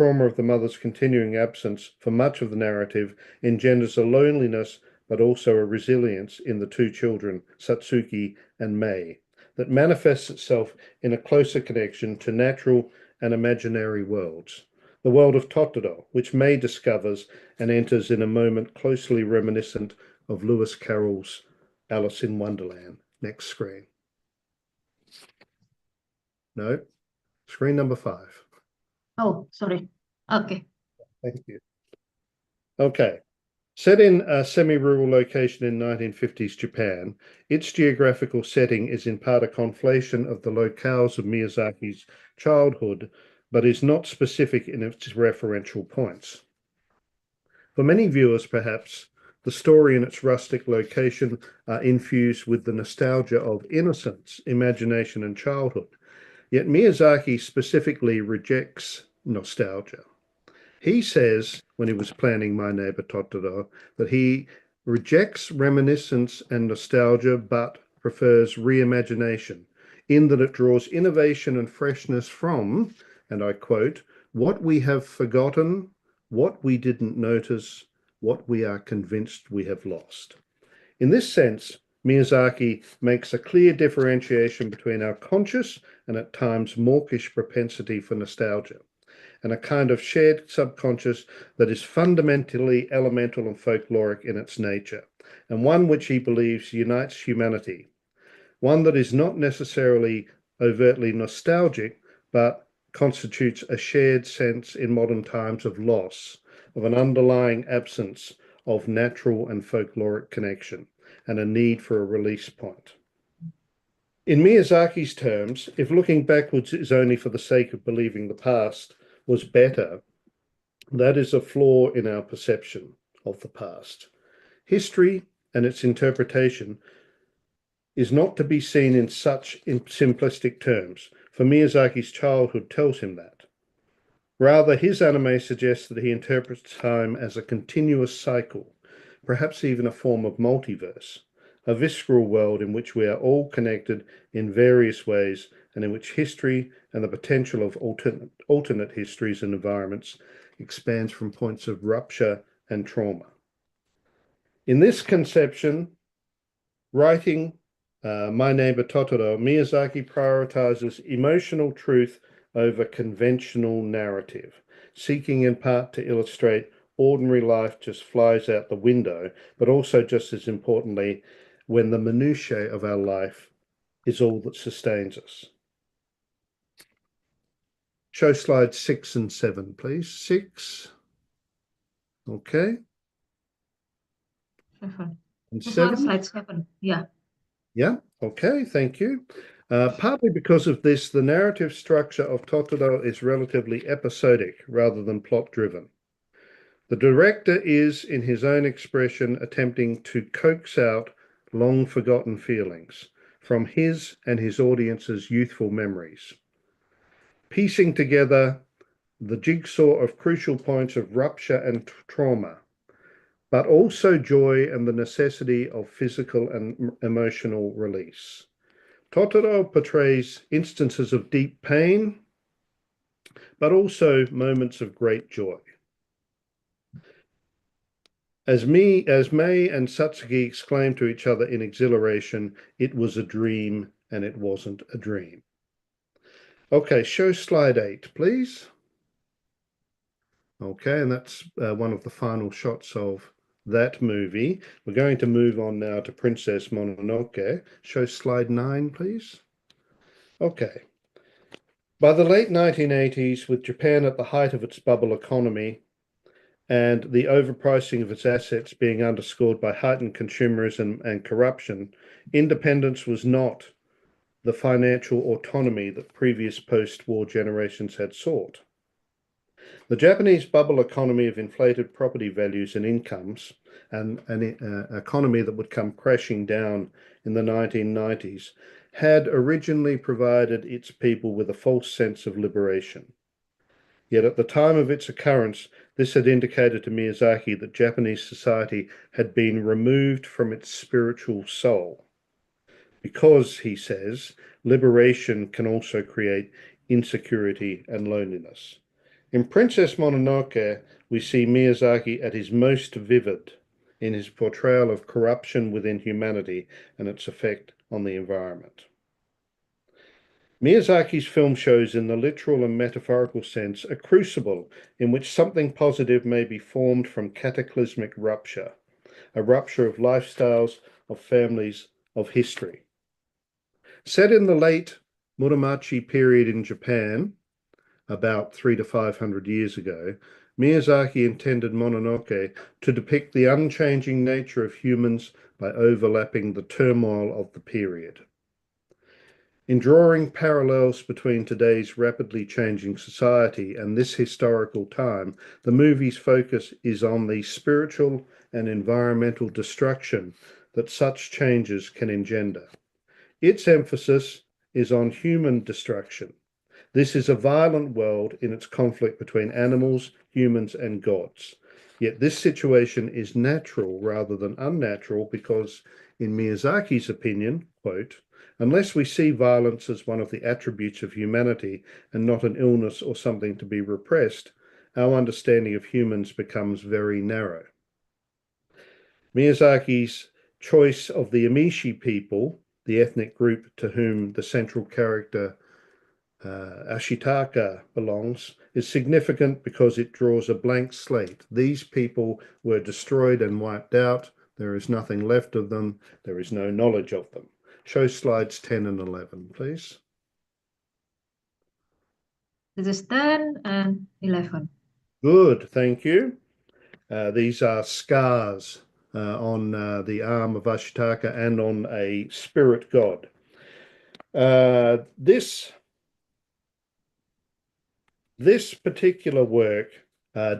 trauma of the mother's continuing absence for much of the narrative engenders a loneliness, but also a resilience in the two children, Satsuki and Mei, that manifests itself in a closer connection to natural and imaginary worlds. The world of Totoro, which Mei discovers and enters in a moment closely reminiscent of Lewis Carroll's Alice in Wonderland. Next screen. No, screen number 5. Oh, sorry. Okay. Thank you. Okay. Set in a semi-rural location in 1950s Japan, its geographical setting is in part a conflation of the locales of Miyazaki's childhood, but is not specific in its referential points. For many viewers, perhaps, the story and its rustic location are infused with the nostalgia of innocence, imagination, and childhood. Yet Miyazaki specifically rejects nostalgia. He says, when he was planning My Neighbor Totoro, that he rejects reminiscence and nostalgia, but prefers reimagination, in that it draws innovation and freshness from, and I quote, what we have forgotten, what we didn't notice, what we are convinced we have lost. In this sense, Miyazaki makes a clear differentiation between our conscious and at times mawkish propensity for nostalgia, and a kind of shared subconscious that is fundamentally elemental and folkloric in its nature, and one which he believes unites humanity, one that is not necessarily overtly nostalgic, but constitutes a shared sense in modern times of loss, of an underlying absence of natural and folkloric connection, and a need for a release point. In Miyazaki's terms, if looking backwards is only for the sake of believing the past was better, that is a flaw in our perception of the past. History and its interpretation is not to be seen in such simplistic terms, for Miyazaki's childhood tells him that. Rather, his anime suggests that he interprets time as a continuous cycle, perhaps even a form of multiverse, a visceral world in which we are all connected in various ways, and in which history and the potential of alternate histories and environments expands from points of rupture and trauma. In this conception, writing My Neighbor Totoro, Miyazaki prioritizes emotional truth over conventional narrative, seeking in part to illustrate ordinary life just flies out the window, but also, just as importantly, when the minutiae of our life is all that sustains us. Show slides 6 and 7, please. 6. Okay. 7. And This one, 7. slide 7. Yeah. Yeah. Okay. Thank you. Partly because of this, the narrative structure of Totoro is relatively episodic rather than plot-driven. The director is, in his own expression, attempting to coax out long-forgotten feelings from his and his audience's youthful memories, piecing together the jigsaw of crucial points of rupture and trauma, but also joy and the necessity of physical and emotional release. Totoro portrays instances of deep pain, but also moments of great joy. As Mei and Satsuki exclaim to each other in exhilaration, it was a dream and it wasn't a dream. Okay, show slide 8, please. Okay, and that's one of the final shots of that movie. We're going to move on now to Princess Mononoke. Show slide 9, please. Okay. By the late 1980s, with Japan at the height of its bubble economy and the overpricing of its assets being underscored by heightened consumerism and corruption, independence was not the financial autonomy that previous post-war generations had sought. The Japanese bubble economy of inflated property values and incomes, and an economy that would come crashing down in the 1990s, had originally provided its people with a false sense of liberation. Yet at the time of its occurrence, this had indicated to Miyazaki that Japanese society had been removed from its spiritual soul. Because, he says, liberation can also create insecurity and loneliness. In Princess Mononoke, we see Miyazaki at his most vivid in his portrayal of corruption within humanity and its effect on the environment. Miyazaki's film shows, in the literal and metaphorical sense, a crucible in which something positive may be formed from cataclysmic rupture, a rupture of lifestyles, of families, of history. Set in the late Muromachi period in Japan, about 300 to 500 years ago, Miyazaki intended Mononoke to depict the unchanging nature of humans by overlapping the turmoil of the period. In drawing parallels between today's rapidly changing society and this historical time, the movie's focus is on the spiritual and environmental destruction that such changes can engender. Its emphasis is on human destruction. This is a violent world in its conflict between animals, humans, and gods. Yet this situation is natural rather than unnatural because, in Miyazaki's opinion, quote, unless we see violence as one of the attributes of humanity and not an illness or something to be repressed, our understanding of humans becomes very narrow. Miyazaki's choice of the Amishi people, the ethnic group to whom the central character Ashitaka belongs, is significant because it draws a blank slate. These people were destroyed and wiped out. There is nothing left of them. There is no knowledge of them. Show slides 10 and 11, please. This is 10 and 11. Good, thank you. These are scars on the arm of Ashitaka and on a spirit god. This particular work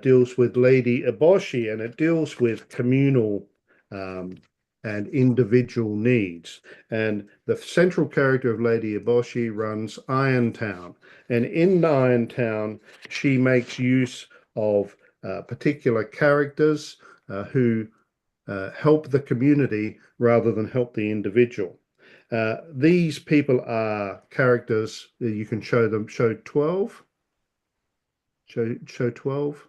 deals with Lady Eboshi, and it deals with communal and individual needs. And the central character of Lady Eboshi runs Irontown. And in Irontown, she makes use of particular characters who help the community rather than help the individual. These people are characters, you can show them, show 12. Show 12.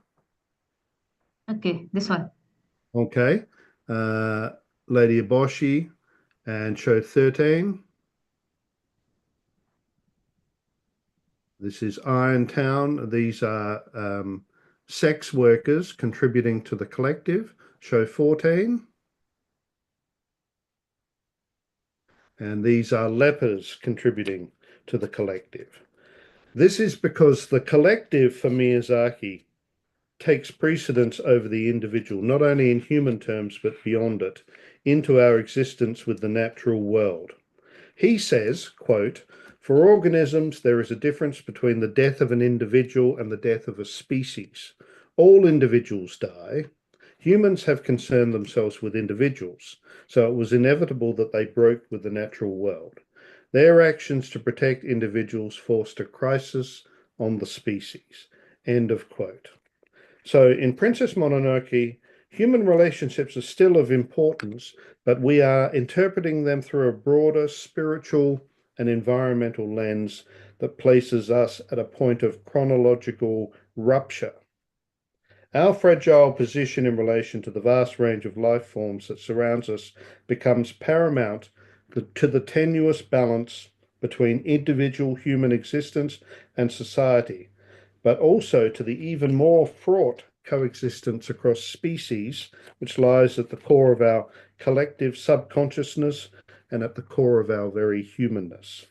Okay, this one. Okay. Lady Eboshi, and show 13. This is Irontown. These are sex workers contributing to the collective. Show 14. And these are lepers contributing to the collective. This is because the collective for Miyazaki takes precedence over the individual, not only in human terms, but beyond it, into our existence with the natural world. He says, quote, for organisms, there is a difference between the death of an individual and the death of a species. All individuals die. Humans have concerned themselves with individuals, so it was inevitable that they broke with the natural world. Their actions to protect individuals forced a crisis on the species. End of quote. So in Princess Mononoke, human relationships are still of importance, but we are interpreting them through a broader spiritual and environmental lens that places us at a point of chronological rupture. Our fragile position in relation to the vast range of life forms that surrounds us becomes paramount to the tenuous balance between individual human existence and society, but also to the even more fraught coexistence across species, which lies at the core of our collective subconsciousness and at the core of our very humanness.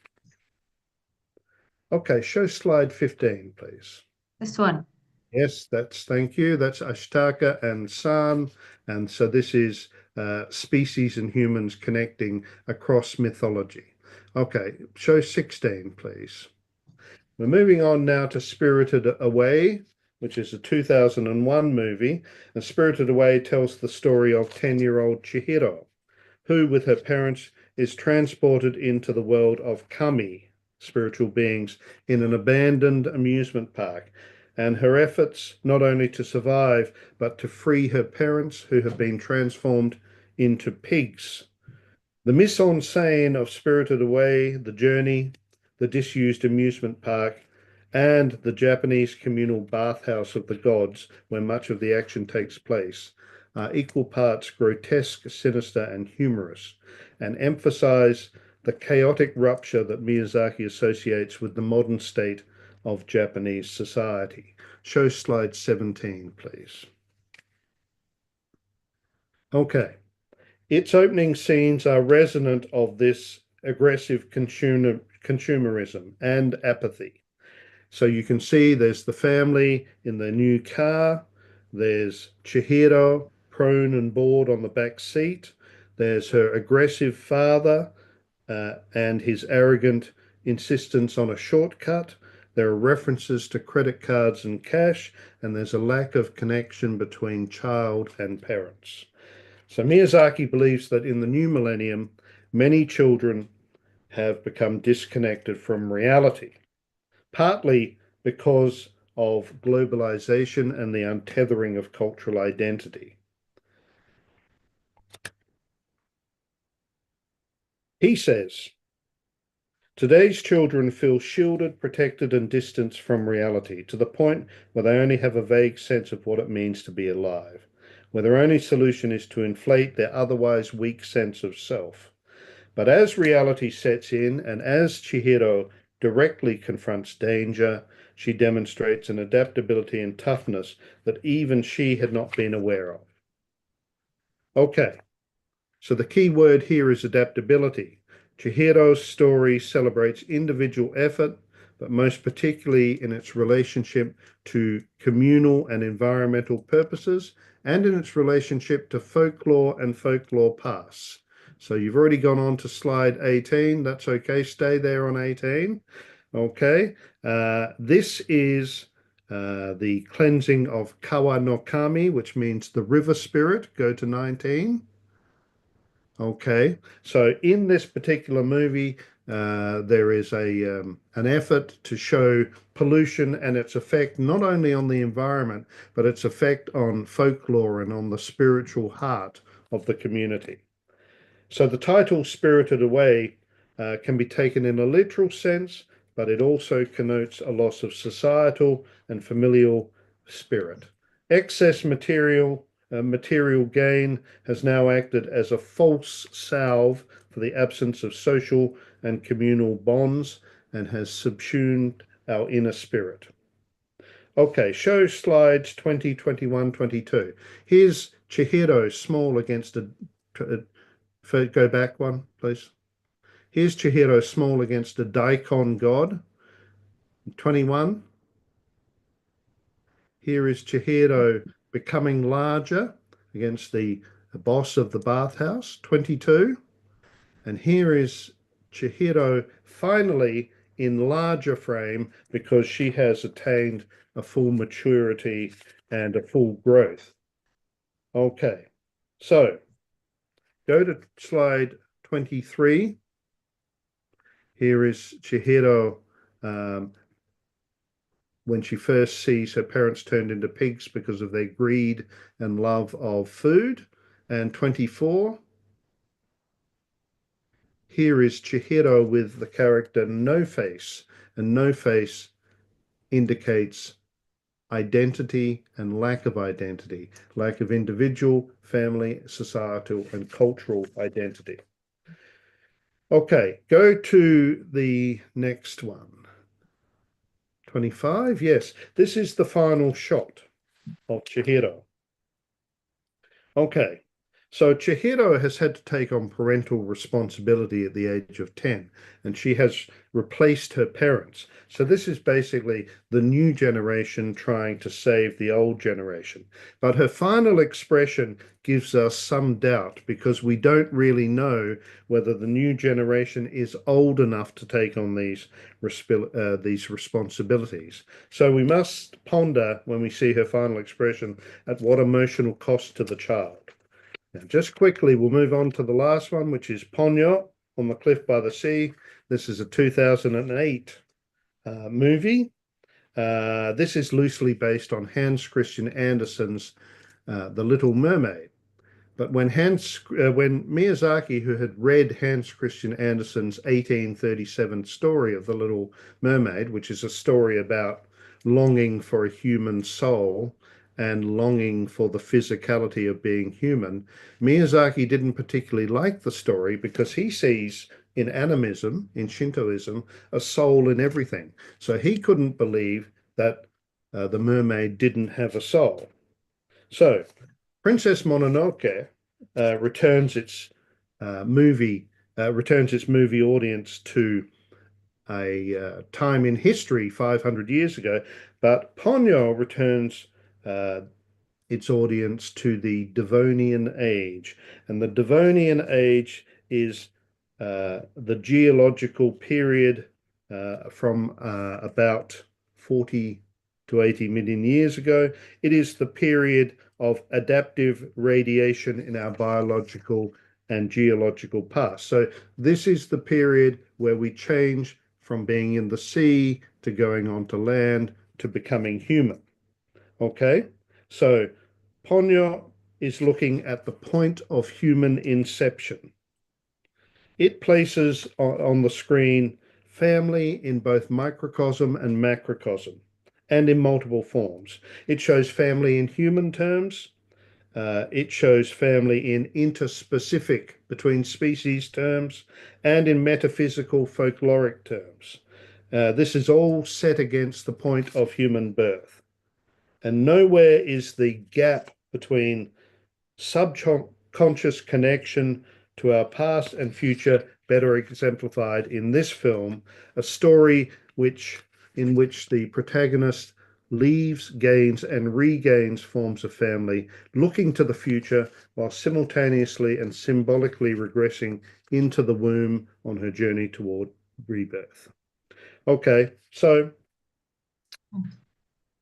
Okay, show slide 15, please. This one. Yes, thank you. That's Ashitaka and San. And so this is species and humans connecting across mythology. Okay, show 16, please. We're moving on now to Spirited Away, which is a 2001 movie. And Spirited Away tells the story of 10-year-old Chihiro, who, with her parents, is transported into the world of kami, spiritual beings, in an abandoned amusement park. And her efforts not only to survive, but to free her parents, who have been transformed into pigs. The mise-en-scène of Spirited Away, the journey, the disused amusement park, and the Japanese communal bathhouse of the gods, where much of the action takes place, are equal parts grotesque, sinister, and humorous, and emphasize the chaotic rupture that Miyazaki associates with the modern state of Japanese society. Show slide 17, please. Okay. Its opening scenes are resonant of this aggressive consumerism and apathy. So you can see there's the family in the new car. There's Chihiro prone and bored on the back seat. There's her aggressive father and his arrogant insistence on a shortcut. There are references to credit cards and cash, and there's a lack of connection between child and parents. So Miyazaki believes that in the new millennium, many children have become disconnected from reality, partly because of globalization and the untethering of cultural identity. He says, today's children feel shielded, protected, and distanced from reality to the point where they only have a vague sense of what it means to be alive, where their only solution is to inflate their otherwise weak sense of self. But as reality sets in, and as Chihiro directly confronts danger, she demonstrates an adaptability and toughness that even she had not been aware of. Okay, so the key word here is adaptability. Chihiro's story celebrates individual effort, but most particularly in its relationship to communal and environmental purposes, and in its relationship to folklore and folklore pasts. So you've already gone on to slide 18. That's okay. Stay there on 18. Okay. This is the cleansing of Kawa no Kami, which means the river spirit. Go to 19. Okay. So in this particular movie, there is an effort to show pollution and its effect not only on the environment, but its effect on folklore and on the spiritual heart of the community. So the title Spirited Away can be taken in a literal sense, but it also connotes a loss of societal and familial spirit. Excess material gain has now acted as a false salve for the absence of social and communal bonds and has subsumed our inner spirit. Okay, show slides 20, 21, 22. Here's Chihiro small against a go back one, please. Here's Chihiro small against a daikon god. 21. Here is Chihiro becoming larger against the boss of the bathhouse. 22. And here is Chihiro finally in larger frame because she has attained a full maturity and a full growth. Okay, so go to slide 23. Here is Chihiro when she first sees her parents turned into pigs because of their greed and love of food. And 24. Here is Chihiro with the character No Face, and No Face indicates identity and lack of identity, lack of individual, family, societal, and cultural identity. Okay, go to the next one. 25, yes, this is the final shot of Chihiro. Okay, so Chihiro has had to take on parental responsibility at the age of 10, and she has replaced her parents. So this is basically the new generation trying to save the old generation. But her final expression gives us some doubt because we don't really know whether the new generation is old enough to take on these responsibilities. So we must ponder when we see her final expression at what emotional cost to the child. Now, just quickly, we'll move on to the last one, which is Ponyo on the Cliff by the Sea. This is a 2008 movie. This is loosely based on Hans Christian Andersen's The Little Mermaid. But when Miyazaki, who had read Hans Christian Andersen's 1837 story of The Little Mermaid, which is a story about longing for a human soul and longing for the physicality of being human, Miyazaki didn't particularly like the story because he sees in animism, in Shintoism, a soul in everything. So he couldn't believe that the mermaid didn't have a soul. So Princess Mononoke returns its movie audience to a time in history 500 years ago, but Ponyo returns its audience to the Devonian Age, and the Devonian Age is the geological period from about 40 to 80 million years ago. It is the period of adaptive radiation in our biological and geological past. So this is the period where we change from being in the sea to going onto land to becoming human. Okay, so Ponyo is looking at the point of human inception. It places on the screen family in both microcosm and macrocosm, and in multiple forms. It shows family in human terms. It shows family in interspecific, between species terms, and in metaphysical folkloric terms. This is all set against the point of human birth. And nowhere is the gap between subconscious connection to our past and future better exemplified in this film, a story in which the protagonist leaves, gains, and regains forms of family, looking to the future while simultaneously and symbolically regressing into the womb on her journey toward rebirth. Okay, so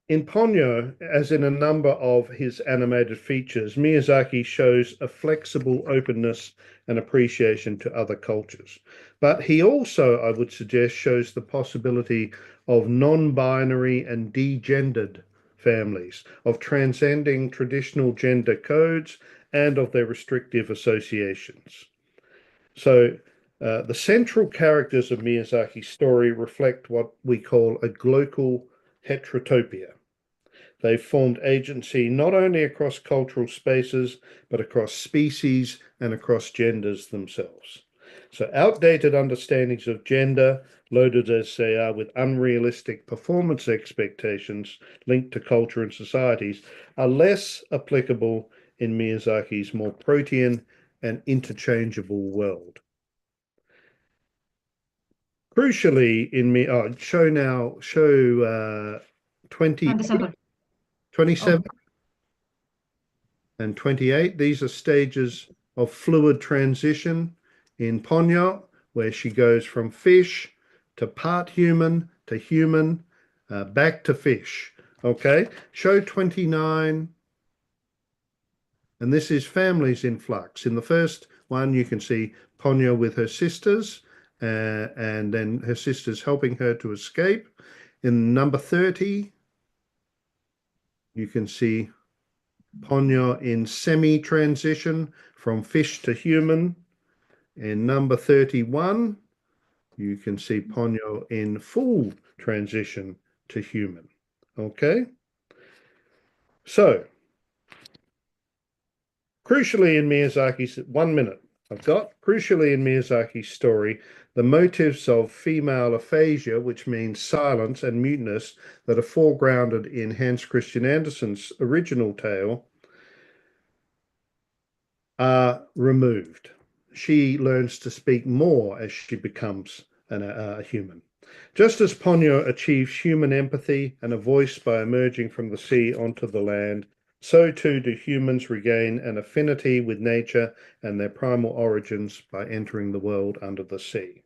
in Ponyo, as in a number of his animated features, Miyazaki shows a flexible openness and appreciation to other cultures. But he also, I would suggest, shows the possibility of non-binary and degendered families, of transcending traditional gender codes and of their restrictive associations. So the central characters of Miyazaki's story reflect what we call a global heterotopia. They've formed agency not only across cultural spaces, but across species and across genders themselves. So outdated understandings of gender, loaded as they are with unrealistic performance expectations linked to culture and societies, are less applicable in Miyazaki's more protean and interchangeable world. Crucially, show 27. 27 Oh, and 28. These are stages of fluid transition in Ponyo, where she goes from fish to part human to human, back to fish. Okay, show 29. And this is families in flux. In the first one, you can see Ponyo with her sisters, and then her sisters helping her to escape. In number 30, you can see Ponyo in semi-transition from fish to human. In number 31, you can see Ponyo in full transition to human. Okay? So, crucially in Miyazaki's, 1 minute I've got, crucially in Miyazaki's story, the motives of female aphasia, which means silence and muteness, that are foregrounded in Hans Christian Andersen's original tale, are removed. She learns to speak more as she becomes a human. Just as Ponyo achieves human empathy and a voice by emerging from the sea onto the land, so too do humans regain an affinity with nature and their primal origins by entering the world under the sea.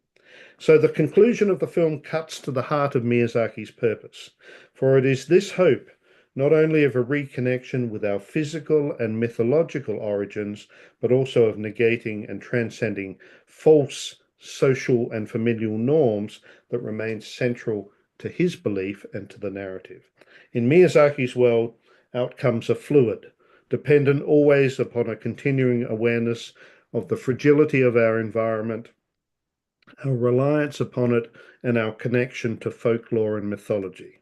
So the conclusion of the film cuts to the heart of Miyazaki's purpose, for it is this hope, not only of a reconnection with our physical and mythological origins, but also of negating and transcending false social and familial norms that remain central to his belief and to the narrative. In Miyazaki's world, outcomes are fluid, dependent always upon a continuing awareness of the fragility of our environment, our reliance upon it, and our connection to folklore and mythology.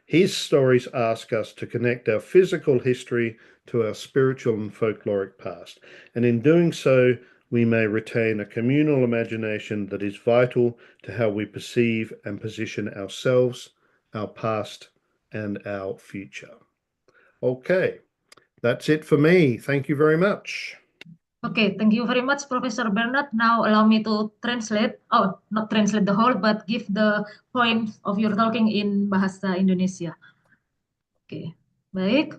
His stories ask us to connect our physical history to our spiritual and folkloric past, and in doing so, we may retain a communal imagination that is vital to how we perceive and position ourselves, our past, and our future. Okay, that's it for me. Thank you very much. Okay, thank you very much, Professor Bernard. Now allow me to translate, not translate the whole, but give the point of your talking in bahasa Indonesia. Oke, baik,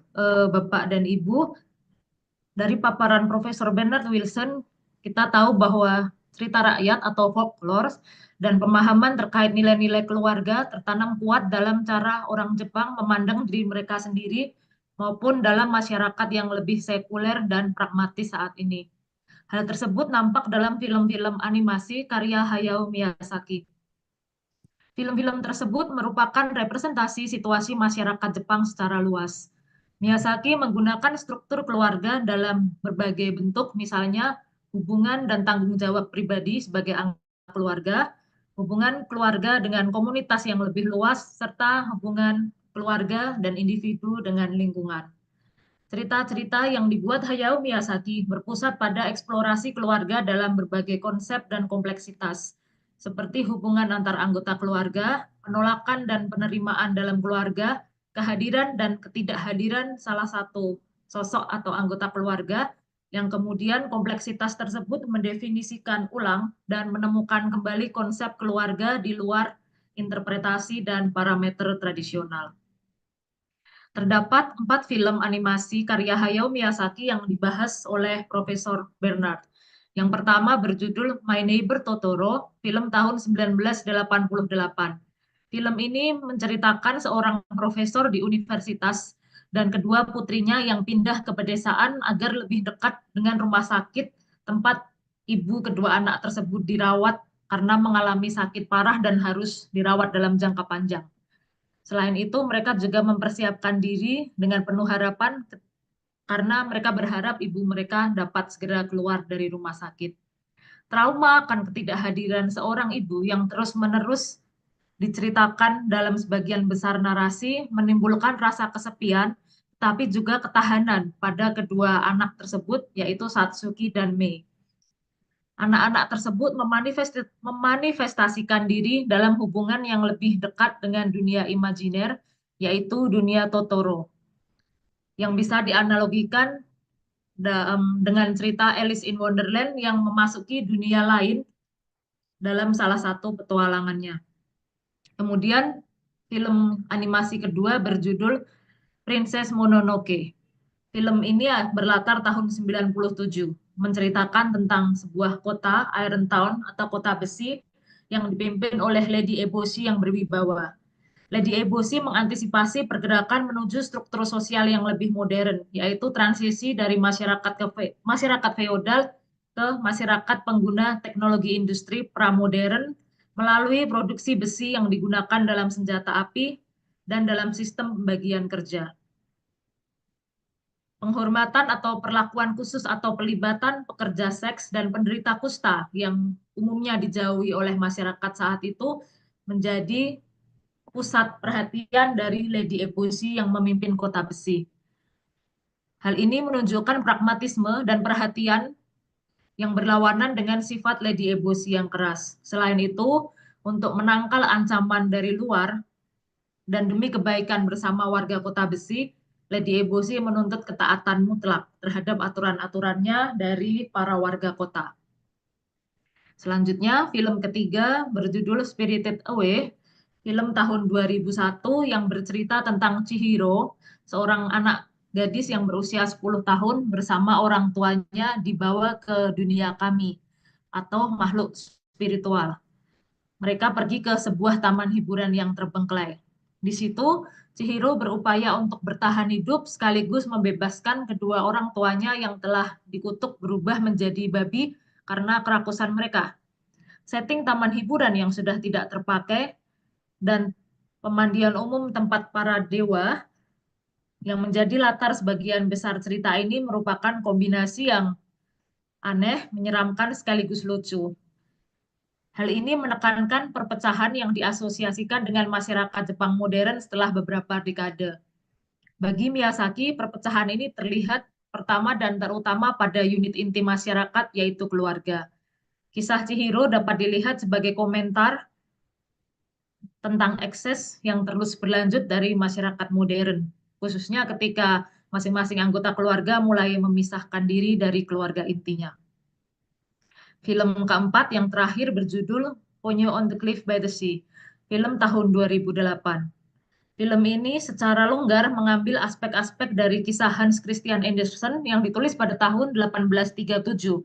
Bapak dan Ibu, dari paparan Profesor Bernard Wilson, kita tahu bahwa cerita rakyat atau folklore dan pemahaman terkait nilai-nilai keluarga tertanam kuat dalam cara orang Jepang memandang diri mereka sendiri maupun dalam masyarakat yang lebih sekuler dan pragmatis saat ini. Hal tersebut nampak dalam film-film animasi karya Hayao Miyazaki. Film-film tersebut merupakan representasi situasi masyarakat Jepang secara luas. Miyazaki menggunakan struktur keluarga dalam berbagai bentuk, misalnya hubungan dan tanggung jawab pribadi sebagai anggota keluarga, hubungan keluarga dengan komunitas yang lebih luas, serta hubungan keluarga dan individu dengan lingkungan. Cerita-cerita yang dibuat Hayao Miyazaki berpusat pada eksplorasi keluarga dalam berbagai konsep dan kompleksitas, seperti hubungan antar anggota keluarga, penolakan dan penerimaan dalam keluarga, kehadiran dan ketidakhadiran salah satu sosok atau anggota keluarga, yang kemudian kompleksitas tersebut mendefinisikan ulang dan menemukan kembali konsep keluarga di luar interpretasi dan parameter tradisional. Terdapat 4 film animasi karya Hayao Miyazaki yang dibahas oleh Profesor Bernard. Yang pertama berjudul My Neighbor Totoro, film tahun 1988. Film ini menceritakan seorang profesor di universitas dan kedua putrinya yang pindah ke pedesaan agar lebih dekat dengan rumah sakit tempat ibu kedua anak tersebut dirawat karena mengalami sakit parah dan harus dirawat dalam jangka panjang. Selain itu, mereka juga mempersiapkan diri dengan penuh harapan karena mereka berharap ibu mereka dapat segera keluar dari rumah sakit. Trauma akan ketidakhadiran seorang ibu yang terus-menerus diceritakan dalam sebagian besar narasi menimbulkan rasa kesepian, tapi juga ketahanan pada kedua anak tersebut, yaitu Satsuki dan Mei. Anak-anak tersebut memanifestasikan diri dalam hubungan yang lebih dekat dengan dunia imajiner, yaitu dunia Totoro, yang bisa dianalogikan dengan cerita Alice in Wonderland yang memasuki dunia lain dalam salah satu petualangannya. Kemudian film animasi kedua berjudul Princess Mononoke. Film ini berlatar tahun 97, menceritakan tentang sebuah kota, Iron Town atau kota besi, yang dipimpin oleh Lady Eboshi yang berwibawa. Lady Eboshi mengantisipasi pergerakan menuju struktur sosial yang lebih modern, yaitu transisi dari masyarakat feodal ke masyarakat pengguna teknologi industri pramodern melalui produksi besi yang digunakan dalam senjata api dan dalam sistem pembagian kerja. Penghormatan atau perlakuan khusus atau pelibatan pekerja seks dan penderita kusta yang umumnya dijauhi oleh masyarakat saat itu menjadi pusat perhatian dari Lady Eboshi yang memimpin kota besi. Hal ini menunjukkan pragmatisme dan perhatian yang berlawanan dengan sifat Lady Eboshi yang keras. Selain itu, untuk menangkal ancaman dari luar dan demi kebaikan bersama warga kota besi, Lady Eboshi menuntut ketaatan mutlak terhadap aturan-aturannya dari para warga kota. Selanjutnya, film ketiga berjudul Spirited Away, film tahun 2001 yang bercerita tentang Chihiro, seorang anak gadis yang berusia 10 tahun bersama orang tuanya dibawa ke dunia kami atau makhluk spiritual. Mereka pergi ke sebuah taman hiburan yang terbengkelai. Di situ, Chihiro berupaya untuk bertahan hidup sekaligus membebaskan kedua orang tuanya yang telah dikutuk berubah menjadi babi karena kerakusan mereka. Setting taman hiburan yang sudah tidak terpakai dan pemandian umum tempat para dewa Yang menjadi latar sebagian besar cerita ini merupakan kombinasi yang aneh, menyeramkan, sekaligus lucu. Hal ini menekankan perpecahan yang diasosiasikan dengan masyarakat Jepang modern setelah beberapa dekade. Bagi Miyazaki, perpecahan ini terlihat pertama dan terutama pada unit inti masyarakat, yaitu keluarga. Kisah Chihiro dapat dilihat sebagai komentar tentang ekses yang terus berlanjut dari masyarakat modern, khususnya ketika masing-masing anggota keluarga mulai memisahkan diri dari keluarga intinya. Film keempat yang terakhir berjudul Ponyo on the Cliff by the Sea, film tahun 2008. Film ini secara longgar mengambil aspek-aspek dari kisah Hans Christian Andersen yang ditulis pada tahun 1837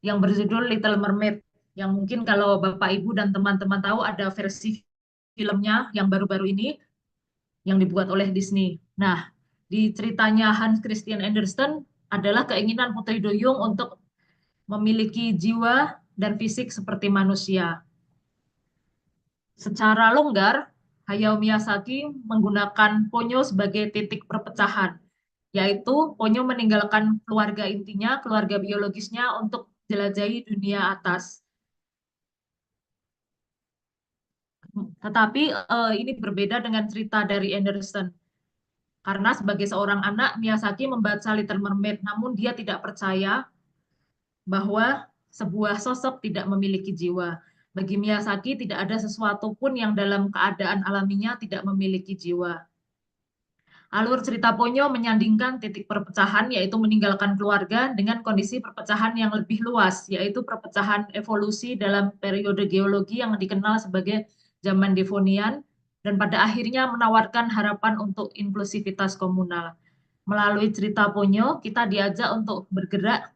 yang berjudul Little Mermaid, yang mungkin kalau Bapak Ibu dan teman-teman tahu ada versi filmnya yang baru-baru ini yang dibuat oleh Disney. Nah, di ceritanya Hans Christian Andersen adalah keinginan Putri Duyung untuk memiliki jiwa dan fisik seperti manusia. Secara longgar, Hayao Miyazaki menggunakan Ponyo sebagai titik perpecahan, yaitu Ponyo meninggalkan keluarga intinya, keluarga biologisnya untuk jelajahi dunia atas. Tetapi ini berbeda dengan cerita dari Anderson. Karena sebagai seorang anak, Miyazaki membaca Little Mermaid, namun dia tidak percaya bahwa sebuah sosok tidak memiliki jiwa. Bagi Miyazaki, tidak ada sesuatu pun yang dalam keadaan alaminya tidak memiliki jiwa. Alur cerita Ponyo menyandingkan titik perpecahan, yaitu meninggalkan keluarga, dengan kondisi perpecahan yang lebih luas, yaitu perpecahan evolusi dalam periode geologi yang dikenal sebagai zaman Devonian, dan pada akhirnya menawarkan harapan untuk inklusivitas komunal. Melalui cerita Ponyo, kita diajak untuk bergerak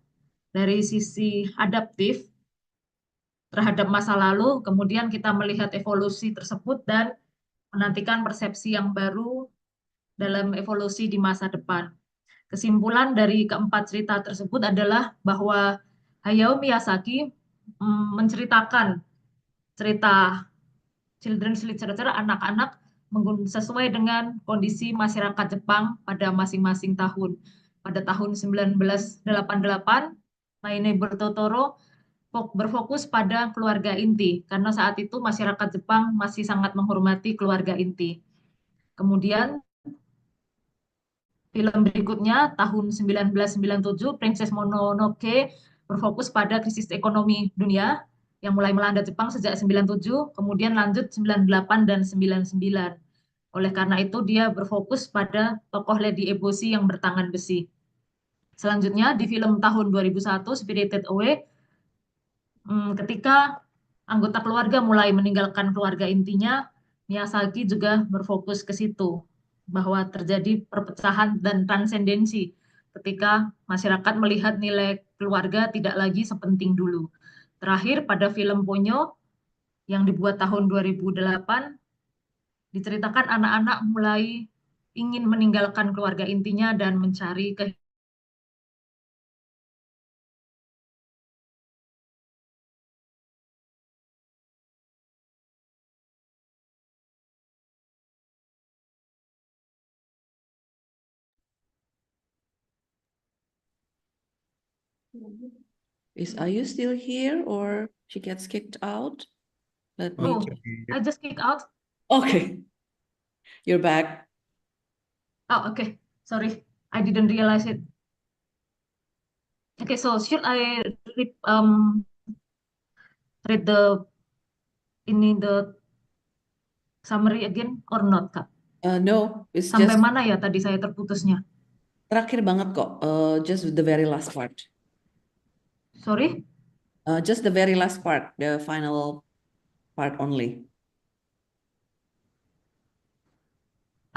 dari sisi adaptif terhadap masa lalu, kemudian kita melihat evolusi tersebut dan menantikan persepsi yang baru dalam evolusi di masa depan. Kesimpulan dari keempat cerita tersebut adalah bahwa Hayao Miyazaki menceritakan cerita children's literature anak-anak sesuai dengan kondisi masyarakat Jepang pada masing-masing tahun. Pada tahun 1988, My Neighbor Totoro berfokus pada keluarga inti, karena saat itu masyarakat Jepang masih sangat menghormati keluarga inti. Kemudian film berikutnya tahun 1997, Princess Mononoke, berfokus pada krisis ekonomi dunia yang mulai melanda Jepang sejak 97, kemudian lanjut 98 dan 99. Oleh karena itu dia berfokus pada tokoh Lady Eboshi yang bertangan besi. Selanjutnya di film tahun 2001, Spirited Away, ketika anggota keluarga mulai meninggalkan keluarga intinya, Miyazaki juga berfokus ke situ, bahwa terjadi perpecahan dan transendensi ketika masyarakat melihat nilai keluarga tidak lagi sepenting dulu. Terakhir, pada film Ponyo yang dibuat tahun 2008, diceritakan anak-anak mulai ingin meninggalkan keluarga intinya dan mencari kehidupan. Are you still here or she gets kicked out? Let me. Oh, I just kick out. Okay, you're back. Oh, okay. Sorry, I didn't realize it. Okay, so should I read the summary again or not, Kak? No, it's Sampai just mana ya tadi saya terputusnya? terakhir banget kok. Just the very last part. Sorry? Just the very last part, the final part only.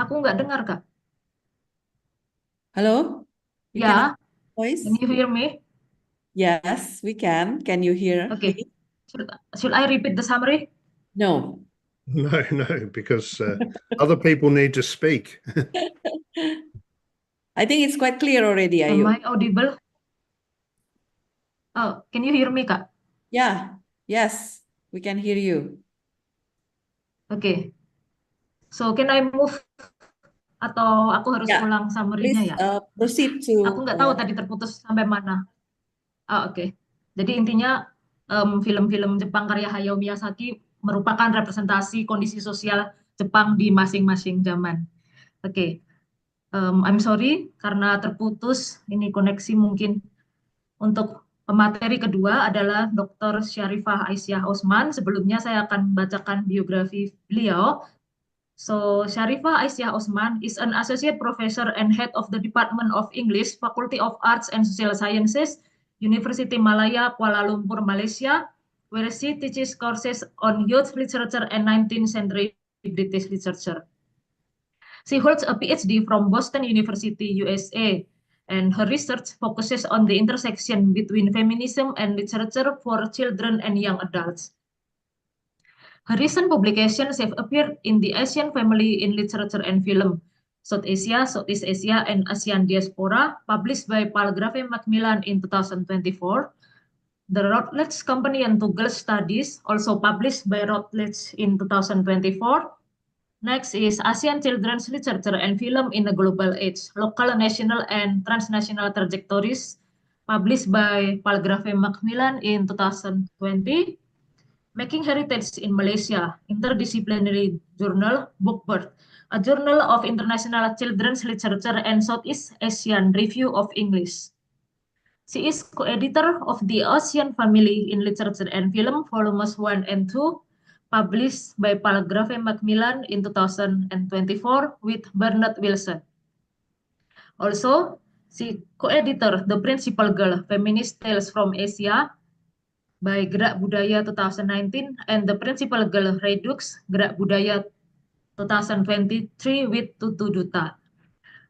Aku nggak dengar, Kak. Hello? You Ya, cannot voice? can you hear me? Yes, we can. Can you hear Okay. me? Should I repeat the summary? No. No, because other people need to speak. I think it's quite clear already, Am Ayu. I audible? Oh, can you hear me, Kak? Yeah, yes, we can hear you. Okay. So can I move Atau aku harus Yeah, ulang please summary-nya ya? proceed Aku to nggak tahu tadi terputus sampai mana. Oke. Jadi intinya film-film Jepang karya Hayao Miyazaki merupakan representasi kondisi sosial Jepang di masing-masing zaman. Oke. I'm sorry karena terputus. Ini koneksi mungkin. Untuk pemateri kedua adalah Dr. Syarifah Aisyah Osman. Sebelumnya saya akan membacakan biografi beliau. So, Syarifah Aisyah Osman is an associate professor and head of the Department of English, Faculty of Arts and Social Sciences, University Malaya, Kuala Lumpur, Malaysia, where she teaches courses on youth literature and 19th century British literature. She holds a PhD from Boston University, USA, and her research focuses on the intersection between feminism and literature for children and young adults. Her recent publications have appeared in the Asian Family in Literature and Film, South Asia, Southeast Asia, and ASEAN Diaspora, published by Palgrave Macmillan in 2024. The Routledge Companion to Girls Studies, also published by Routledge in 2024. Next is ASEAN Children's Literature and Film in a Global Age, Local, National, and Transnational Trajectories, published by Palgrave Macmillan in 2020. Making Heritage in Malaysia, Interdisciplinary Journal, Bookbird, a journal of international children's literature and Southeast Asian Review of English. She is co-editor of the Ocean Family in Literature and Film, Volumes 1 and 2, published by Palgrave Macmillan in 2024 with Bernard Wilson. Also, she co-editor The Principal Girl, Feminist Tales from Asia, by Gerak Budaya 2019 and The Principal Girl Redux, Gerak Budaya 2023 with Tutu Duta.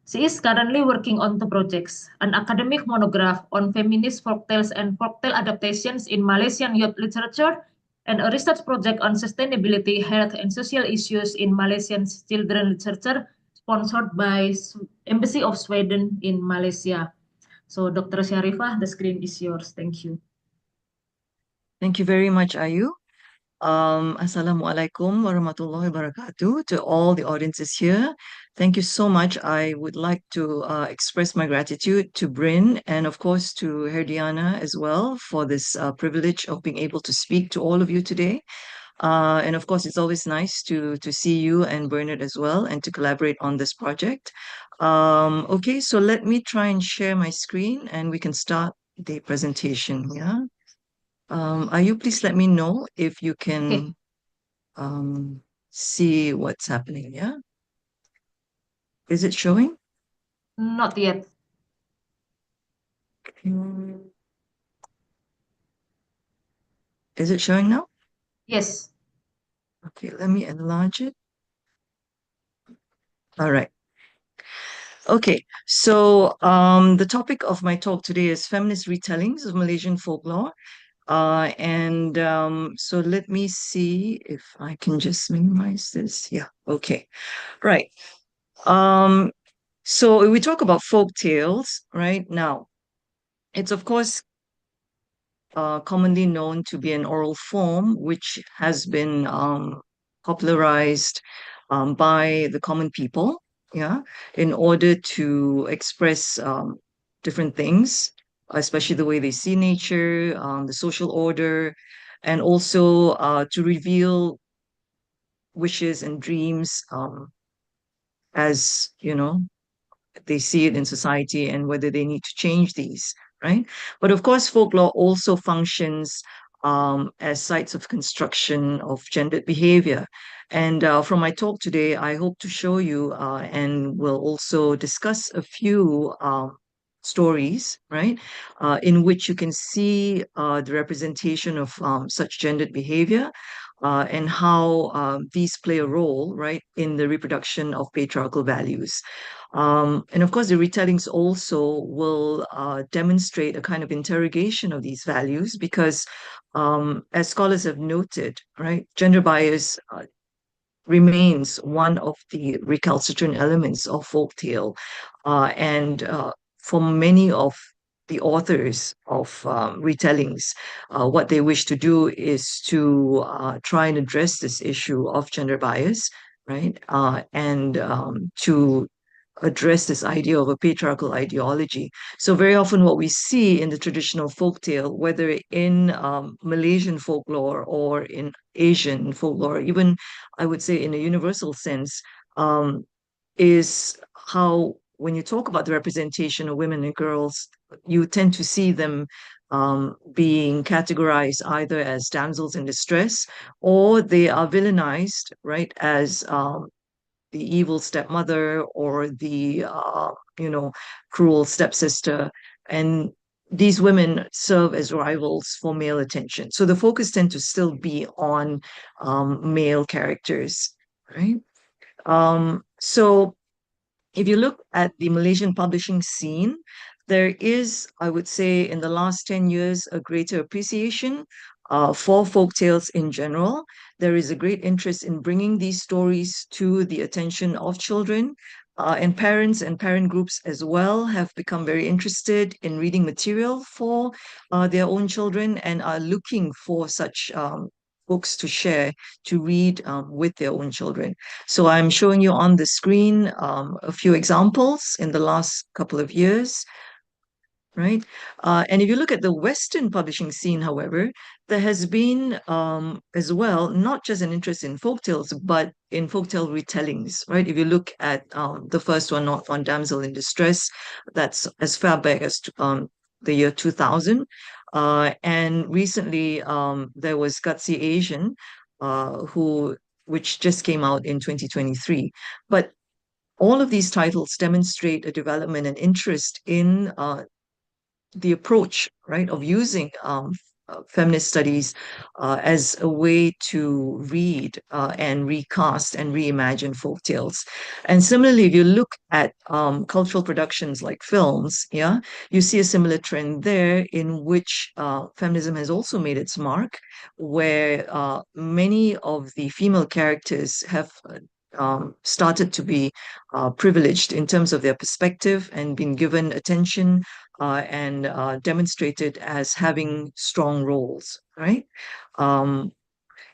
She is currently working on two projects, an academic monograph on feminist folktales and folktale adaptations in Malaysian youth literature, and a research project on sustainability, health, and social issues in Malaysian children literature, sponsored by Embassy of Sweden in Malaysia. So, Dr. Syarifah, the screen is yours. Thank you. Thank you very much, Ayu. Assalamualaikum warahmatullahi wabarakatuh to all the audiences here. Thank you so much. I would like to express my gratitude to BRIN and of course to Herdiana as well for this privilege of being able to speak to all of you today. And of course, it's always nice to see you and Bernard as well and to collaborate on this project. Okay, so let me try and share my screen and we can start the presentation, yeah? Ayu, please let me know if you can see what's happening, yeah? Is it showing? Not yet. Is it showing now? Yes. Okay, let me enlarge it. All right. Okay, so the topic of my talk today is feminist retellings of Malaysian folklore. So let me see if I can just minimize this. Yeah, okay. Right. So we talk about folk tales, right? Now, it's of course commonly known to be an oral form, which has been popularized by the common people, yeah, in order to express different things, especially the way they see nature, the social order, and also to reveal wishes and dreams as, you know, they see it in society and whether they need to change these, right? But of course, folklore also functions as sites of construction of gendered behavior. And from my talk today, I hope to show you and we'll also discuss a few stories, right, in which you can see the representation of such gendered behavior and how these play a role, right, in the reproduction of patriarchal values. And of course, the retellings also will demonstrate a kind of interrogation of these values because, as scholars have noted, right, gender bias remains one of the recalcitrant elements of folktale. And for many of the authors of retellings, what they wish to do is to try and address this issue of gender bias, right? And to address this idea of a patriarchal ideology. So very often what we see in the traditional folktale, whether in Malaysian folklore or in Asian folklore, even I would say in a universal sense, is how when you talk about the representation of women and girls, you tend to see them being categorized either as damsels in distress, or they are villainized, right, as the evil stepmother or the cruel stepsister, and these women serve as rivals for male attention. So the focus tends to still be on male characters, right? So if you look at the Malaysian publishing scene, there is, I would say, in the last 10 years, a greater appreciation for folktales in general. There is a great interest in bringing these stories to the attention of children. And parents and parent groups as well have become very interested in reading material for their own children and are looking for such books to share, to read with their own children. So I'm showing you on the screen a few examples in the last couple of years, right? And if you look at the Western publishing scene, however, there has been as well, not just an interest in folktales, but in folktale retellings, right? If you look at the first one, Not One Damsel in Distress, that's as far back as the year 2000. And recently there was Gutsy Asian, which just came out in 2023. But all of these titles demonstrate a development and interest in the approach, right, of using feminist studies as a way to read and recast and reimagine folktales. And similarly, if you look at cultural productions like films, yeah, you see a similar trend there in which feminism has also made its mark, where many of the female characters have started to be privileged in terms of their perspective and been given attention and demonstrated as having strong roles, right?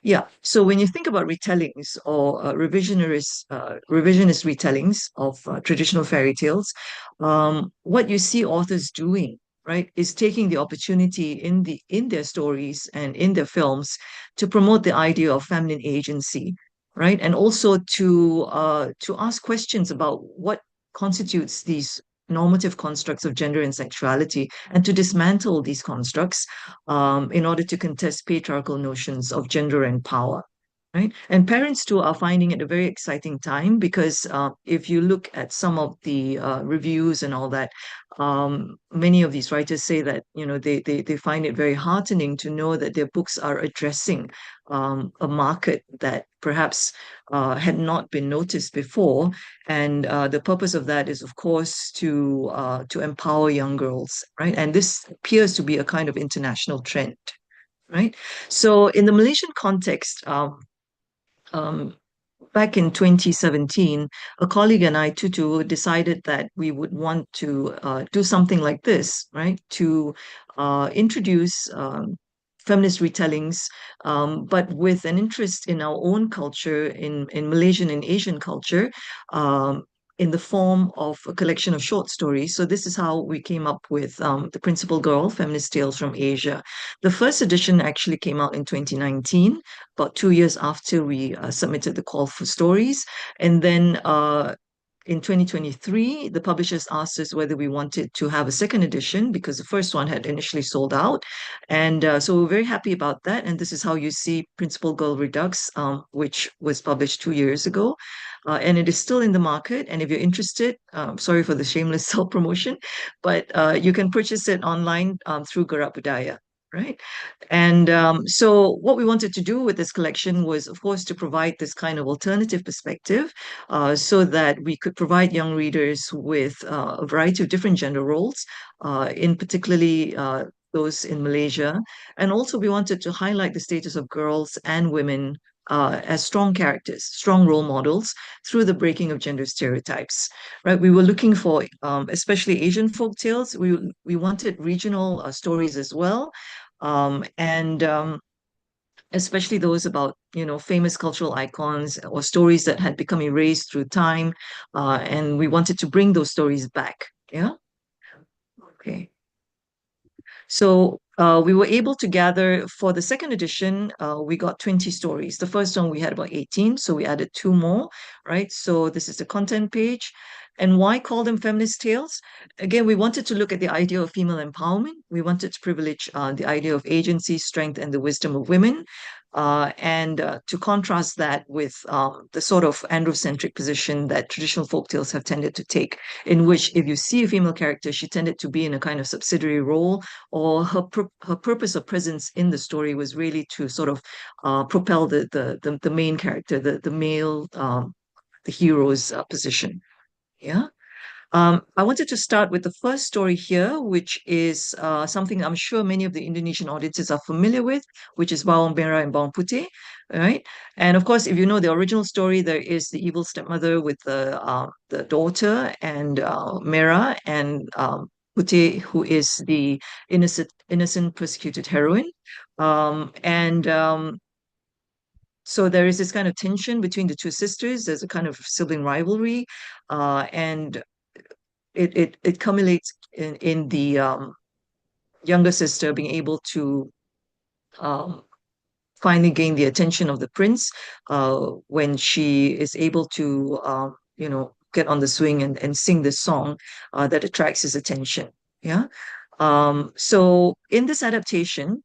Yeah, so when you think about retellings or revisionist retellings of traditional fairy tales, what you see authors doing, right, is taking the opportunity in their stories and in their films to promote the idea of feminine agency, right, and also to ask questions about what constitutes these normative constructs of gender and sexuality, and to dismantle these constructs in order to contest patriarchal notions of gender and power. Right? And parents too are finding it a very exciting time because if you look at some of the reviews and all that, many of these writers say that they find it very heartening to know that their books are addressing a market that perhaps had not been noticed before, and the purpose of that is, of course, to empower young girls, right? And this appears to be a kind of international trend, right? So in the Malaysian context, back in 2017, a colleague and I, Tutu, decided that we would want to do something like this, right? To introduce feminist retellings, but with an interest in our own culture, in Malaysian and Asian culture, in the form of a collection of short stories. So this is how we came up with The Principal Girl, Feminist Tales from Asia. The first edition actually came out in 2019, about 2 years after we submitted the call for stories. And then in 2023, the publishers asked us whether we wanted to have a second edition because the first one had initially sold out. And so we're very happy about that. And this is how you see Principal Girl Redux, which was published 2 years ago. And it is still in the market. And if you're interested, sorry for the shameless self-promotion, but you can purchase it online through Gerak Budaya. Right. And so what we wanted to do with this collection was, of course, to provide this kind of alternative perspective so that we could provide young readers with a variety of different gender roles, in particularly those in Malaysia. And also we wanted to highlight the status of girls and women as strong characters, strong role models through the breaking of gender stereotypes, right? We were looking for, especially Asian folk tales. We wanted regional stories as well, and especially those about famous cultural icons or stories that had become erased through time, and we wanted to bring those stories back. Yeah. Okay. So we were able to gather for the second edition, we got 20 stories. The first one we had about 18, so we added 2 more, right? So this is the content page. And why call them feminist tales? Again, we wanted to look at the idea of female empowerment. We wanted to privilege the idea of agency, strength, and the wisdom of women. And to contrast that with the sort of androcentric position that traditional folktales have tended to take, in which if you see a female character, she tended to be in a kind of subsidiary role, or her purpose of presence in the story was really to sort of propel the main character, the male, the hero's position. Yeah. I wanted to start with the first story here, which is something I'm sure many of the Indonesian audiences are familiar with, which is Bawang Merah and Bawang Putih, right? And of course, if you know the original story, there is the evil stepmother with the daughter, and Merah, and Putih, who is the innocent persecuted heroine. So there is this kind of tension between the two sisters. There's a kind of sibling rivalry, and it culminates in the younger sister being able to finally gain the attention of the prince when she is able to get on the swing and sing this song that attracts his attention. Yeah. So in this adaptation,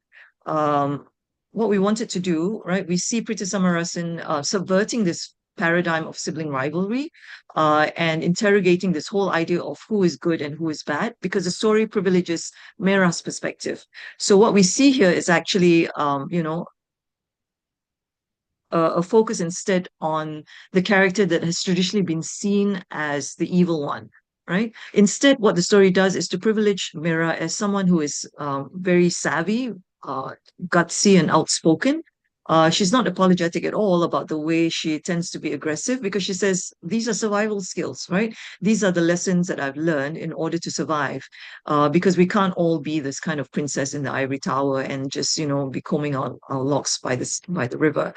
what we wanted to do, right, we see Prita Samarasan subverting this paradigm of sibling rivalry and interrogating this whole idea of who is good and who is bad, because the story privileges Merah's perspective. So what we see here is actually, a focus instead on the character that has traditionally been seen as the evil one, right? Instead, what the story does is to privilege Merah as someone who is very savvy, gutsy, and outspoken. She's not apologetic at all about the way she tends to be aggressive, because she says, these are survival skills, right? These are the lessons that I've learned in order to survive, because we can't all be this kind of princess in the ivory tower and just, be combing our locks by the river.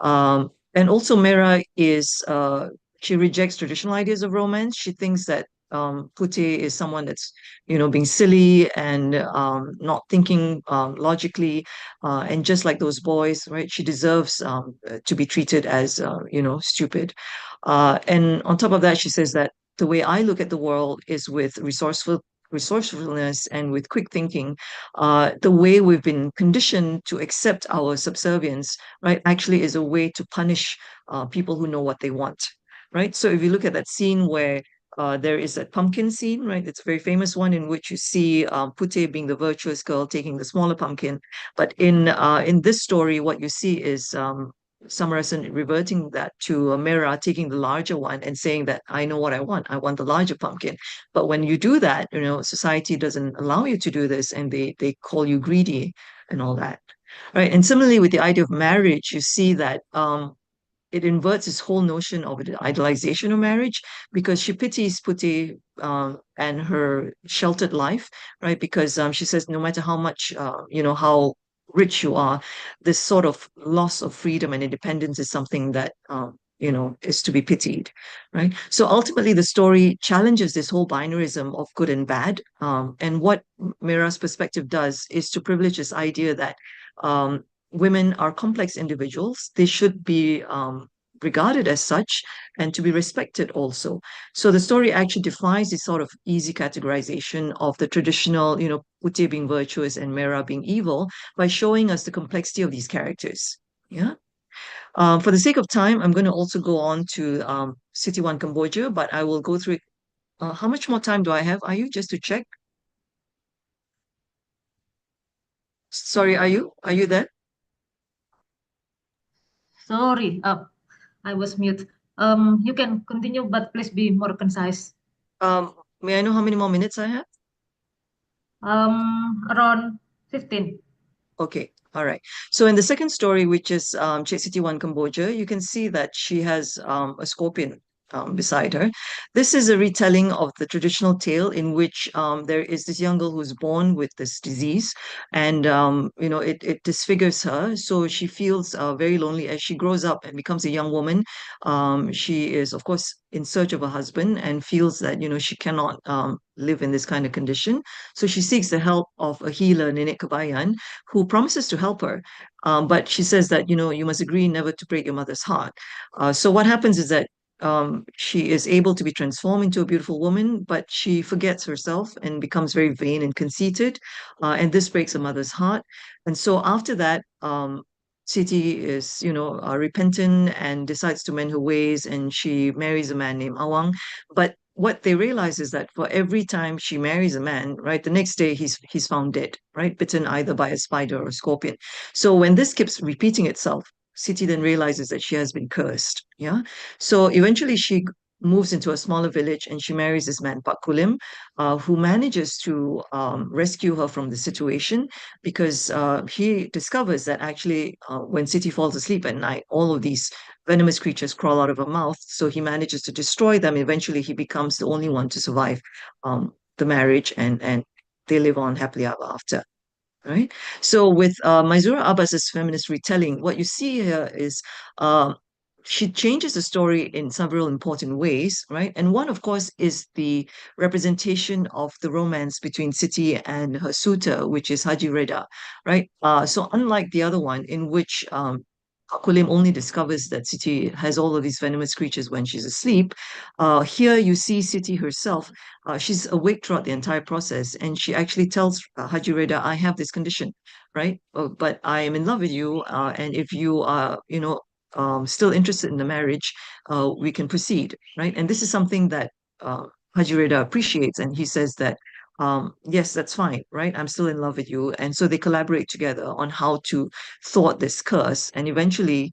And also Merah is, she rejects traditional ideas of romance. She thinks that Putih is someone that's, being silly and not thinking logically, and just like those boys, right? She deserves to be treated as, stupid. And on top of that, she says that the way I look at the world is with resourcefulness and with quick thinking. The way we've been conditioned to accept our subservience, right, actually is a way to punish people who know what they want, right? So if you look at that scene where there is that pumpkin scene, right? It's a very famous one in which you see Putih being the virtuous girl taking the smaller pumpkin. But in this story, what you see is Samarasan reverting that to Merah taking the larger one and saying that I know what I want. I want the larger pumpkin. But when you do that, society doesn't allow you to do this, and they call you greedy and all that, right? And similarly with the idea of marriage, you see that it inverts this whole notion of the idealization of marriage, because she pities Putih and her sheltered life, right? Because she says no matter how much, how rich you are, this sort of loss of freedom and independence is something that, is to be pitied, right? So ultimately, the story challenges this whole binarism of good and bad. And what Merah's perspective does is to privilege this idea that women are complex individuals. They should be regarded as such and to be respected also. So the story actually defies this sort of easy categorization of the traditional, Putih being virtuous and Merah being evil, by showing us the complexity of these characters. Yeah. For the sake of time, I'm going to also go on to City One Cambodia, but I will go through it. How much more time do I have? Are you, just to check? Sorry, are you there? Sorry, I was mute. You can continue, but please be more concise. May I know how many more minutes I have? Around 15. Okay, all right. So in the second story, which is City One Cambodia, you can see that she has a scorpion beside her. This is a retelling of the traditional tale in which there is this young girl who's born with this disease, and it disfigures her. So she feels very lonely as she grows up and becomes a young woman. She is, of course, in search of a husband and feels that she cannot live in this kind of condition. So she seeks the help of a healer, Nenek Kebayan, who promises to help her. But she says that you must agree never to break your mother's heart. So what happens is that she is able to be transformed into a beautiful woman, but she forgets herself and becomes very vain and conceited. And this breaks her mother's heart. And so after that, Siti is, repentant and decides to mend her ways, and she marries a man named Awang. But what they realize is that for every time she marries a man, right, the next day he's found dead, right, bitten either by a spider or a scorpion. So when this keeps repeating itself, Siti then realizes that she has been cursed. Yeah. So eventually she moves into a smaller village and she marries this man, Pak Kulim, who manages to rescue her from the situation, because he discovers that actually when Siti falls asleep at night, all of these venomous creatures crawl out of her mouth. So he manages to destroy them. Eventually he becomes the only one to survive the marriage, and they live on happily ever after. Right. So with Maizura Abbas's feminist retelling, what you see here is she changes the story in several important ways, right? And one, of course, is the representation of the romance between Siti and her suitor, which is Haji Reda, right? So unlike the other one, in which Kulim only discovers that Siti has all of these venomous creatures when she's asleep, here you see Siti herself. She's awake throughout the entire process, and she actually tells Haji Reda, I have this condition, right? But I am in love with you, and if you are, still interested in the marriage, we can proceed, right? And this is something that Haji Reda appreciates, and he says that, yes, that's fine, right? I'm still in love with you. And so they collaborate together on how to thwart this curse, and eventually,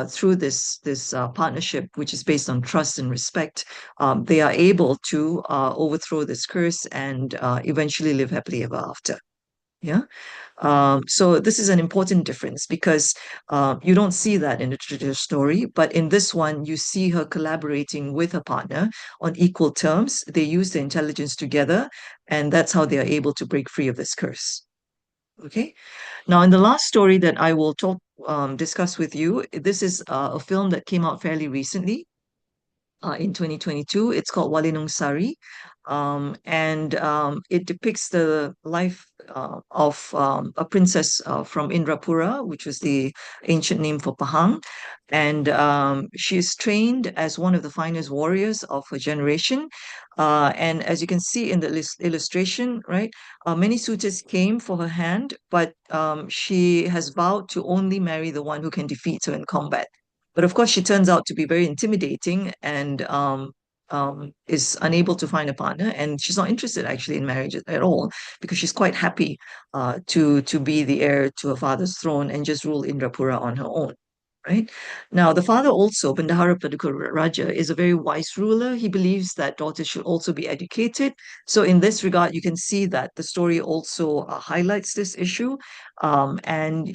through this partnership, which is based on trust and respect, they are able to overthrow this curse and eventually live happily ever after. Yeah. So this is an important difference, because you don't see that in the traditional story, but in this one, you see her collaborating with her partner on equal terms. They use the intelligence together, and that's how they are able to break free of this curse. Okay. Now, in the last story that I will discuss with you, this is a film that came out fairly recently. In 2022. It's called Walinung Sari, and it depicts the life of a princess from Indrapura, which was the ancient name for Pahang. And she is trained as one of the finest warriors of her generation. And as you can see in the illustration, right, many suitors came for her hand, but she has vowed to only marry the one who can defeat her in combat. But of course, she turns out to be very intimidating and is unable to find a partner. And she's not interested actually in marriage at all, because she's quite happy to be the heir to her father's throne and just rule Indrapura on her own. Right. Now, the father also, Bendahara Paduka Raja, is a very wise ruler. He believes that daughters should also be educated. So in this regard, you can see that the story also highlights this issue. And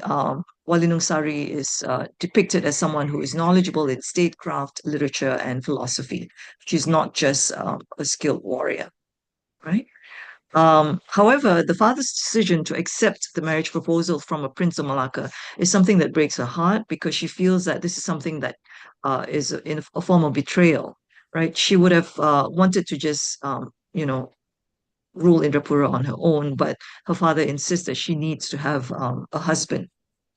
Walinung Sari is depicted as someone who is knowledgeable in statecraft, literature, and philosophy. She's not just a skilled warrior. Right. However, the father's decision to accept the marriage proposal from a prince of Malacca is something that breaks her heart, because she feels that this is something that is in a form of betrayal, right? She would have wanted to just, rule Indrapura on her own, but her father insists that she needs to have a husband,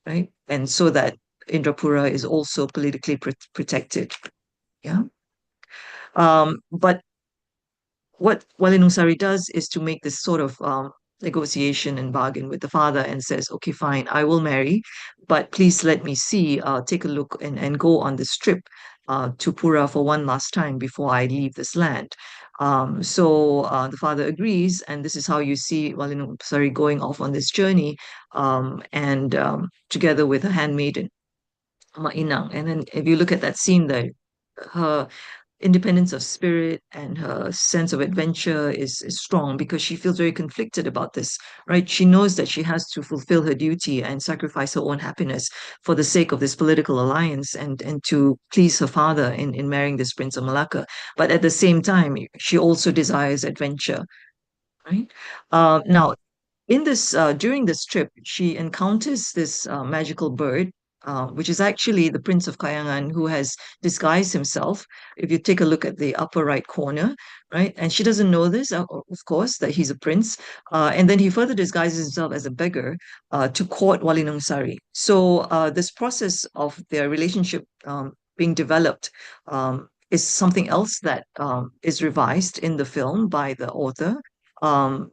right? And so that Indrapura is also politically protected. Yeah. But what Walinung Sari does is to make this sort of negotiation and bargain with the father, and says, okay, fine, I will marry, but please let me take a look and go on this trip to Pura for one last time before I leave this land. So the father agrees, and this is how you see Walinung Sari going off on this journey, and together with her handmaiden, Ma Inang. And then if you look at that scene there, her independence of spirit and her sense of adventure is strong, because she feels very conflicted about this, right? She knows that she has to fulfill her duty and sacrifice her own happiness for the sake of this political alliance, and to please her father in marrying this Prince of Malacca. But at the same time, she also desires adventure, right? Now, in this during this trip, she encounters this magical bird, which is actually the Prince of Kayangan, who has disguised himself. If you take a look at the upper right corner, right, and she doesn't know this, of course, that he's a prince, and then he further disguises himself as a beggar to court Walinong Sari. So this process of their relationship being developed is something else that is revised in the film by the author. Um,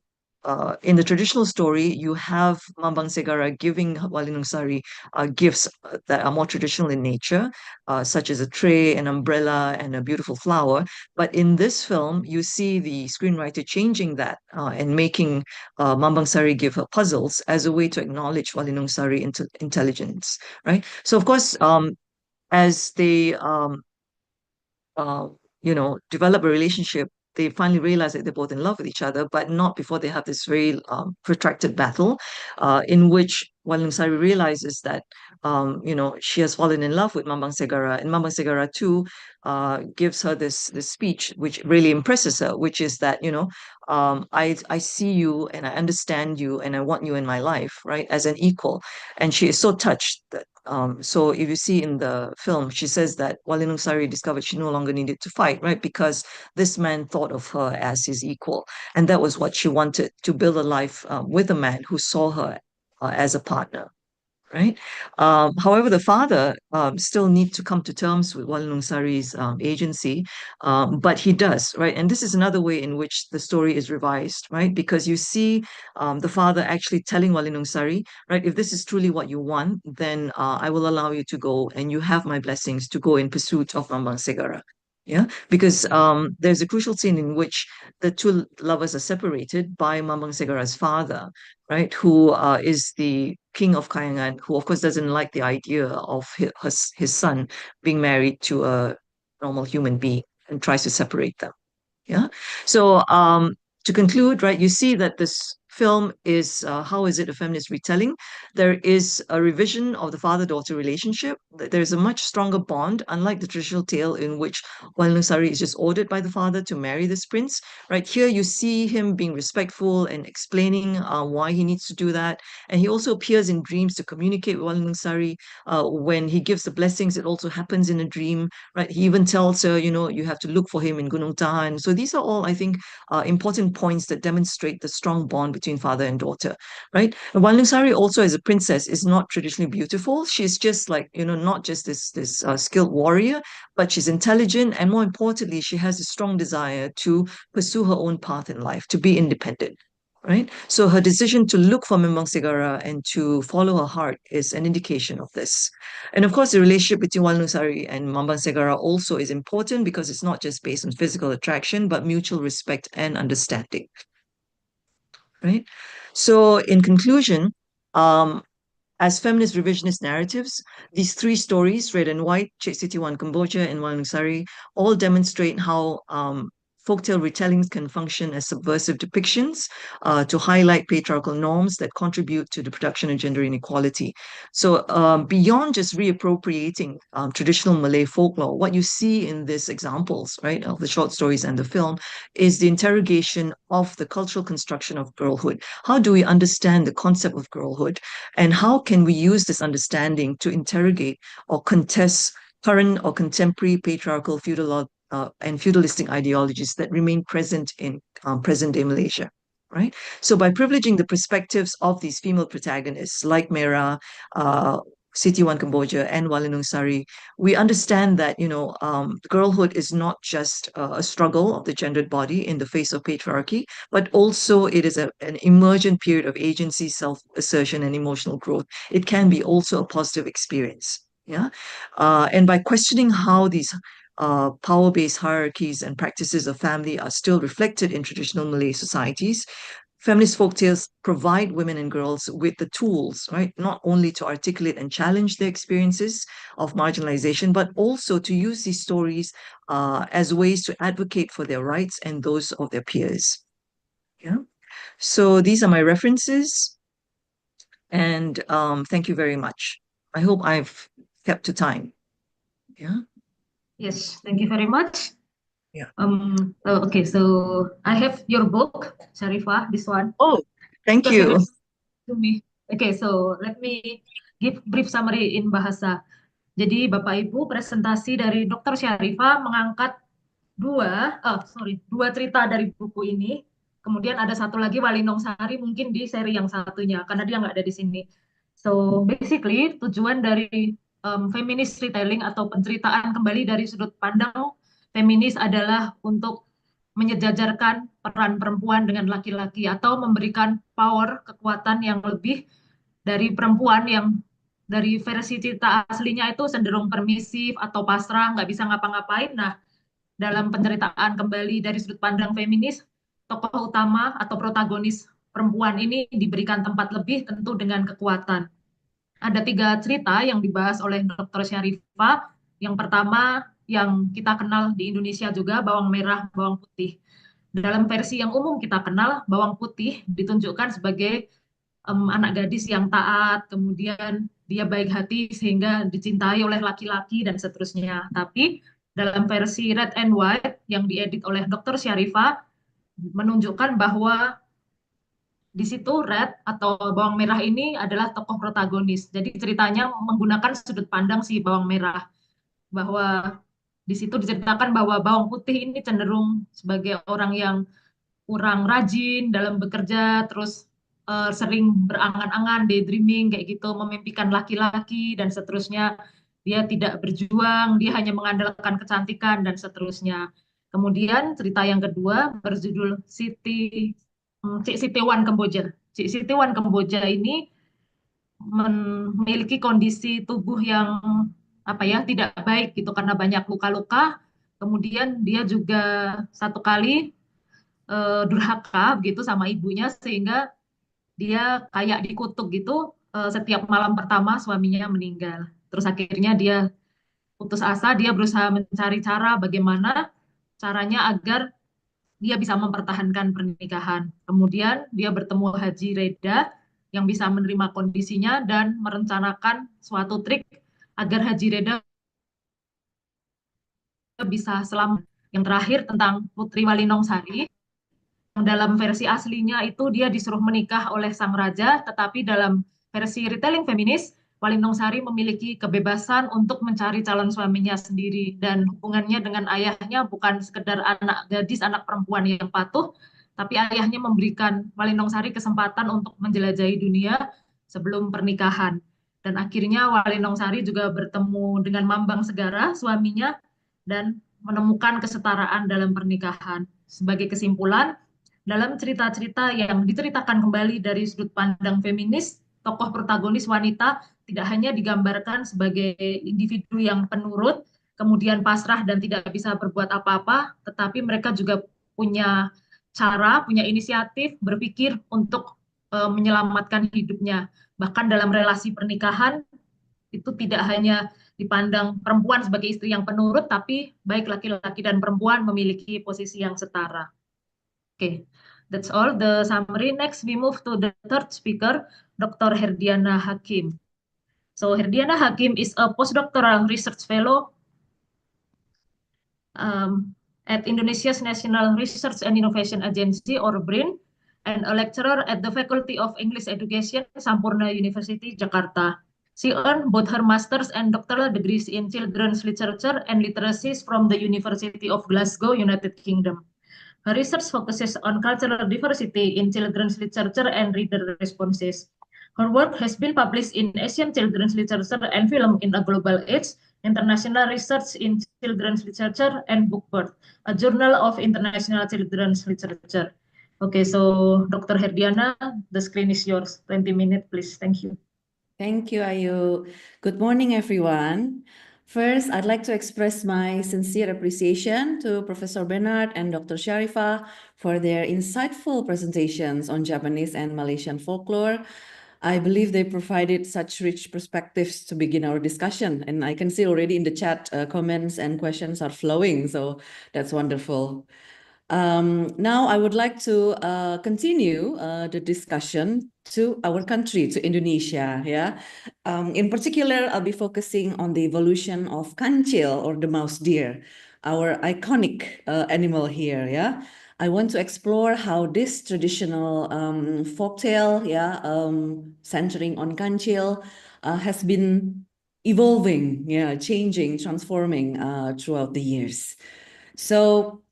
in the traditional story, you have Mambang Segara giving Walinong Sari gifts that are more traditional in nature, such as a tray, an umbrella, and a beautiful flower. But in this film, you see the screenwriter changing that and making Mambang Sari give her puzzles as a way to acknowledge Walinong Sari intelligence, right? So, of course, as they develop a relationship, they finally realize that they're both in love with each other, but not before they have this very protracted battle, in which Walinong Sari realizes that, she has fallen in love with Mambang Segara, and Mambang Segara too gives her this speech, which really impresses her, which is that, I see you and I understand you and I want you in my life, right, as an equal. And she is so touched that so if you see in the film, she says that Walinong Sari discovered she no longer needed to fight, right? Because this man thought of her as his equal. And that was what she wanted, to build a life with a man who saw her as a partner, right? However, the father still needs to come to terms with Walinong Sari's agency, but he does, right? And this is another way in which the story is revised, right? Because you see the father actually telling Walinong Sari, right, if this is truly what you want, then I will allow you to go, and you have my blessings to go in pursuit of Mambang Segara. Yeah, because there's a crucial scene in which the two lovers are separated by Mambang Segara's father, right, who is the king of Kayangan, who of course doesn't like the idea of his son being married to a normal human being and tries to separate them. Yeah. So to conclude, right, you see that this film is how is it a feminist retelling? There is a revision of the father-daughter relationship. There's a much stronger bond, unlike the traditional tale in which Walinong Sari is just ordered by the father to marry this prince. Right here, you see him being respectful and explaining why he needs to do that. And he also appears in dreams to communicate with Walinong Sari. When he gives the blessings, it also happens in a dream. Right? He even tells her, you have to look for him in Gunung Tahan. So these are all, I think, important points that demonstrate the strong bond between father and daughter, right? And Walinong Sari also, as a princess, is not traditionally beautiful. She's just like, not just this skilled warrior, but she's intelligent, and more importantly, she has a strong desire to pursue her own path in life, to be independent. Right. So her decision to look for Mambang Segara and to follow her heart is an indication of this. And of course, the relationship between Walinong Sari and Mambang Segara also is important, because it's not just based on physical attraction, but mutual respect and understanding. Right. So in conclusion, as feminist revisionist narratives, these three stories, Red and White, Cik Sitiwan Kemboja, and Walinong Sari, all demonstrate how folktale retellings can function as subversive depictions to highlight patriarchal norms that contribute to the production of gender inequality. So beyond just reappropriating traditional Malay folklore, what you see in these examples, right, of the short stories and the film, is the interrogation of the cultural construction of girlhood. How do we understand the concept of girlhood, and how can we use this understanding to interrogate or contest current or contemporary patriarchal and feudalistic ideologies that remain present in present-day Malaysia, right? So by privileging the perspectives of these female protagonists like Mera, Sitiwan Kemboja, and Walinong Sari, we understand that, girlhood is not just a struggle of the gendered body in the face of patriarchy, but also it is an emergent period of agency, self-assertion, and emotional growth. It can be also a positive experience. Yeah. And by questioning how these power-based hierarchies and practices of family are still reflected in traditional Malay societies, feminist folktales provide women and girls with the tools, right? Not only to articulate and challenge their experiences of marginalization, but also to use these stories as ways to advocate for their rights and those of their peers. Yeah. So these are my references, and thank you very much. I hope I've kept to time. Yeah. Yes, thank you very much. Yeah. Okay, so I have your book, Sharifah, this one. Oh, thank Because you. to me. Okay, so let me give brief summary in bahasa. Jadi Bapak Ibu, presentasi dari Dr. Sharifah mengangkat dua cerita dari buku ini. Kemudian ada satu lagi Walinong Sari mungkin di seri yang satunya karena dia nggak ada di sini. So basically tujuan dari feminist retelling atau penceritaan kembali dari sudut pandang feminis adalah untuk menyejajarkan peran perempuan dengan laki-laki atau memberikan power, kekuatan yang lebih dari perempuan yang dari versi cerita aslinya itu cenderung permisif atau pasrah, nggak bisa ngapa-ngapain. Nah, dalam penceritaan kembali dari sudut pandang feminis, tokoh utama atau protagonis perempuan ini diberikan tempat lebih tentu dengan kekuatan. Ada 3 cerita yang dibahas oleh Dr. Sharifah. Yang pertama yang kita kenal di Indonesia juga, bawang merah, bawang putih. Dalam versi yang umum kita kenal, bawang putih ditunjukkan sebagai anak gadis yang taat, kemudian dia baik hati sehingga dicintai oleh laki-laki dan seterusnya. Tapi dalam versi Red and White yang diedit oleh Dr. Sharifah menunjukkan bahwa di situ Red atau bawang merah ini adalah tokoh protagonis. Jadi ceritanya menggunakan sudut pandang si bawang merah. Bahwa di situ diceritakan bahwa bawang putih ini cenderung sebagai orang yang kurang rajin dalam bekerja, terus sering berangan-angan, daydreaming kayak gitu, memimpikan laki-laki dan seterusnya. Dia tidak berjuang, dia hanya mengandalkan kecantikan dan seterusnya. Kemudian cerita yang kedua berjudul Cik Sitiwan Kamboja. Cik Sitiwan Kamboja ini memiliki kondisi tubuh yang tidak baik gitu karena banyak luka-luka. Kemudian dia juga satu kali durhaka begitu sama ibunya sehingga dia kayak dikutuk gitu setiap malam pertama suaminya meninggal. Terus akhirnya dia putus asa, dia berusaha mencari cara bagaimana caranya agar dia bisa mempertahankan pernikahan. Kemudian dia bertemu Haji Reda yang bisa menerima kondisinya dan merencanakan suatu trik agar Haji Reda bisa selamat. Yang terakhir tentang Putri Walinong Sari. Dalam versi aslinya itu dia disuruh menikah oleh sang raja, tetapi dalam versi retelling feminis, Walinong Sari memiliki kebebasan untuk mencari calon suaminya sendiri dan hubungannya dengan ayahnya bukan sekedar anak gadis, anak perempuan yang patuh, tapi ayahnya memberikan Walinong Sari kesempatan untuk menjelajahi dunia sebelum pernikahan. Dan akhirnya Walinong Sari juga bertemu dengan Mambang Segara, suaminya, dan menemukan kesetaraan dalam pernikahan. Sebagai kesimpulan, dalam cerita-cerita yang diceritakan kembali dari sudut pandang feminis, tokoh protagonis wanita tidak hanya digambarkan sebagai individu yang penurut, kemudian pasrah dan tidak bisa berbuat apa-apa, tetapi mereka juga punya cara, punya inisiatif berpikir untuk menyelamatkan hidupnya. Bahkan dalam relasi pernikahan, itu tidak hanya dipandang perempuan sebagai istri yang penurut, tapi baik laki-laki dan perempuan memiliki posisi yang setara. Okay, that's all the summary. Next, we move to the third speaker, Dr. Herdiana Hakim. So Herdiana Hakim is a postdoctoral research fellow at Indonesia's National Research and Innovation Agency, or BRIN, and a lecturer at the Faculty of English Education, Sampurna University, Jakarta. She earned both her master's and doctoral degrees in children's literature and literacies from the University of Glasgow, United Kingdom. Her research focuses on cultural diversity in children's literature and reader responses. Her work has been published in Asian children's literature and film in a global age, International Research in Children's Literature, and Bookbird, a journal of international children's literature. Okay, so Dr. Herdiana, the screen is yours. 20 minutes, please. Thank you. Thank you, Ayu. Good morning, everyone. First, I'd like to express my sincere appreciation to Professor Bernard and Dr. Sharifah for their insightful presentations on Japanese and Malaysian folklore. I believe they provided such rich perspectives to begin our discussion, and I can see already in the chat comments and questions are flowing, so that's wonderful. Now I would like to continue the discussion to our country, to Indonesia. Yeah, in particular, I'll be focusing on the evolution of kancil, or the mouse deer, our iconic animal here. Yeah, I want to explore how this traditional folktale, centering on kancil, has been evolving, changing, transforming throughout the years. So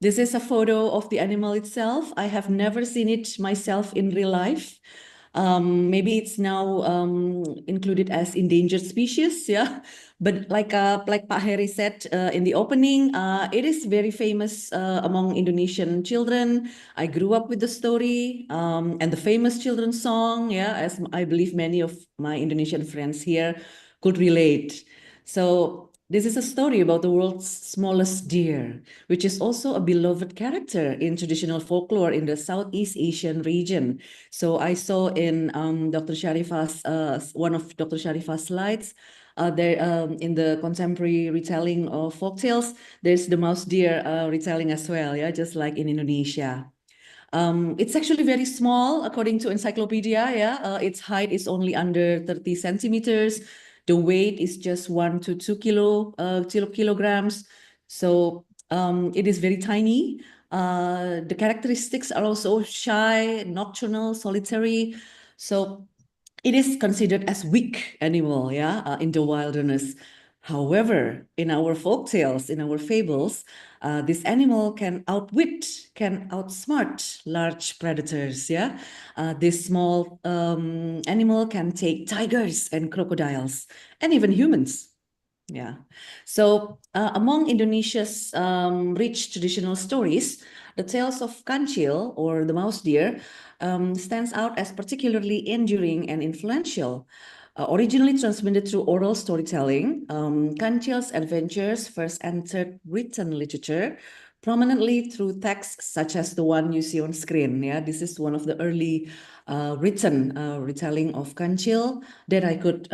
this is a photo of the animal itself. I have never seen it myself in real life. Maybe it's now included as endangered species, yeah. But like Pak Heri said in the opening, it is very famous among Indonesian children. I grew up with the story and the famous children's song, yeah, as I believe many of my Indonesian friends here could relate. So this is a story about the world's smallest deer, which is also a beloved character in traditional folklore in the Southeast Asian region. So I saw in Dr. Sharifah's one of Dr. Sharifah's slides there in the contemporary retelling of folktales, there's the mouse deer retelling as well, yeah, just like in Indonesia. It's actually very small, according to encyclopedia. Yeah, its height is only under 30 centimeters. The weight is just 1 to 2 kilograms. So it is very tiny. The characteristics are also shy, nocturnal, solitary. So it is considered as weak animal, in the wilderness. However, in our folk tales, in our fables, this animal can outwit, can outsmart large predators. Yeah, this small animal can take tigers and crocodiles and even humans. Yeah, so among Indonesia's rich traditional stories, the tales of kancil, or the mouse deer, stands out as particularly enduring and influential. Originally transmitted through oral storytelling, kancil's adventures first entered written literature prominently through texts such as the one you see on screen. Yeah, this is one of the early written retelling of kancil that I could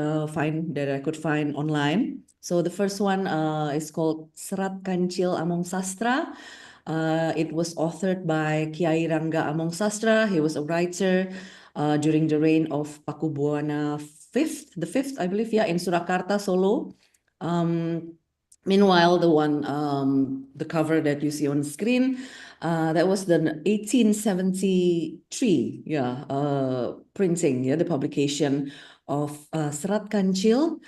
find online. So the first one is called Serat Kancil Among Sastra. It was authored by Kiai Rangga Among Sastra. He was a writer during the reign of Pakubuwana the fifth, I believe, in Surakarta, Solo. Meanwhile, the cover that you see on screen, that was the 1873, printing, the publication of Serat Kancil.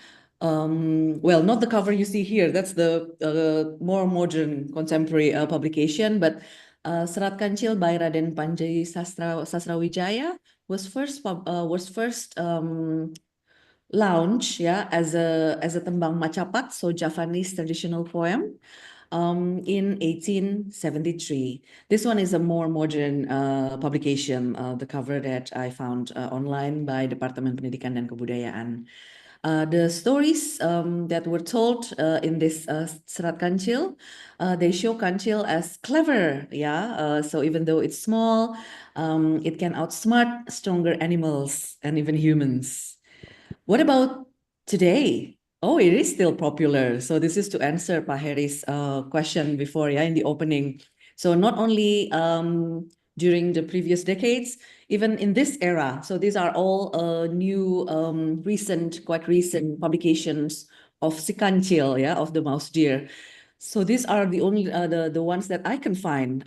Well, not the cover you see here. That's the more modern contemporary publication. But Serat Kancil by Raden Panji Sasrawijaya was first launched, as a tembang macapat, so Javanese traditional poem, in 1873. This one is a more modern publication, the cover that I found online by Departemen Pendidikan dan Kebudayaan. The stories that were told in this Serat Kancil, they show kancil as clever, so even though it's small, it can outsmart stronger animals and even humans. What about today? Oh, it is still popular. So this is to answer Pak Heri's question before, in the opening. So not only during the previous decades, even in this era. So these are all new, quite recent publications of si kancil, of the mouse deer. So these are the only the ones that I can find.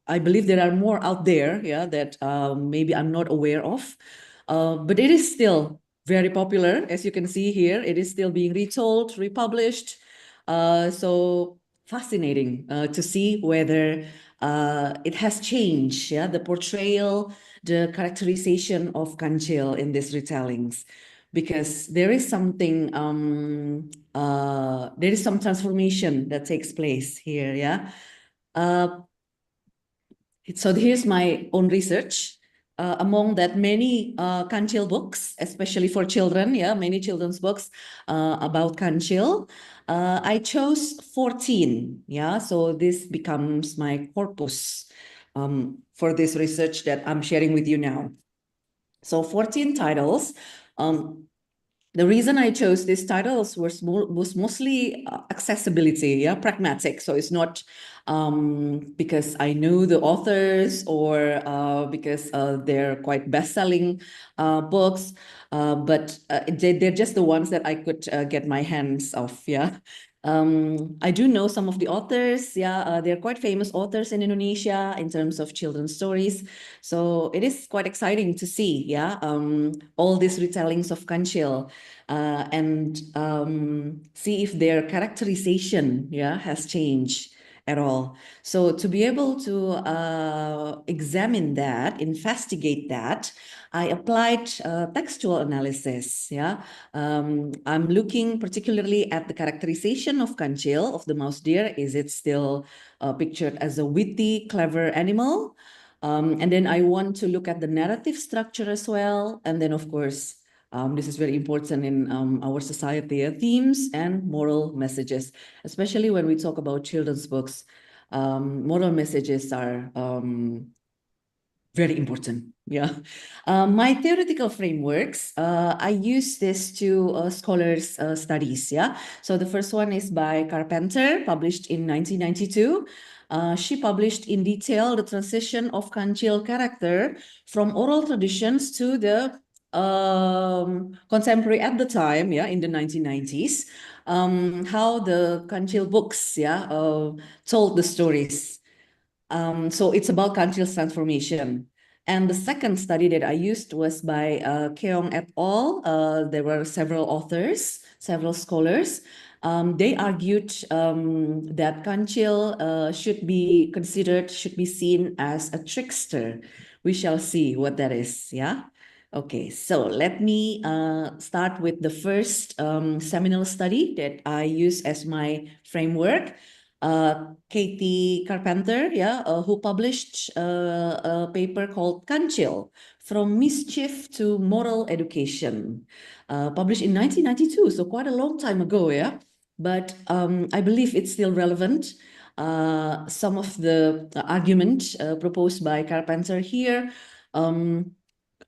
I believe there are more out there, that maybe I'm not aware of, but it is still very popular. As you can see here, it is still being retold, republished. So fascinating to see whether it has changed, the portrayal, the characterization of kancil in these retellings, because there is something, there is some transformation that takes place here, So here's my own research. among that many Kancil books, especially for children, many children's books about Kancil. I chose 14, so this becomes my corpus for this research that I'm sharing with you now. So 14 titles. The reason I chose these titles was mostly accessibility, pragmatic. So it's not because I know the authors or because they're quite best-selling books, but they're just the ones that I could get my hands off, I do know some of the authors, they're quite famous authors in Indonesia in terms of children's stories. So it is quite exciting to see, all these retellings of Kancil and see if their characterization, has changed at all. So to be able to examine that, investigate that, I applied textual analysis. I'm looking particularly at the characterization of Kancil, of the mouse deer. Is it still pictured as a witty, clever animal? And then I want to look at the narrative structure as well. And then, of course, this is very important in our society, themes and moral messages, especially when we talk about children's books. Moral messages are very important. My theoretical frameworks, I use this to scholars' studies. So the first one is by Carpenter, published in 1992. She published in detail the transition of Kancil character from oral traditions to the contemporary at the time, in the 1990s, how the Kancil books, told the stories. So it's about Kancil's transformation. And the second study that I used was by Keong et al. There were several authors, several scholars. They argued that Kancil should be considered, should be seen as a trickster. We shall see what that is, Okay, so let me start with the first seminal study that I use as my framework. Katie Carpenter, who published a paper called Kancil, From Mischief to Moral Education, published in 1992, so quite a long time ago, But I believe it's still relevant. Some of the argument proposed by Carpenter here,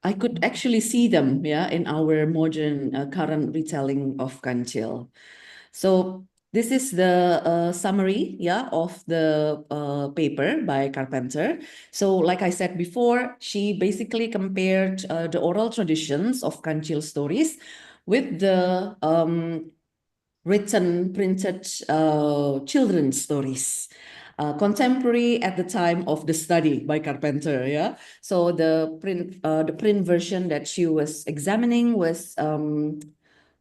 I could actually see them, in our modern current retelling of Kancil. So this is the summary, of the paper by Carpenter. So like I said before, she basically compared the oral traditions of Kancil stories with the written, printed children's stories. Contemporary at the time of the study by Carpenter, So the print version that she was examining was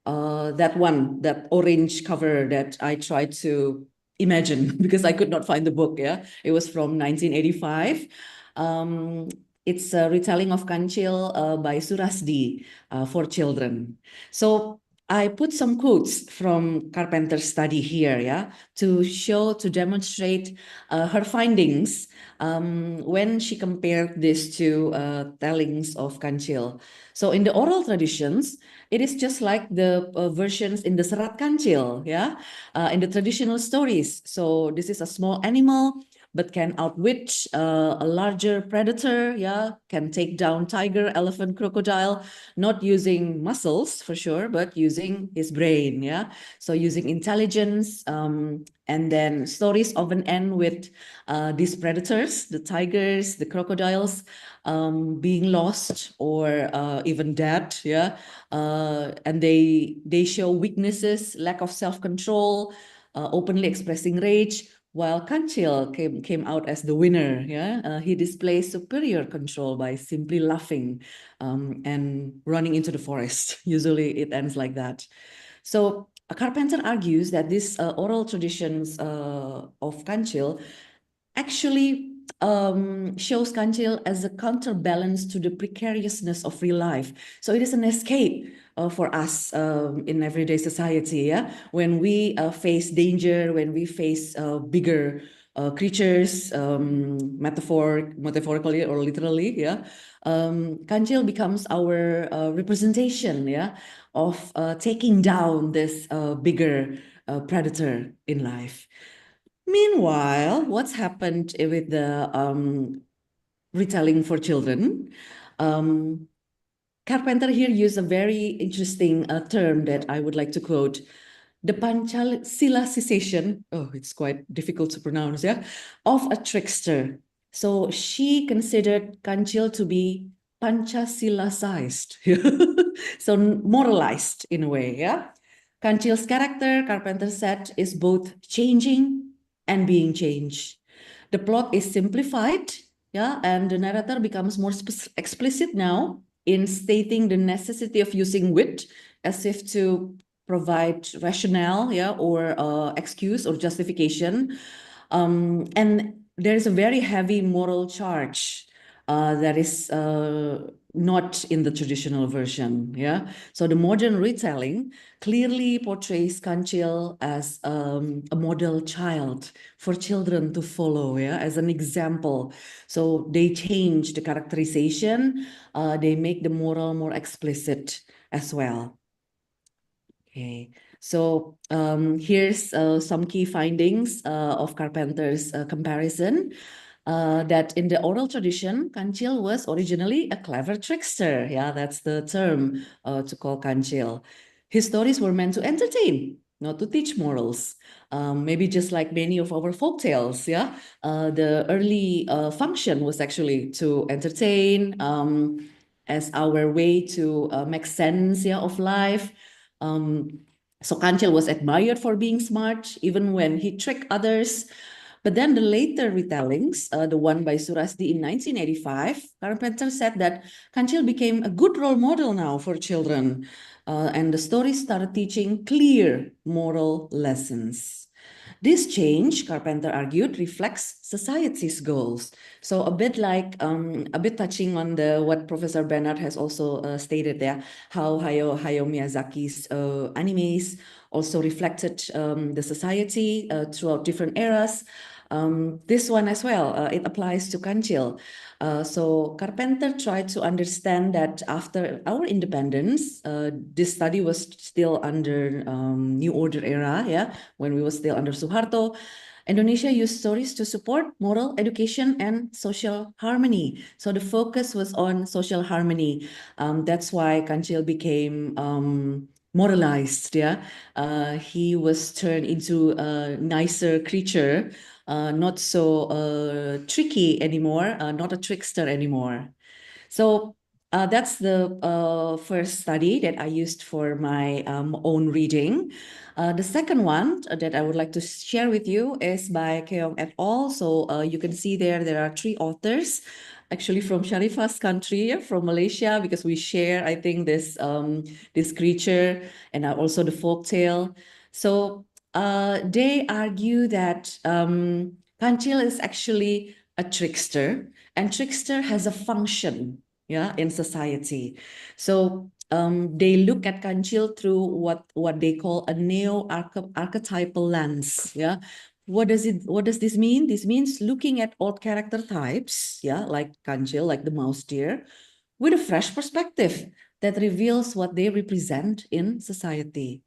that one, that orange cover that I tried to imagine because I could not find the book, It was from 1985. It's a retelling of Kancil by Surasdi for children. So I put some quotes from Carpenter's study here, to demonstrate her findings when she compared this to tellings of Kancil. So in the oral traditions, it is just like the versions in the Serat Kancil, in the traditional stories. So this is a small animal, but can outwit a larger predator, can take down tiger, elephant, crocodile, not using muscles for sure, but using his brain, So using intelligence, and then stories often end with these predators, the tigers, the crocodiles, being lost or even dead, and they show weaknesses, lack of self-control, openly expressing rage, while Kancil came out as the winner. He displays superior control by simply laughing and running into the forest. Usually it ends like that. So Carpenter argues that these oral traditions of Kancil actually shows Kancil as a counterbalance to the precariousness of real life. So it is an escape for us in everyday society, when we face danger, when we face bigger creatures, metaphorically or literally, yeah, Kancil becomes our representation, yeah, of taking down this bigger predator in life. Meanwhile, what's happened with the retelling for children? Carpenter here used a very interesting term that I would like to quote. The Panchasilicization, oh, it's quite difficult to pronounce, yeah, of a trickster. So she considered Kancil to be Panchasilicized, so moralized in a way, yeah. Kancil's character, Carpenter said, is both changing and being changed. The plot is simplified, yeah, and the narrator becomes more explicit now in stating the necessity of using wit as if to provide rationale, yeah, or excuse or justification. And there is a very heavy moral charge that is not in the traditional version, yeah. So the modern retelling clearly portrays Kancil as a model child for children to follow, yeah, as an example. So they change the characterization, they make the moral more explicit as well. Okay, so here's some key findings of Carpenter's comparison. That in the oral tradition, Kancil was originally a clever trickster. Yeah, that's the term to call Kancil. His stories were meant to entertain, not to teach morals. Maybe just like many of our folk tales, yeah. The early function was actually to entertain as our way to make sense, yeah, of life. So Kancil was admired for being smart, even when he tricked others. But then the later retellings, the one by Surasdi in 1985, Carpenter said that Kancil became a good role model now for children. And the stories started teaching clear moral lessons. This change, Carpenter argued, reflects society's goals. So a bit like, a bit touching on what Professor Bernard has also stated there, how Hayao Miyazaki's animes also reflected the society throughout different eras. This one as well, it applies to Kancil. So Carpenter tried to understand that after our independence, this study was still under New Order era, yeah, when we were still under Suharto. Indonesia used stories to support moral education and social harmony. So the focus was on social harmony. That's why Kancil became moralized, yeah. He was turned into a nicer creature, not so tricky anymore, not a trickster anymore. So that's the first study that I used for my own reading. The second one that I would like to share with you is by Keong et al. So you can see there are 3 authors, actually from Sharifah's country, from Malaysia, because we share, I think, this creature and also the folk tale. So they argue that Kancil is actually a trickster, and trickster has a function, yeah, in society. So they look at Kancil through what they call a neo-archetypal lens, yeah. What does this mean? This means looking at old character types, yeah, like Kancil, like the mouse deer, with a fresh perspective that reveals what they represent in society.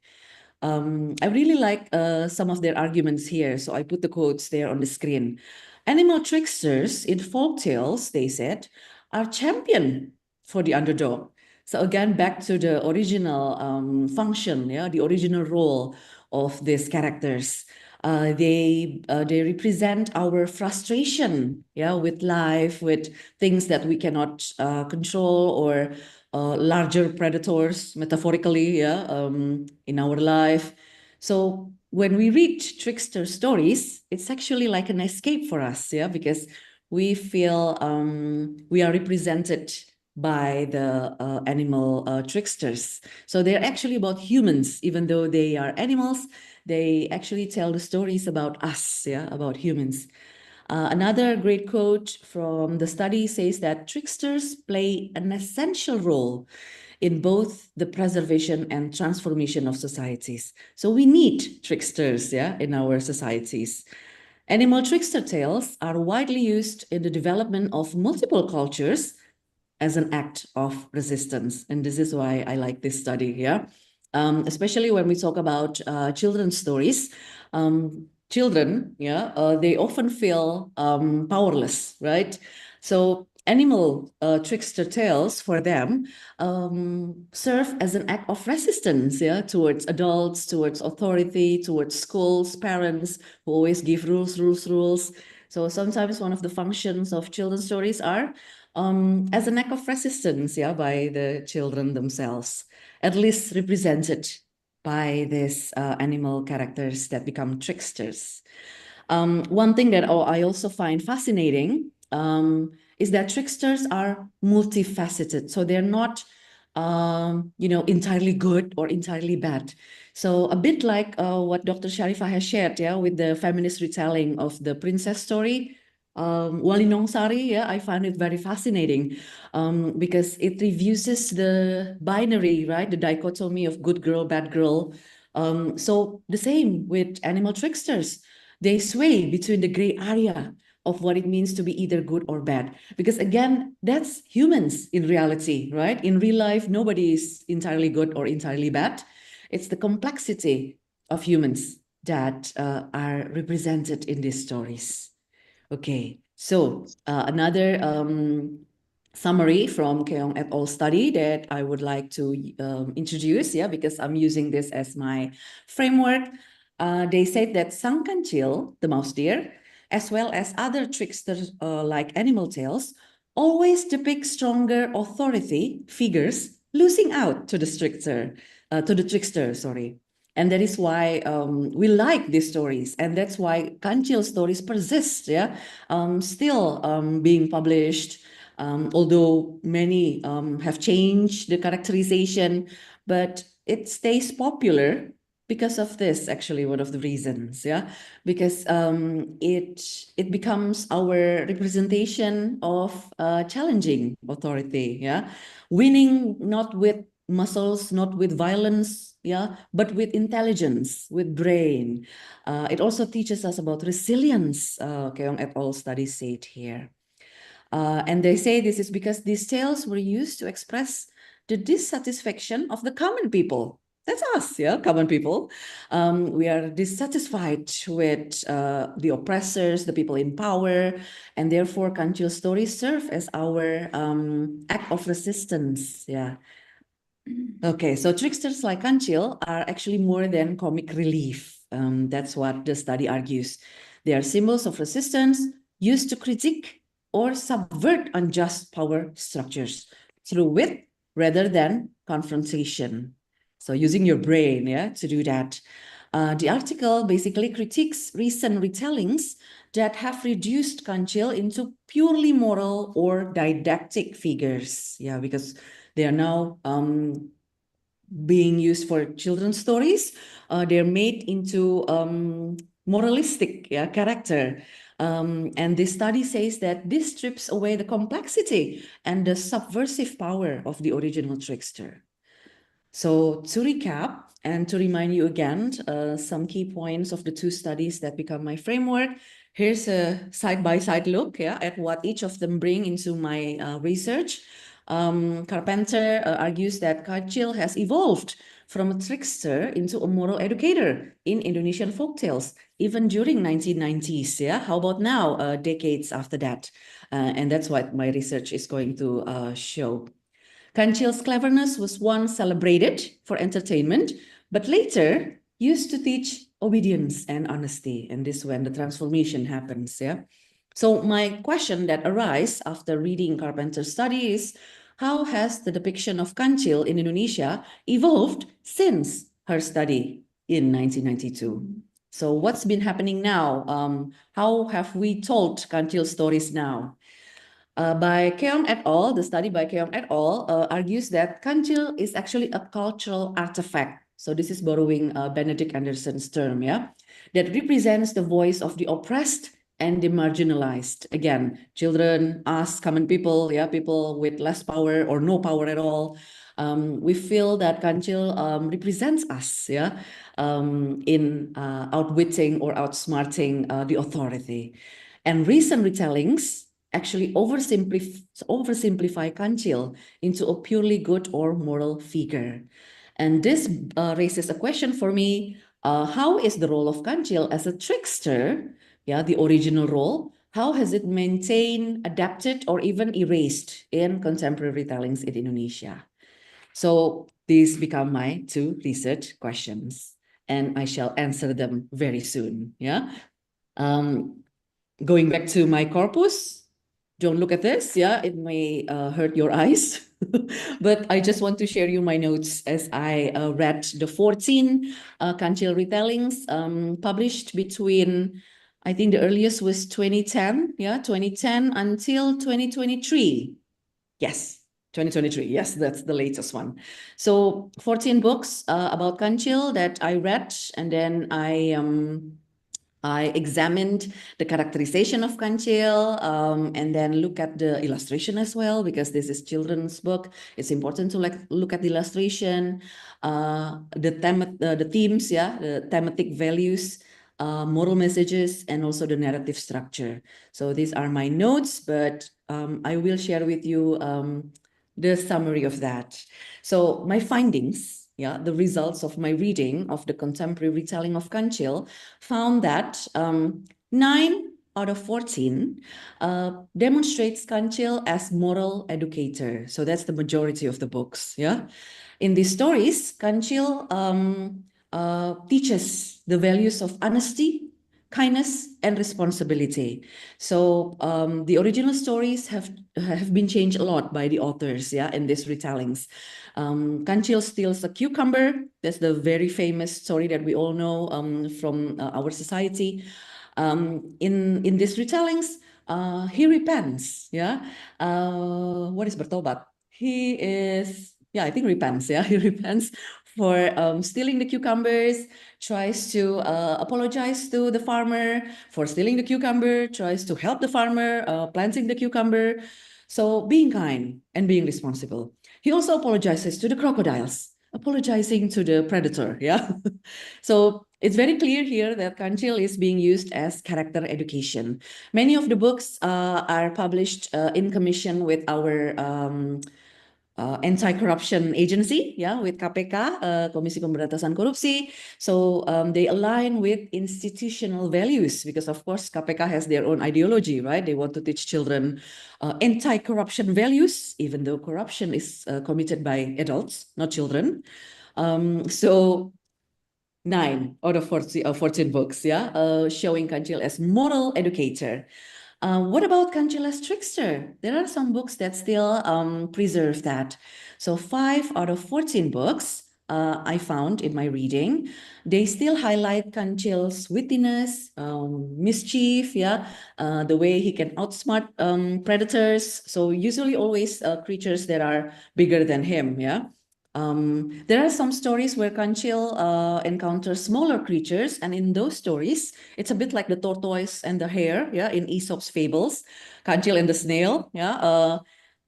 I really like some of their arguments here, so I put the quotes there on the screen. Animal tricksters in folk tales, they said, are champion for the underdog. So again, back to the original function, yeah, the original role of these characters. They represent our frustration, yeah, with life, with things that we cannot control, or larger predators, metaphorically, yeah, in our life. So when we read trickster stories, it's actually like an escape for us, yeah, because we feel we are represented by the animal tricksters. So they're actually about humans, even though they are animals. They actually tell the stories about us, yeah, about humans. Another great quote from the study says that tricksters play an essential role in both the preservation and transformation of societies. So we need tricksters, yeah, in our societies. Animal trickster tales are widely used in the development of multiple cultures as an act of resistance. And this is why I like this study here, especially when we talk about children's stories. Children, they often feel powerless, right? So animal trickster tales for them serve as an act of resistance, towards adults, towards authority, towards schools, parents who always give rules. So sometimes one of the functions of children's stories are as an act of resistance, by the children themselves, at least represented by these animal characters that become tricksters. One thing that I also find fascinating is that tricksters are multifaceted. So they're not, entirely good or entirely bad. So a bit like what Dr. Sharifah has shared, with the feminist retelling of the princess story, Walinong Sari, I find it very fascinating because it refuses the binary, right? The dichotomy of good girl, bad girl. So the same with animal tricksters. They sway between the gray area of what it means to be either good or bad. Because again, that's humans in reality, right? In real life, nobody is entirely good or entirely bad. It's the complexity of humans that are represented in these stories. Okay, so another summary from Keong et al. Study that I would like to introduce, because I'm using this as my framework. They said that Sang Kancil, the mouse deer, as well as other tricksters like animal tales, always depict stronger authority figures losing out to the trickster, sorry. And that is why we like these stories, and that's why Kancil stories persist, still being published, although many have changed the characterization, but it stays popular because of this, actually, one of the reasons, because it becomes our representation of challenging authority, winning not with muscles, not with violence, but with intelligence, with brain. It also teaches us about resilience, Keong et al. Study said here. And they say this is because these tales were used to express the dissatisfaction of the common people. That's us, common people. We are dissatisfied with the oppressors, the people in power, and therefore Kancil stories serve as our act of resistance, Okay, so tricksters like Kancil are actually more than comic relief. That's what the study argues. They are symbols of resistance used to critique or subvert unjust power structures through wit rather than confrontation. So using your brain, to do that. The article basically critiques recent retellings that have reduced Kancil into purely moral or didactic figures. Because they are now being used for children's stories. They're made into moralistic character. And this study says that this strips away the complexity and the subversive power of the original trickster. So to recap and to remind you again, some key points of the two studies that become my framework. Here's a side-by-side look at what each of them bring into my research. Carpenter argues that Kancil has evolved from a trickster into a moral educator in Indonesian folktales, even during 1990s. How about now, decades after that? And that's what my research is going to show. Kancil's cleverness was once celebrated for entertainment, but later used to teach obedience and honesty. And this is when the transformation happens. So my question that arises after reading Carpenter's study is, how has the depiction of Kancil in Indonesia evolved since her study in 1992? So what's been happening now? How have we told Kancil stories now? By Keong et al., the study by Keong et al. Argues that Kancil is actually a cultural artifact. So this is borrowing Benedict Anderson's term, that represents the voice of the oppressed and the marginalized. Again, children, us, common people, yeah, people with less power or no power at all. We feel that Kancil represents us, yeah, in outwitting or outsmarting the authority. And recent retellings actually oversimplify Kancil into a purely good or moral figure. And this raises a question for me. How is the role of Kancil as a trickster, yeah, the original role, how has it maintained, adapted, or even erased in contemporary retellings in Indonesia? So these become my 2 research questions, and I shall answer them very soon, yeah? Going back to my corpus, don't look at this, yeah, it may hurt your eyes. But I just want to share you my notes as I read the 14 Kancil retellings published between, I think the earliest was 2010, yeah, 2010 until 2023. Yes, 2023, yes, that's the latest one. So 14 books about Kancil that I read, and then I examined the characterization of Kancil and then look at the illustration as well, because this is children's book. It's important to look at the illustration, the themes, yeah, the thematic values, moral messages, and also the narrative structure. So these are my notes, but I will share with you the summary of that. So my findings, yeah, the results of my reading of the contemporary retelling of Kancil found that 9 out of 14 demonstrates Kancil as moral educator. So that's the majority of the books, yeah. In these stories, Kancil teaches the values of honesty, kindness, and responsibility. So the original stories have been changed a lot by the authors, yeah, in these retellings. Kancil steals a cucumber. That's the very famous story that we all know from our society. In these retellings, he repents, yeah. What is bertobat? He is, yeah, I think repents, yeah, he repents for stealing the cucumbers, tries to apologize to the farmer for stealing the cucumber, tries to help the farmer planting the cucumber. So being kind and being responsible. He also apologizes to the crocodiles, apologizing to the predator, yeah. So it's very clear here that Kancil is being used as character education. Many of the books are published in commission with our anti-corruption agency, yeah, with KPK, Komisi Pemberantasan Korupsi. So they align with institutional values because, of course, KPK has their own ideology, right? They want to teach children anti-corruption values, even though corruption is committed by adults, not children. So 9 out of 14 books, yeah, showing Kancil as moral educator. What about Kancil as trickster? There are some books that still preserve that. So 5 out of 14 books I found in my reading, they still highlight Kancil's wittiness, mischief, yeah, the way he can outsmart predators. So usually always creatures that are bigger than him, yeah. There are some stories where Kancil encounters smaller creatures, and in those stories, it's a bit like the tortoise and the hare, yeah, in Aesop's fables, Kancil and the snail, yeah.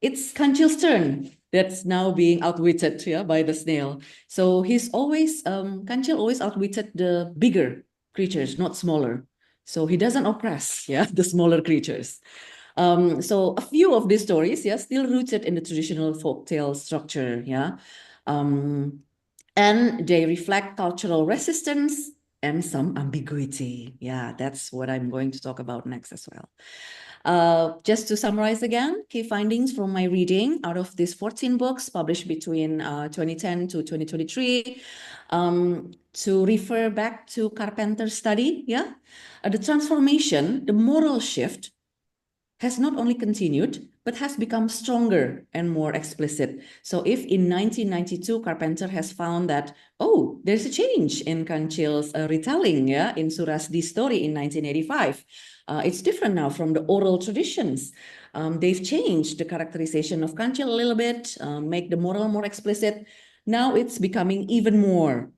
It's Kancil's turn that's now being outwitted, yeah, by the snail. So he's always, Kancil always outwitted the bigger creatures, not smaller. So he doesn't oppress, yeah, the smaller creatures. So a few of these stories, yeah, still rooted in the traditional folktale structure, yeah. And they reflect cultural resistance and some ambiguity. Yeah, that's what I'm going to talk about next as well. Just to summarize again, key findings from my reading out of these 14 books published between 2010 to 2023, to refer back to Carpenter's study, yeah, the transformation, the moral shift has not only continued, but has become stronger and more explicit. So if in 1992, Carpenter has found that, oh, there's a change in Kancil's retelling, yeah, in Surasdi's story in 1985. It's different now from the oral traditions. They've changed the characterization of Kancil a little bit, make the moral more explicit. Now it's becoming even more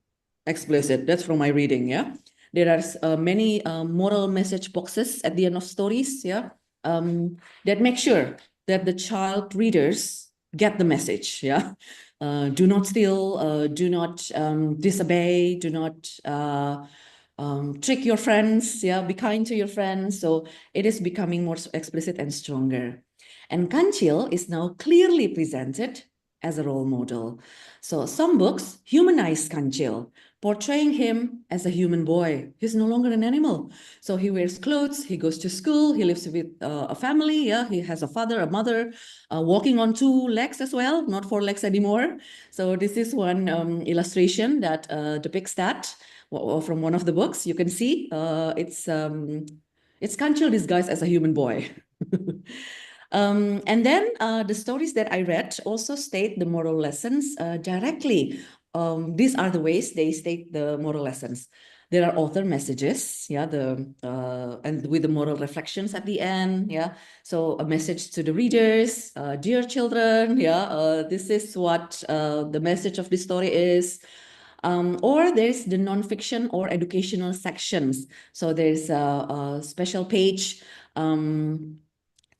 explicit. That's from my reading, yeah. There are many moral message boxes at the end of stories, yeah, that make sure that the child readers get the message, yeah. Do not steal, do not disobey, do not trick your friends, yeah, be kind to your friends. So it is becoming more explicit and stronger. And Kancil is now clearly presented as a role model. So some books humanize Kancil, portraying him as a human boy. He's no longer an animal. So he wears clothes, he goes to school, he lives with a family, yeah, he has a father, a mother, walking on 2 legs as well, not 4 legs anymore. So this is one illustration that depicts that from one of the books. You can see it's Kancil disguised as a human boy. And then the stories that I read also state the moral lessons directly. These are the ways they state the moral lessons. There are author messages, yeah, and with the moral reflections at the end, yeah. So a message to the readers, dear children, yeah, this is what the message of the story is. Or there's the nonfiction or educational sections. So there's a special page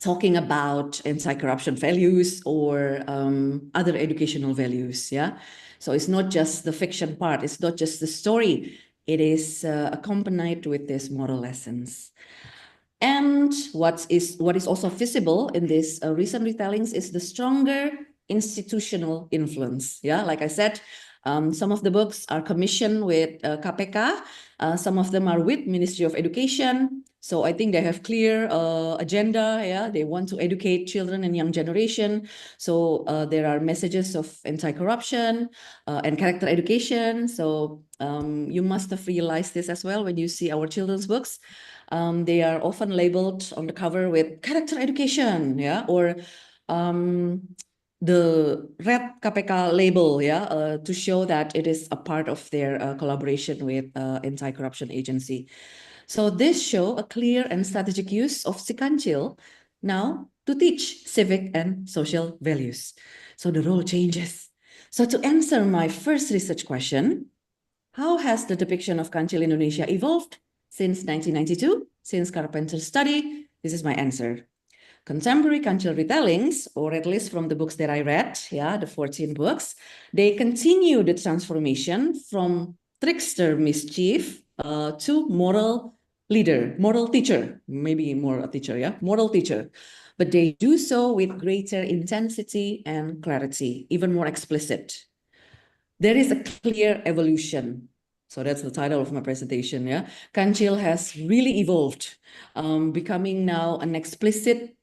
talking about anti-corruption values or other educational values, yeah? So it's not just the fiction part, it's not just the story, it is accompanied with these moral lessons. And what is also visible in these recent retellings is the stronger institutional influence, yeah? Like I said, some of the books are commissioned with KPK, some of them are with Ministry of Education. So I think they have clear agenda, yeah, they want to educate children and young generation. So there are messages of anti-corruption and character education. So you must have realized this as well when you see our children's books. They are often labeled on the cover with character education, yeah, or the red KPK label, yeah, to show that it is a part of their collaboration with anti-corruption agency. So this show a clear and strategic use of si Kancil now to teach civic and social values. So the role changes. So to answer my first research question, how has the depiction of Kancil Indonesia evolved since 1992, since Carpenter's study? This is my answer. Contemporary Kancil retellings, or at least from the books that I read, yeah, the 14 books, they continue the transformation from trickster mischief to moral leader, moral teacher, maybe more a teacher, yeah, moral teacher. But they do so with greater intensity and clarity, even more explicit. There is a clear evolution. So that's the title of my presentation, yeah. Kancil has really evolved, becoming now an explicit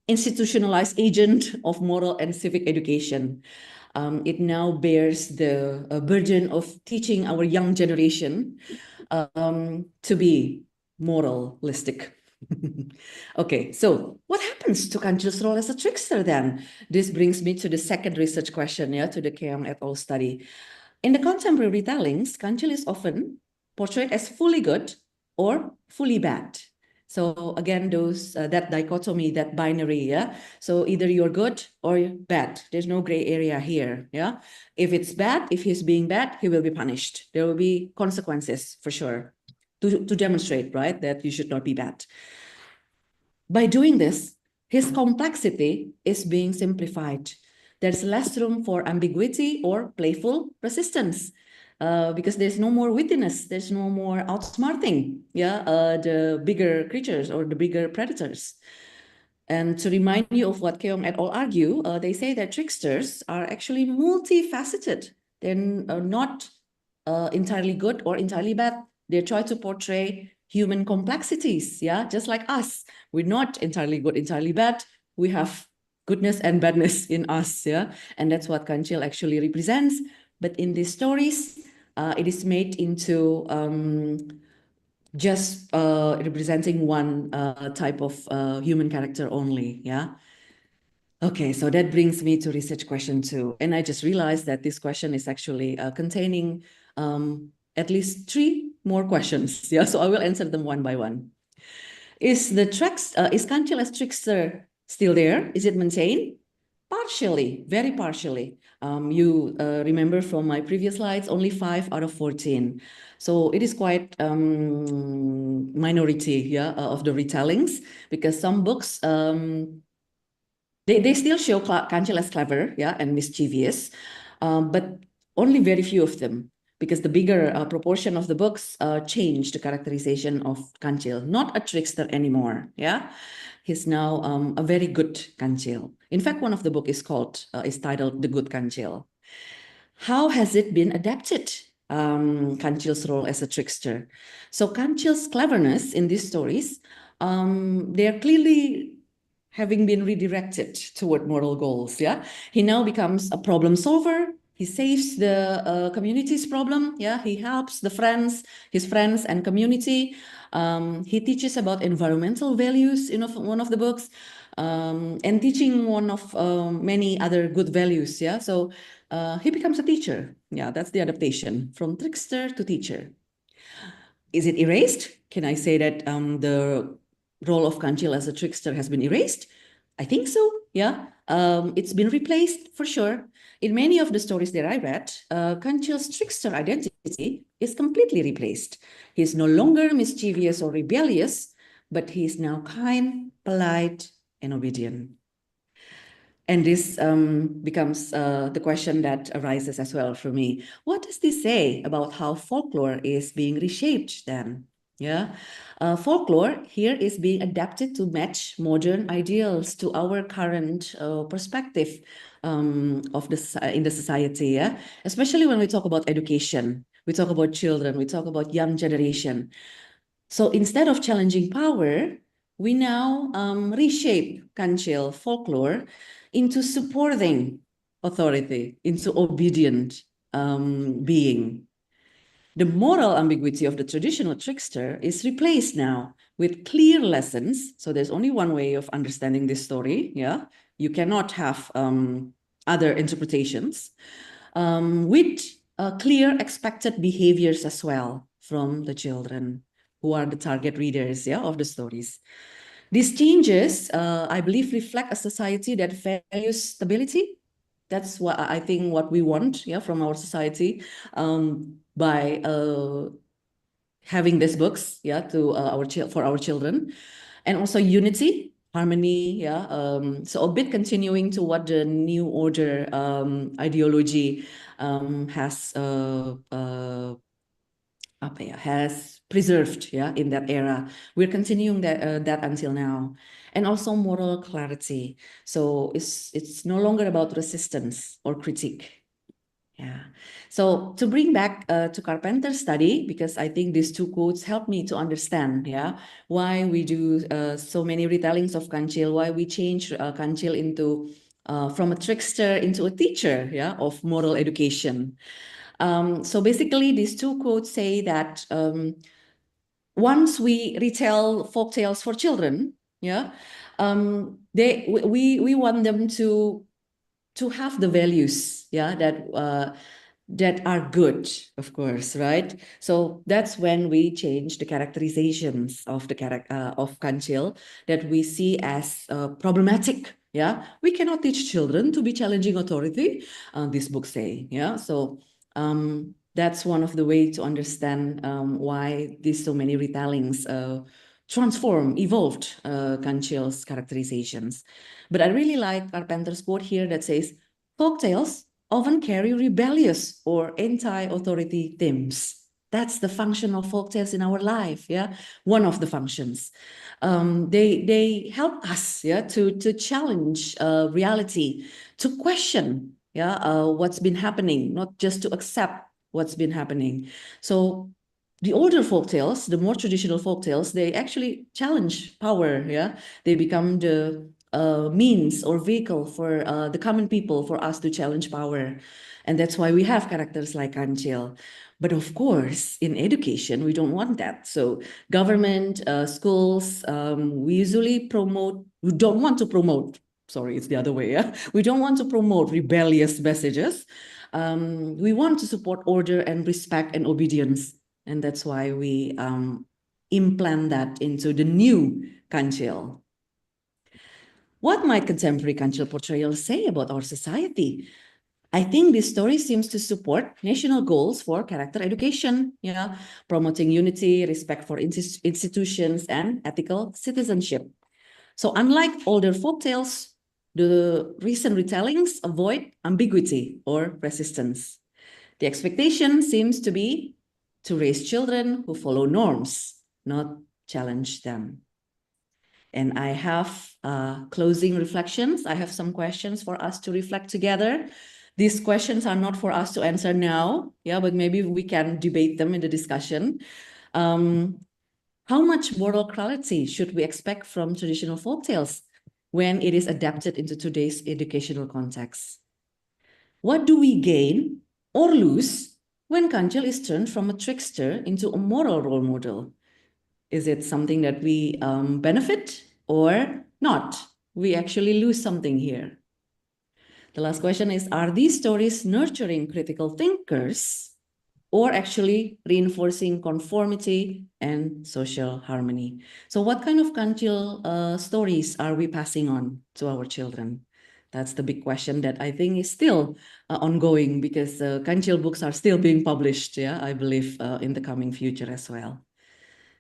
institutionalized agent of moral and civic education. It now bears the burden of teaching our young generation to be moralistic. Okay, so what happens to Kancil's role as a trickster then? This brings me to the second research question, yeah, to the Keong et al. Study. In the contemporary retellings, Kancil is often portrayed as fully good or fully bad. So again, that dichotomy, that binary, yeah. So either you're good or you're bad. There's no gray area here, yeah. If it's bad, if he's being bad, he will be punished. There will be consequences for sure to demonstrate, right, that you should not be bad. By doing this, his complexity is being simplified. There's less room for ambiguity or playful persistence. Because there's no more wittiness, there's no more outsmarting, yeah, the bigger creatures or the bigger predators. And to remind you of what Keong et al. Argue, they say that tricksters are actually multifaceted. They're not entirely good or entirely bad. They try to portray human complexities, yeah, just like us. We're not entirely good, entirely bad. We have goodness and badness in us, yeah, and that's what Kancil actually represents. But in these stories, it is made into just representing one type of human character only, yeah? Okay, so that brings me to research question 2. And I just realized that this question is actually containing at least 3 more questions, yeah? So I will answer them one by one. Is Kancil as trickster still there? Is it maintained? Partially, very partially. You remember from my previous slides, only 5 out of 14. So it is quite minority, yeah, of the retellings, because some books, they still show Kancil as clever, yeah, and mischievous, but only very few of them, because the bigger proportion of the books change the characterization of Kancil, not a trickster anymore, yeah. He's now a very good Kancil. In fact, one of the book is titled The Good Kancil. How has it been adapted, Kancil's role as a trickster? So Kancil's cleverness in these stories, they're clearly having been redirected toward moral goals, yeah? He now becomes a problem solver. He saves the community's problem, yeah? He helps his friends and community. He teaches about environmental values in one of the books, and teaching one of many other good values, yeah? So he becomes a teacher. Yeah, that's the adaptation from trickster to teacher. Is it erased? Can I say that the role of Kancil as a trickster has been erased? I think so, yeah. It's been replaced for sure. In many of the stories that I read, Kancil's trickster identity is completely replaced. He's no longer mischievous or rebellious, but he's now kind, polite, and obedient. And this becomes the question that arises as well for me. What does this say about how folklore is being reshaped then? Yeah, folklore here is being adapted to match modern ideals to our current perspective of in the society. Yeah, especially when we talk about education, we talk about children, we talk about young generation. So instead of challenging power, we now reshape Kancil folklore into supporting authority, into obedient being. The moral ambiguity of the traditional trickster is replaced now with clear lessons. So there's only one way of understanding this story. Yeah, you cannot have other interpretations, with clear expected behaviors as well from the children who are the target readers, yeah, of the stories. These changes, I believe, reflect a society that values stability. That's what I think what we want, yeah, from our society, by having these books, yeah, to for our children, and also unity, harmony, yeah. So a bit continuing to what the New Order ideology has has preserved, yeah, in that era. We're continuing that until now. And also moral clarity. So it's no longer about resistance or critique. Yeah. So to bring back to Carpenter's study, because I think these two quotes help me to understand, yeah, why we do so many retellings of Kancil, why we change Kancil into from a trickster into a teacher, yeah, of moral education. So basically, these two quotes say that once we retell folk tales for children, yeah, we want them to have the values, yeah, that are good, of course, right? So that's when we change the characterizations of of Kancil that we see as problematic. Yeah, we cannot teach children to be challenging authority. This book say, yeah. So that's one of the way to understand why these so many retellings evolved Kancil's characterizations. But I really like Carpenter's quote here that says, folktales often carry rebellious or anti-authority themes. That's the function of folktales in our life, yeah? One of the functions. They help us, yeah, to challenge reality, to question, yeah, what's been happening, not just to accept what's been happening. So the older folktales, the more traditional folktales, they actually challenge power, yeah? They become the means or vehicle for the common people, for us to challenge power. And that's why we have characters like Kancil. But of course, in education, we don't want that. So government, schools, we don't want to promote, sorry, it's the other way, yeah? We don't want to promote rebellious messages. We want to support order and respect and obedience. And that's why we implant that into the new Kancil. What might contemporary Kancil portrayals say about our society? I think this story seems to support national goals for character education, promoting unity, respect for institutions, and ethical citizenship. So unlike older folktales, the recent retellings avoid ambiguity or resistance. The expectation seems to be to raise children who follow norms, not challenge them. And I have closing reflections. I have some questions for us to reflect together. These questions are not for us to answer now, but maybe we can debate them in the discussion. How much moral clarity should we expect from traditional folktales when it is adapted into today's educational context? What do we gain or lose when Kancil is turned from a trickster into a moral role model? Is it something that we benefit or not? We actually lose something here. The last question is, are these stories nurturing critical thinkers or actually reinforcing conformity and social harmony? So what kind of Kancil stories are we passing on to our children? That's the big question that I think is still ongoing, because Kancil books are still being published, I believe, in the coming future as well.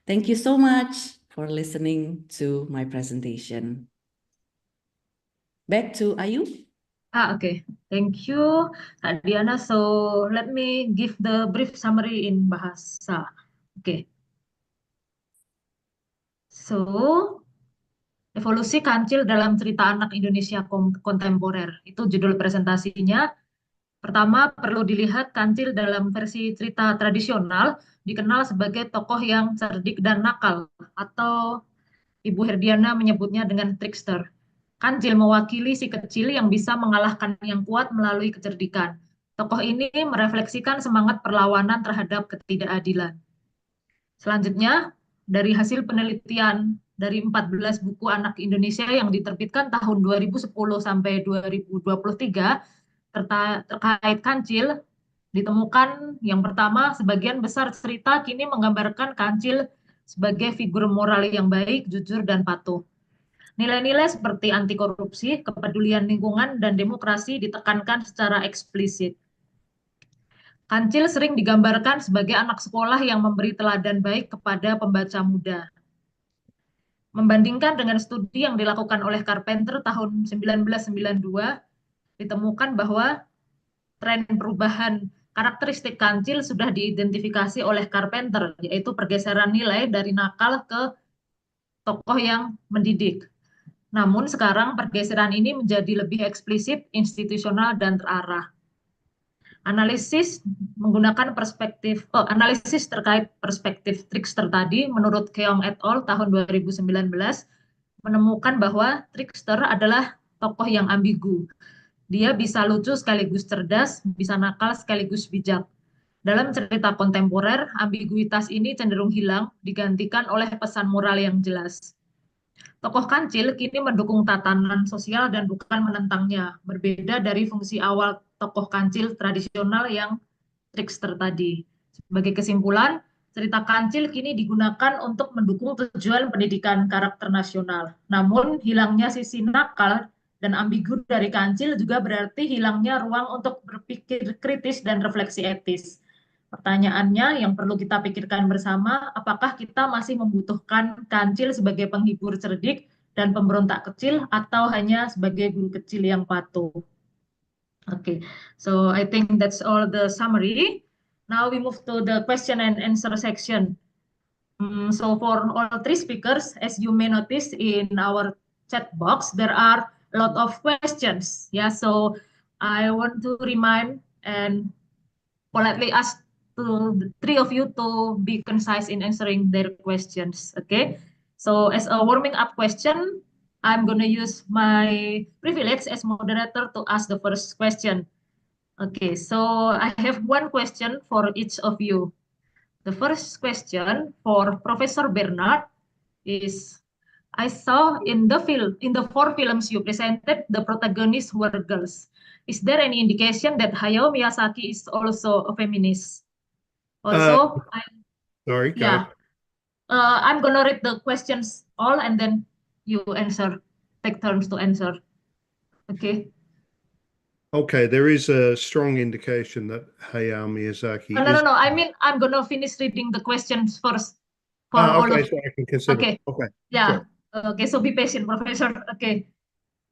Thank you so much for listening to my presentation. Back to Ayu. Okay. Thank you, Diana. So let me give the brief summary in bahasa. Okay. So, evolusi Kancil dalam cerita anak Indonesia kontemporer. Itu judul presentasinya. Pertama, perlu dilihat Kancil dalam versi cerita tradisional dikenal sebagai tokoh yang cerdik dan nakal, atau Ibu Herdiana menyebutnya dengan trickster. Kancil mewakili si kecil yang bisa mengalahkan yang kuat melalui kecerdikan. Tokoh ini merefleksikan semangat perlawanan terhadap ketidakadilan. Selanjutnya, dari hasil penelitian dari 14 buku anak Indonesia yang diterbitkan tahun 2010 sampai 2023 terkait Kancil, ditemukan yang pertama, sebagian besar cerita kini menggambarkan Kancil sebagai figur moral yang baik, jujur, dan patuh. Nilai-nilai seperti anti korupsi, kepedulian lingkungan, dan demokrasi ditekankan secara eksplisit. Kancil sering digambarkan sebagai anak sekolah yang memberi teladan baik kepada pembaca muda. Membandingkan dengan studi yang dilakukan oleh Carpenter tahun 1992, ditemukan bahwa tren perubahan karakteristik Kancil sudah diidentifikasi oleh Carpenter, yaitu pergeseran nilai dari nakal ke tokoh yang mendidik. Namun sekarang pergeseran ini menjadi lebih eksplisit, institusional, dan terarah. Analisis terkait perspektif trickster tadi, menurut Keong et al. Tahun 2019, menemukan bahwa trickster adalah tokoh yang ambigu. Dia bisa lucu sekaligus cerdas, bisa nakal sekaligus bijak. Dalam cerita kontemporer, ambiguitas ini cenderung hilang, digantikan oleh pesan moral yang jelas. Tokoh Kancil kini mendukung tatanan sosial dan bukan menentangnya, berbeda dari fungsi awal tokoh Kancil tradisional yang trickster tadi. Sebagai kesimpulan, cerita Kancil kini digunakan untuk mendukung tujuan pendidikan karakter nasional. Namun, hilangnya sisi nakal dan ambigu dari Kancil juga berarti hilangnya ruang untuk berpikir kritis dan refleksi etis. Pertanyaannya yang perlu kita pikirkan bersama, apakah kita masih membutuhkan Kancil sebagai penghibur cerdik dan pemberontak kecil, atau hanya sebagai guru kecil yang patuh? Okay, so I think that's all the summary. Now we move to the question and answer section. So for all three speakers, as you may notice in our chat box, there are a lot of questions. Yeah, so I want to remind and politely ask to the three of you to be concise in answering their questions. Okay, so as a warming up question, I'm going to use my privilege as moderator to ask the first question. Okay, so I have one question for each of you. The first question for Professor Bernard is, I saw in the 4 films you presented, the protagonists were girls. Is there any indication that Hayao Miyazaki is also a feminist? Also, Sorry, yeah, I'm gonna read the questions all and then you answer. take turns to answer. Okay. Okay, there is a strong indication that Hayao Miyazaki No, is. I mean, I'm gonna finish reading the questions first for all Okay, of. so I can consider. Okay. Okay, Yeah. sure. Okay. So be patient, Professor. Okay.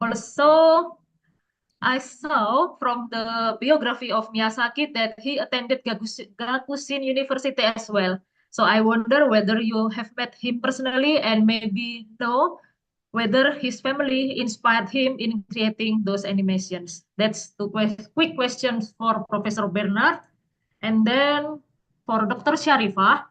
Also, I saw from the biography of Miyazaki that he attended Gakushin University as well. So I wonder whether you have met him personally and maybe know whether his family inspired him in creating those animations. That's two quick questions for Professor Bernard. And then for Dr. Sharifah,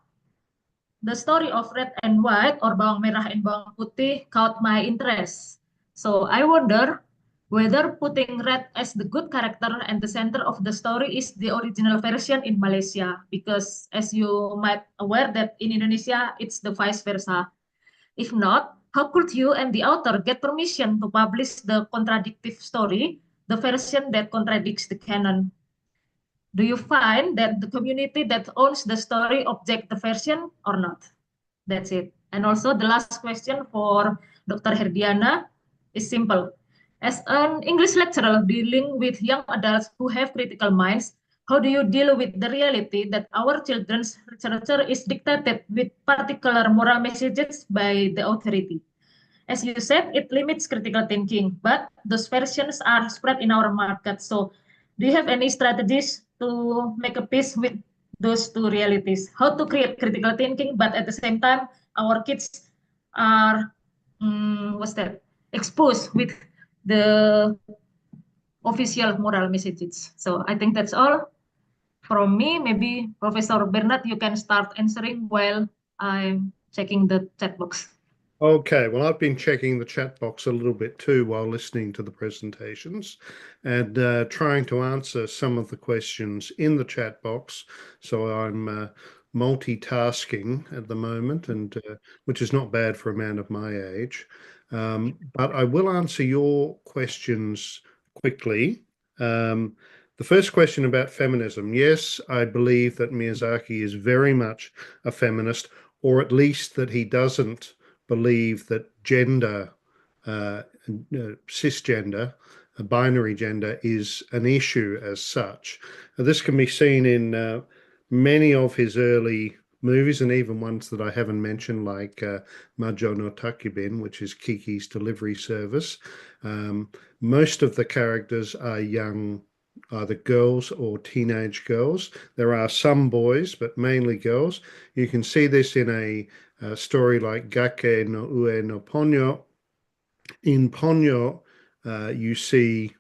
the story of red and white or bawang merah and bawang putih caught my interest. So I wonder whether putting red as the good character and the center of the story is the original version in Malaysia, because as you might aware that in Indonesia it's the vice versa. If not, how could you and the author get permission to publish the contradictive story, the version that contradicts the canon? Do you find that the community that owns the story object the version or not? That's it. And also the last question for Dr. Herdiana is simple. As an English lecturer dealing with young adults who have critical minds, how do you deal with the reality that our children's literature is dictated with particular moral messages by the authority? As you said, it limits critical thinking, but those versions are spread in our market. So do you have any strategies to make a peace with those two realities? How to create critical thinking, but at the same time, our kids are, what's that, exposed with the official moral messages. So I think that's all from me. Maybe Professor Bernard, you can start answering while I'm checking the chat box. Okay, well, I've been checking the chat box a little bit too while listening to the presentations and trying to answer some of the questions in the chat box. So I'm multitasking at the moment, and which is not bad for a man of my age. But I will answer your questions quickly. The first question about feminism. Yes, I believe that Miyazaki is very much a feminist, or at least that he doesn't believe that gender, cisgender, binary gender is an issue as such. This can be seen in many of his early movies, and even ones that I haven't mentioned, like Majo no Takibin, which is Kiki's delivery service. Most of the characters are young, either girls or teenage girls. There are some boys, but mainly girls. You can see this in a story like Gake no Ue no Ponyo. In Ponyo, you see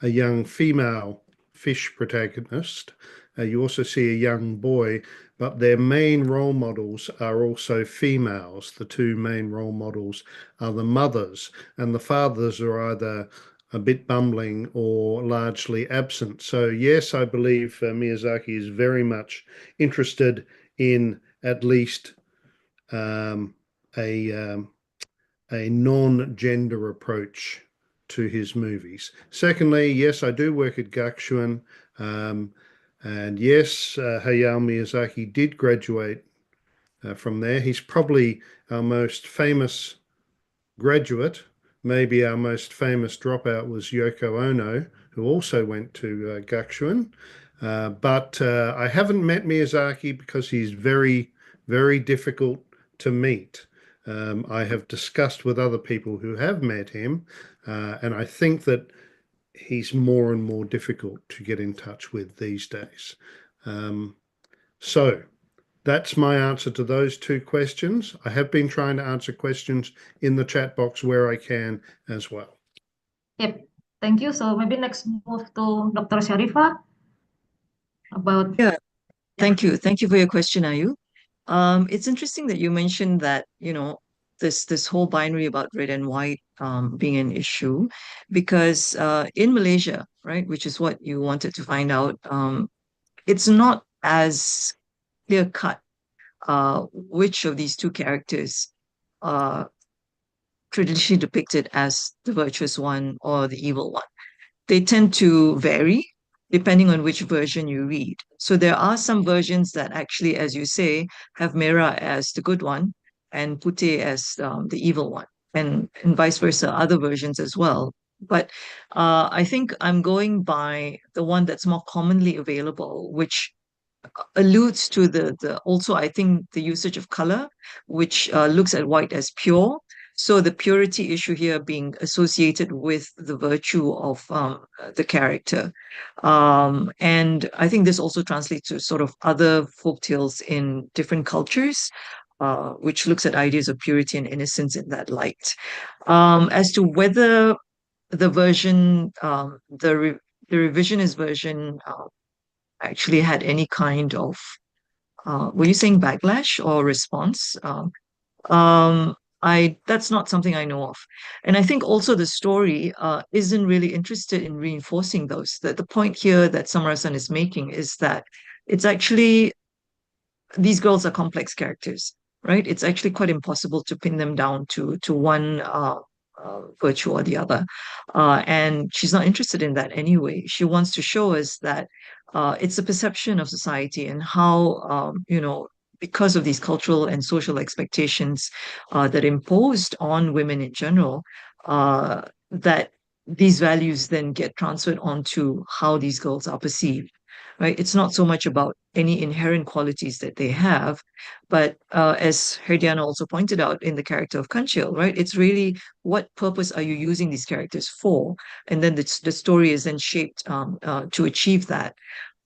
a young female fish protagonist. You also see a young boy, but their main role models are also females. The two main role models are the mothers, and the fathers are either a bit bumbling or largely absent. So yes, I believe Miyazaki is very much interested in at least a non-gender approach to his movies. Secondly, yes, I do work at Gakushūin, and yes, Hayao Miyazaki did graduate from there. He's probably our most famous graduate. Maybe our most famous dropout was Yoko Ono, who also went to Gakushūin. But I haven't met Miyazaki because he's very, very difficult to meet. I have discussed with other people who have met him, and I think that he's more and more difficult to get in touch with these days. So that's my answer to those two questions. I have been trying to answer questions in the chat box where I can as well. Yep, thank you. So maybe next move to Dr. Sharifah about. Yeah, thank you. Thank you for your question, Ayu. It's interesting that you mentioned that, this whole binary about red and white being an issue, because in Malaysia, right, which is what you wanted to find out, it's not as clear cut which of these two characters are traditionally depicted as the virtuous one or the evil one. They tend to vary depending on which version you read. So there are some versions that actually, as you say, have Mera as the good one and Putih as the evil one. and vice versa, other versions as well. But I think I'm going by the one that's more commonly available, which alludes to the also, I think, the usage of color, which looks at white as pure. So the purity issue here being associated with the virtue of the character. And I think this also translates to sort of other folk tales in different cultures, which looks at ideas of purity and innocence in that light. As to whether the version, the revisionist version actually had any kind of, were you saying backlash or response? That's not something I know of. And I think also the story isn't really interested in reinforcing those. The point here that Samarasan is making is that it's actually, these girls are complex characters, right? It's actually quite impossible to pin them down to one virtue or the other. And she's not interested in that anyway. She wants to show us that it's a perception of society and how, because of these cultural and social expectations that imposed on women in general, that these values then get transferred onto how these girls are perceived. Right? It's not so much about any inherent qualities that they have, but as Herdiana also pointed out in the character of Kanchil, right? It's really what purpose are you using these characters for? And then the story is then shaped to achieve that.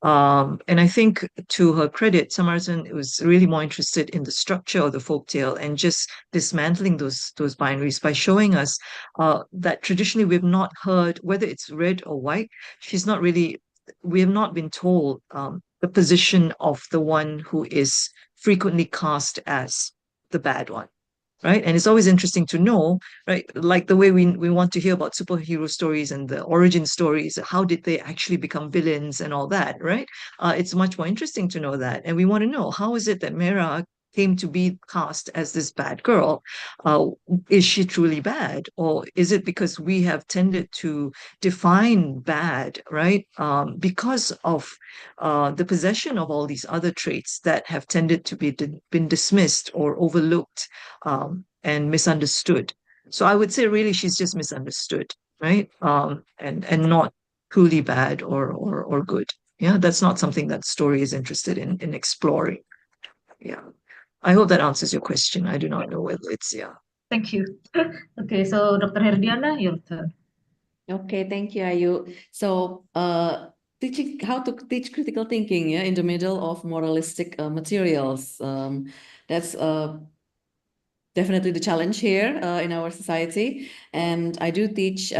And I think to her credit, Samarasan was really more interested in the structure of the folktale and just dismantling those binaries by showing us that traditionally we've not heard, whether it's red or white, we have not been told the position of the one who is frequently cast as the bad one. Right. And it's always interesting to know, right? Like the way we want to hear about superhero stories and the origin stories, how did they actually become villains and all that, right? It's much more interesting to know that. And we want to know, how is it that Mera came to be cast as this bad girl? Is she truly bad? Or is it because we have tended to define bad, right? Because of the possession of all these other traits that have tended to be been dismissed or overlooked and misunderstood. So I would say really she's just misunderstood, right? And not truly bad or good. Yeah, that's not something that story is interested in exploring. Yeah. I hope that answers your question. I do not know whether it's, yeah. Thank you. Okay, so Dr. Herdiana, your turn. Okay, thank you, Ayu. So, teaching how to teach critical thinking, in the middle of moralistic materials. That's definitely the challenge here in our society. And I do teach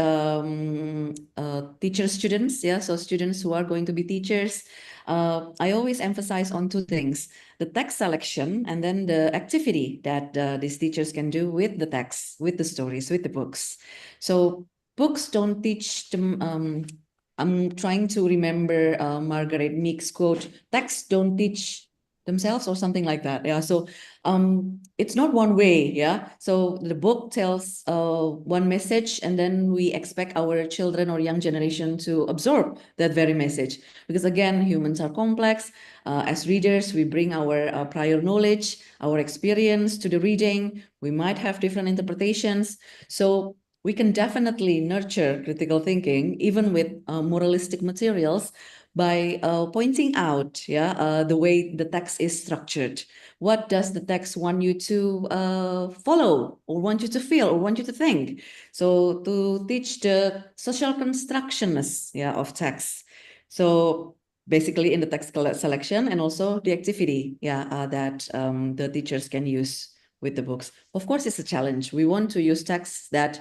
teacher students, so students who are going to be teachers. I always emphasize on two things: the text selection and then the activity that these teachers can do with the text, with the stories, with the books. So books don't teach them. I'm trying to remember Margaret Meek's quote, texts don't teach themselves, or something like that. Yeah. So it's not one way. Yeah. So the book tells one message, and then we expect our children or young generation to absorb that very message. Because again, humans are complex. As readers, we bring our prior knowledge, our experience to the reading. We might have different interpretations. So we can definitely nurture critical thinking, even with moralistic materials, by pointing out the way the text is structured. What does the text want you to follow, or want you to feel, or want you to think? So to teach the social constructionness of text. So basically in the text selection, and also the activity that the teachers can use with the books. Of course, it's a challenge. We want to use texts that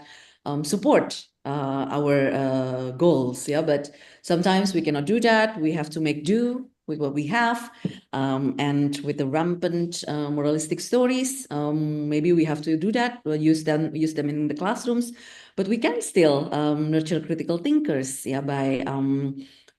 support our goals, but sometimes we cannot do that. We have to make do with what we have, and with the rampant moralistic stories, maybe we have to do that, or use them in the classrooms. But we can still nurture critical thinkers, by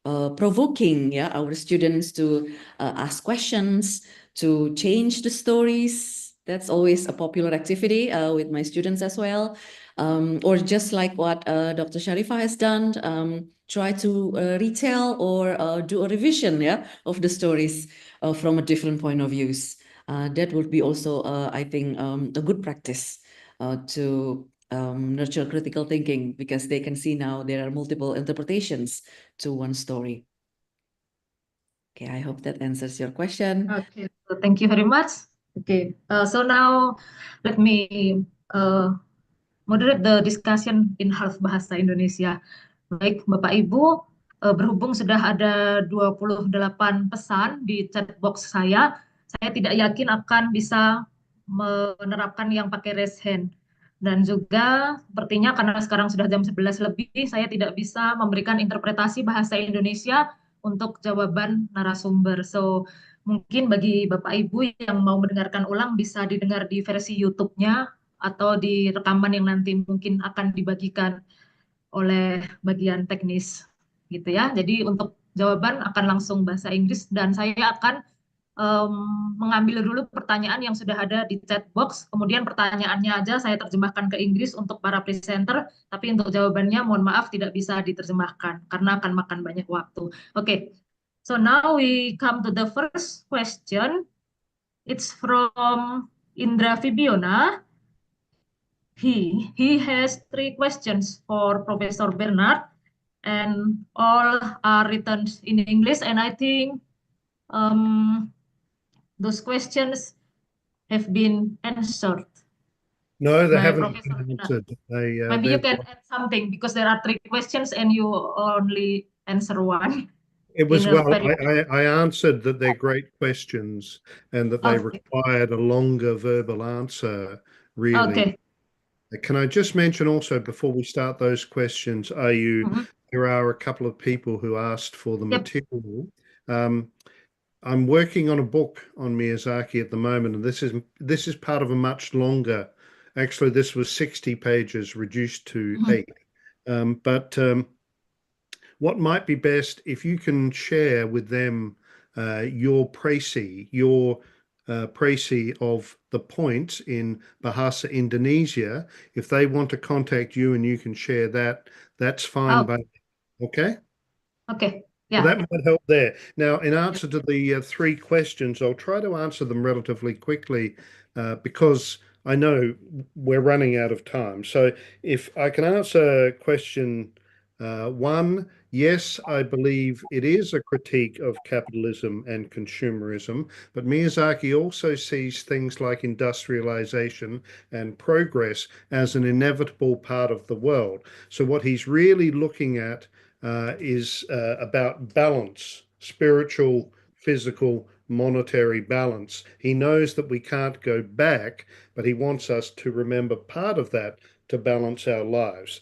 provoking our students to ask questions, to change the stories. That's always a popular activity with my students as well. Or just like what Dr. Sharifah has done, try to retell or do a revision of the stories from a different point of views. That would be also, I think, a good practice to nurture critical thinking, because they can see now there are multiple interpretations to one story. Okay, I hope that answers your question. Okay, so thank you very much. Okay, so now let me moderate the discussion in half bahasa Indonesia. Baik, Bapak Ibu, berhubung sudah ada 28 pesan di chat box saya tidak yakin akan bisa menerapkan yang pakai raise hand. Dan juga sepertinya karena sekarang sudah jam 11 lebih, saya tidak bisa memberikan interpretasi bahasa Indonesia untuk jawaban narasumber. So, mungkin bagi Bapak Ibu yang mau mendengarkan ulang bisa didengar di versi YouTube-nya atau di rekaman yang nanti mungkin akan dibagikan oleh bagian teknis gitu ya. Jadi untuk jawaban akan langsung bahasa Inggris dan saya akan mengambil dulu pertanyaan yang sudah ada di chat box, kemudian pertanyaannya aja saya terjemahkan ke Inggris untuk para presenter, tapi untuk jawabannya mohon maaf tidak bisa diterjemahkan karena akan makan banyak waktu. Okay, so now we come to the first question. It's from Indra Fibiona. He has 3 questions for Professor Bernard, and all are written in English, and I think those questions have been answered No, they by haven't Professor been Bernard. answered. Maybe you can add something because there are 3 questions and you only answer one. It was, in a well, very- I answered that they're great questions and that they Okay. required a longer verbal answer, really. Okay. Can I just mention also before we start those questions, there are a couple of people who asked for the Yep. material. I'm working on a book on Miyazaki at the moment, and this is part of a much longer. Actually, this was 60 pages reduced to 8. But what might be best if you can share with them your précis of the points in Bahasa Indonesia. If they want to contact you and you can share that, that's fine. Oh. But okay. Okay. So Yeah. that might help there. Now, in answer to the 3 questions, I'll try to answer them relatively quickly because I know we're running out of time. So if I can answer question 1, yes, I believe it is a critique of capitalism and consumerism, but Miyazaki also sees things like industrialization and progress as an inevitable part of the world. So what he's really looking at is about balance, spiritual, physical, monetary balance. He knows that we can't go back, but he wants us to remember part of that to balance our lives.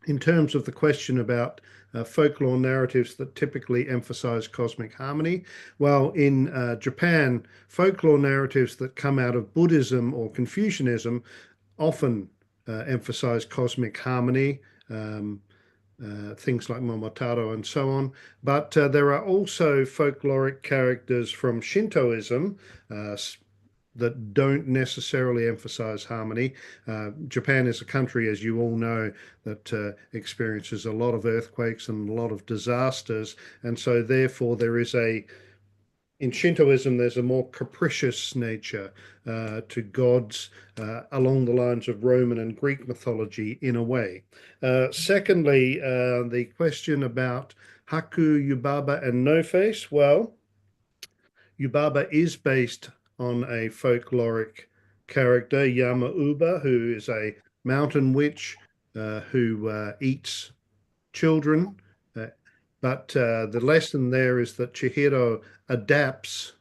In terms of the question about folklore narratives that typically emphasize cosmic harmony, well, in Japan, folklore narratives that come out of Buddhism or Confucianism often emphasize cosmic harmony, things like Momotaro and so on. But there are also folkloric characters from Shintoism that don't necessarily emphasize harmony. Japan is a country, as you all know, that experiences a lot of earthquakes and a lot of disasters. And so therefore there is in Shintoism, there's a more capricious nature to gods along the lines of Roman and Greek mythology in a way. Secondly, the question about Haku, Yubaba, and No Face. Well, Yubaba is based on a folkloric character, Yama-uba, who is a mountain witch who eats children. But the lesson there is that Chihiro adapts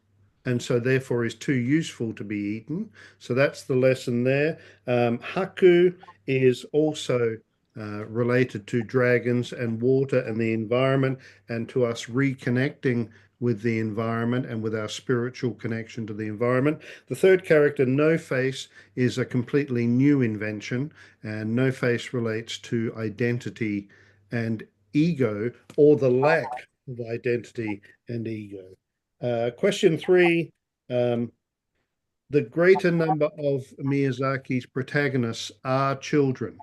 and so therefore is too useful to be eaten. So that's the lesson there. Haku is also related to dragons and water and the environment and to us reconnecting with the environment and with our spiritual connection to the environment. The third character, No Face, is a completely new invention, and No Face relates to identity and ego, or the lack of identity and ego. Question 3, the greater number of Miyazaki's protagonists are children.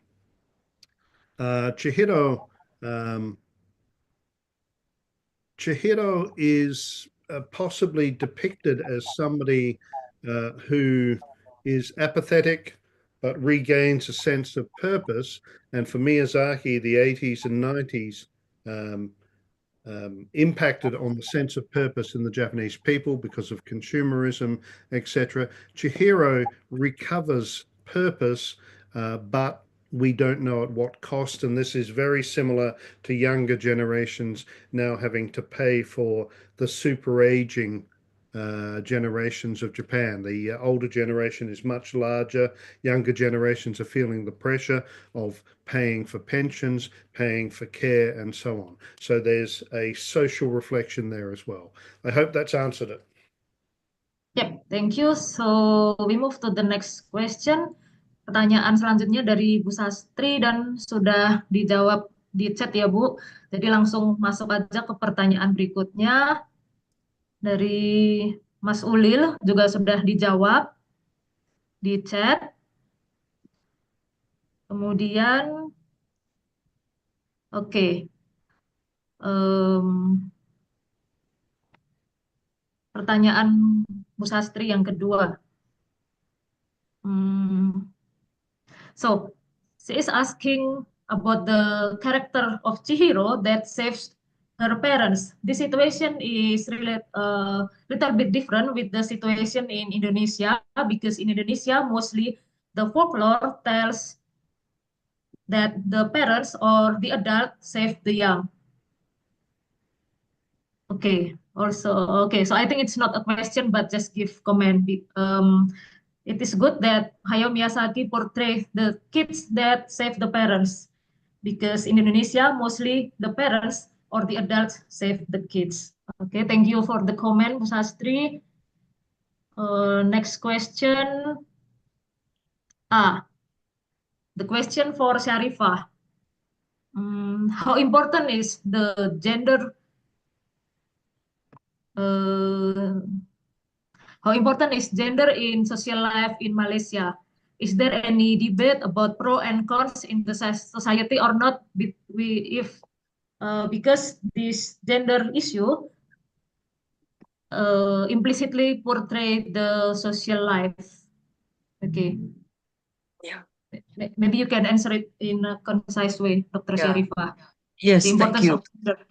Chihiro is possibly depicted as somebody who is apathetic, but regains a sense of purpose. And for Miyazaki, the 80s and 90s impacted on the sense of purpose in the Japanese people because of consumerism, etc. Chihiro recovers purpose, but we don't know at what cost. And this is very similar to younger generations now having to pay for the super aging generations of Japan. The older generation is much larger. Younger generations are feeling the pressure of paying for pensions, paying for care, and so on. So there's a social reflection there as well. I hope that's answered it. Yep, thank you. So we move to the next question. Pertanyaan selanjutnya dari Bu Sastri dan sudah dijawab di chat ya Bu. Jadi langsung masuk aja ke pertanyaan berikutnya. Dari Mas Ulil juga sudah dijawab di chat. Kemudian, oke. Pertanyaan Bu Sastri yang kedua. So, she is asking about the character of Chihiro that saves her parents. The situation is really little bit different with the situation in Indonesia, because in Indonesia mostly the folklore tells that the parents or the adult save the young. Okay, so I think it's not a question, but just give comment. It is good that Hayao Miyazaki portrays the kids that save the parents, because in Indonesia, mostly the parents or the adults save the kids. Okay, thank you for the comment, Bu Sastri. Next question. The question for Sharifah. How important is the gender how important is gender in social life in Malaysia? Is there any debate about pro and cons in the society or not? Because this gender issue implicitly portray the social life. Okay. Yeah. Maybe you can answer it in a concise way, Dr. Sharifah. Yes, The thank importance you. of gender.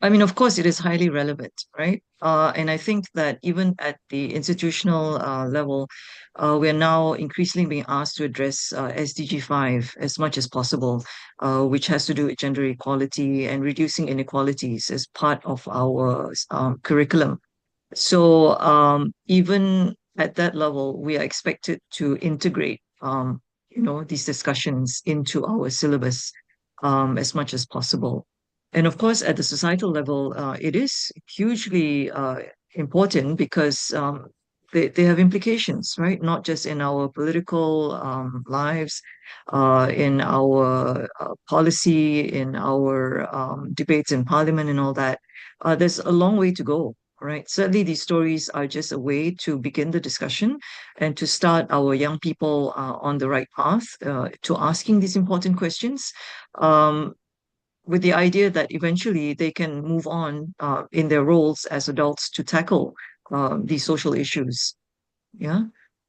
I mean, of course, it is highly relevant, right? And I think that even at the institutional level, we're now increasingly being asked to address SDG 5 as much as possible, which has to do with gender equality and reducing inequalities as part of our curriculum. So even at that level, we are expected to integrate, these discussions into our syllabus as much as possible. And of course, at the societal level, it is hugely important because they have implications, right? Not just in our political lives, in our policy, in our debates in parliament and all that. There's a long way to go, right? Certainly, these stories are just a way to begin the discussion and to start our young people on the right path to asking these important questions. With the idea that eventually they can move on in their roles as adults to tackle these social issues. Yeah.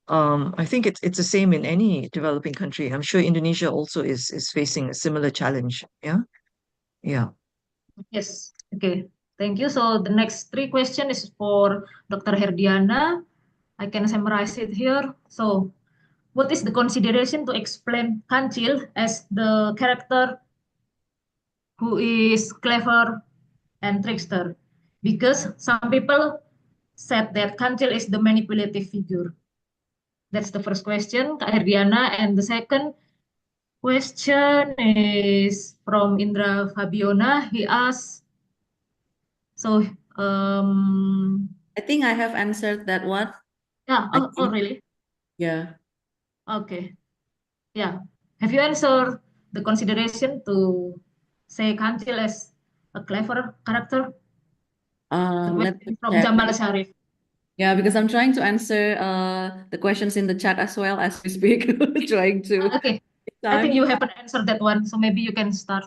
I think it's the same in any developing country. I'm sure Indonesia also is facing a similar challenge. Yeah. Yeah. Yes. Okay. Thank you. So the next 3 question is for Dr. Herdiana. I can summarize it here. So, what is the consideration to explain Kancil as the character who is clever and trickster? Because some people said that Kancil is the manipulative figure. That's the first question, Kak Herdiana. And the second question is from Indra Fabiona. He asks, so I think I have answered that one. yeah, oh really? Yeah. Okay. Yeah. Have you answered the consideration to say Kancil as a clever character? The Let me question from check. Jamal Sharif. Yeah, because I'm trying to answer the questions in the chat as well as we speak. Trying to. Okay. I think you haven't answered that one, so maybe you can start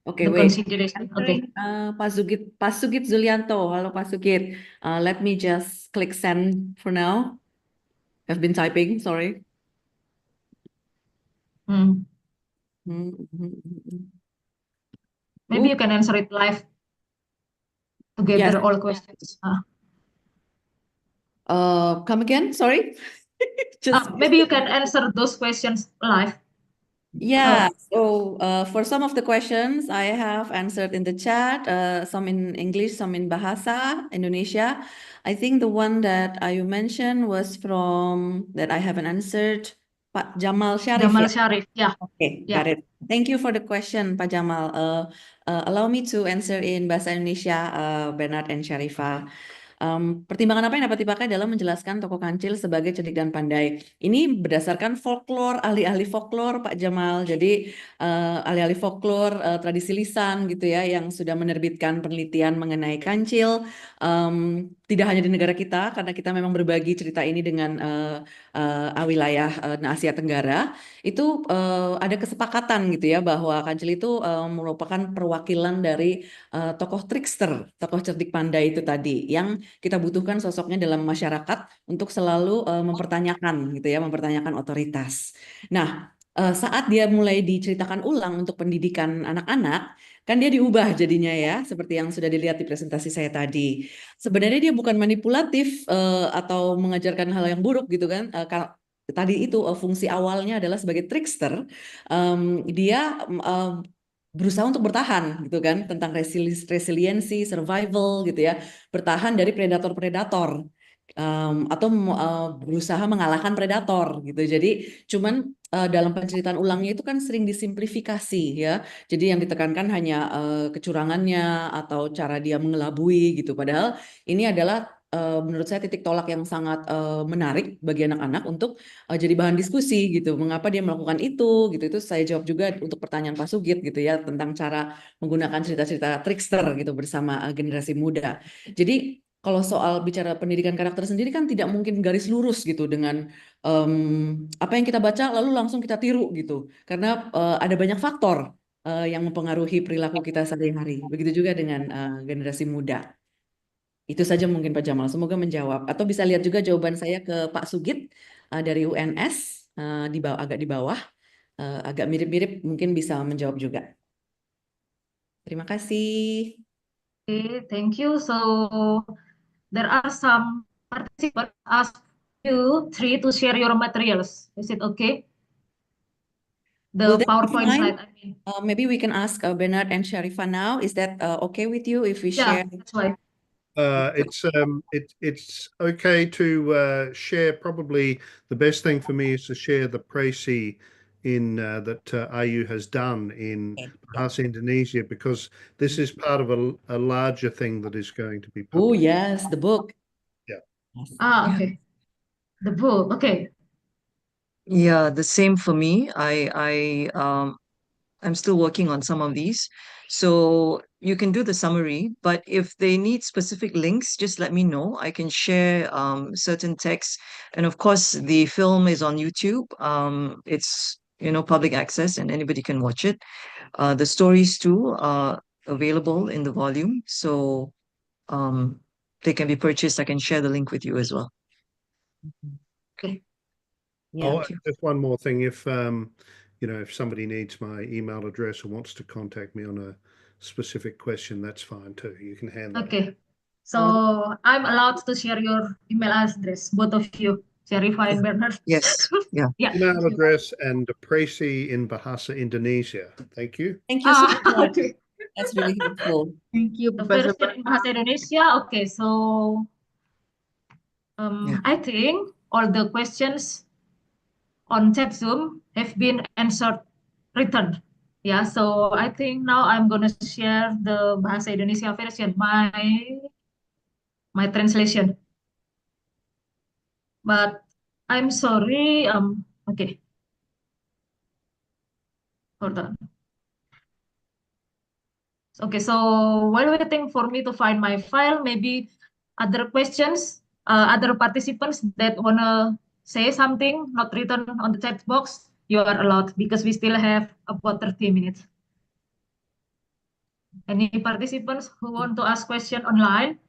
Okay, the wait. consideration. Okay. Pak Sugit Zulianto. Halo, Pak Sugit. Let me just click send for now. I've been typing, sorry. Hmm. Maybe you can answer it live Yes. together, all questions. Come again? Sorry. Just Maybe you can answer those questions live. yeah. So for some of the questions I have answered in the chat, some in English, some in Bahasa Indonesia. I think the one that you mentioned was from that I haven't answered, Pak Jamal Sharif. Jamal Ya? Sharif, yeah. Okay, Yeah. got it. Thank you for the question, Pak Jamal. Allow me to answer in Bahasa Indonesia, Bernard and Sharifah. Pertimbangan apa yang dapat dipakai dalam menjelaskan tokoh kancil sebagai cerdik dan pandai? Ini berdasarkan folklore, ahli-ahli folklore, Pak Jamal. Jadi ahli-ahli folklore, tradisi lisan gitu ya, yang sudah menerbitkan penelitian mengenai kancil. Tidak hanya di negara kita, karena kita memang berbagi cerita ini dengan wilayah Asia Tenggara. Itu ada kesepakatan gitu ya bahwa kancil itu merupakan perwakilan dari tokoh trickster, tokoh cerdik pandai itu tadi yang kita butuhkan sosoknya dalam masyarakat untuk selalu mempertanyakan gitu ya, mempertanyakan otoritas. Nah, saat dia mulai diceritakan ulang untuk pendidikan anak-anak, kan dia diubah jadinya ya, seperti yang sudah dilihat di presentasi saya tadi. Sebenarnya dia bukan manipulatif atau mengajarkan hal yang buruk gitu kan. Tadi itu fungsi awalnya adalah sebagai trickster. Dia berusaha untuk bertahan gitu kan, tentang resiliensi, survival gitu ya, bertahan dari predator-predator atau berusaha mengalahkan predator gitu. Jadi cuman dalam penceritaan ulangnya itu kan sering disimplifikasi ya. Jadi yang ditekankan hanya kecurangannya atau cara dia mengelabui gitu. Padahal ini adalah menurut saya titik tolak yang sangat menarik bagi anak-anak untuk jadi bahan diskusi gitu. Mengapa dia melakukan itu gitu. Itu saya jawab juga untuk pertanyaan Pak Sugit gitu ya, tentang cara menggunakan cerita-cerita trickster gitu bersama generasi muda. Jadi kalau soal bicara pendidikan karakter sendiri kan tidak mungkin garis lurus gitu dengan apa yang kita baca lalu langsung kita tiru gitu. Karena ada banyak faktor yang mempengaruhi perilaku kita sehari-hari. Begitu juga dengan generasi muda. Itu saja mungkin Pak Jamal, semoga menjawab. Atau bisa lihat juga jawaban saya ke Pak Sugit dari UNS, di bawah, agak di bawah, agak mirip-mirip, mungkin bisa menjawab juga. Terima kasih. Okay, thank you. So there are some participants ask you three to share your materials. Is it okay? Will The that be PowerPoint fine? slide, I mean. Maybe we can ask Bernard and Sharifah now. Is that okay with you if we Yeah, share? that's why. It's okay to share. Probably the best thing for me is to share the précis in that IU has done in Bahasa Indonesia, because this is part of a larger thing that is going to be Oh published. yes, the book. Yeah. Yes. Okay. The book, okay. Yeah, the same for me. I'm still working on some of these. So you can do the summary, but if they need specific links, just let me know. I can share certain texts. And of course, the film is on YouTube. It's, public access and anybody can watch it. The stories too are available in the volume. So they can be purchased. I can share the link with you as well. Okay. Yeah. Oh, just one more thing. If if somebody needs my email address or wants to contact me on a specific question, that's fine too. You can hand that. Okay. So I'm allowed to share your email address, both of you, Sharifah and Bernard. Yes. Yeah. Yeah. Email address and the précis in Bahasa Indonesia. Thank you. Thank you so much. Okay. That's really helpful. Thank you, The Professor. version in Bahasa Indonesia. Okay, so Yeah. I think all the questions on chat Zoom have been answered written. Yeah, so I think now I'm gonna share the Bahasa Indonesia version, my translation. But I'm sorry. Okay. Hold on. Okay, so while waiting for me to find my file, maybe other questions, other participants that wanna say something not written on the chat box, you are allowed, because we still have about 30 minutes. Any participants who want to ask question online,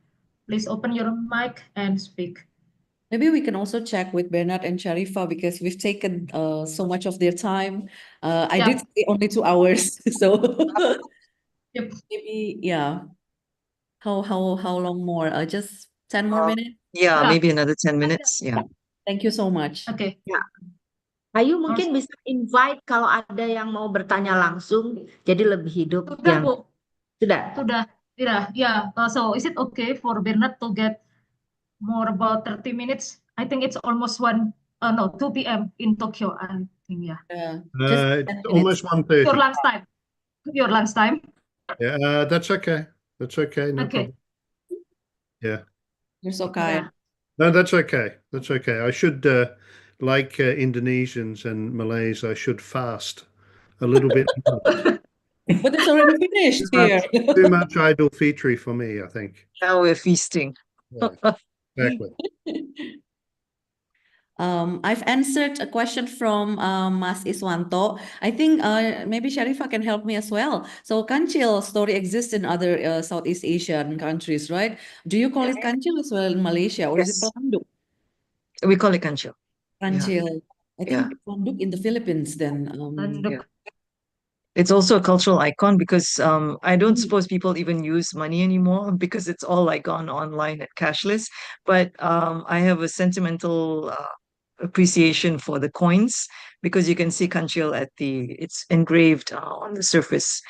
please open your mic and speak. Maybe we can also check with Bernard and Sharifa because we've taken so much of their time. I did say only 2 hours, so Yep. maybe how long more? Just 10 more minutes. Yeah, Yeah. maybe another 10 minutes. Yeah. Thank you so much. Oke. Ya. Ayu mungkin bisa invite kalau ada yang mau bertanya langsung, jadi lebih hidup. Sudah, Yang Bu. sudah. Sudah. Yeah. So is it okay for Bernard to get more about 30 minutes? I think it's almost 2 p.m. in Tokyo, I think, yeah. Just 10 It's almost minutes. 1:30. Your lunchtime. Your lunchtime. Yeah, that's okay. That's okay. No Okay. problem. Yeah. You're so kind. No, that's okay. That's okay. I should, like Indonesians and Malays, I should fast a little bit more. But it's already finished here. Too much idle fitri for me, I think. Now we're feasting. Yeah, exactly. I've answered a question from Mas Iswanto. I think maybe Sharifa can help me as well. So Kancil story exists in other Southeast Asian countries, right? Do you call it Kancil as well in Malaysia, or is it Yes. Pelanduk? We call it kancho. Kancil. I Yeah. think Pelanduk in the Philippines then. Landuk. It's also a cultural icon because I don't suppose people even use money anymore because it's all like gone online and cashless. But I have a sentimental appreciation for the coins because you can see kanchil it's engraved on the surface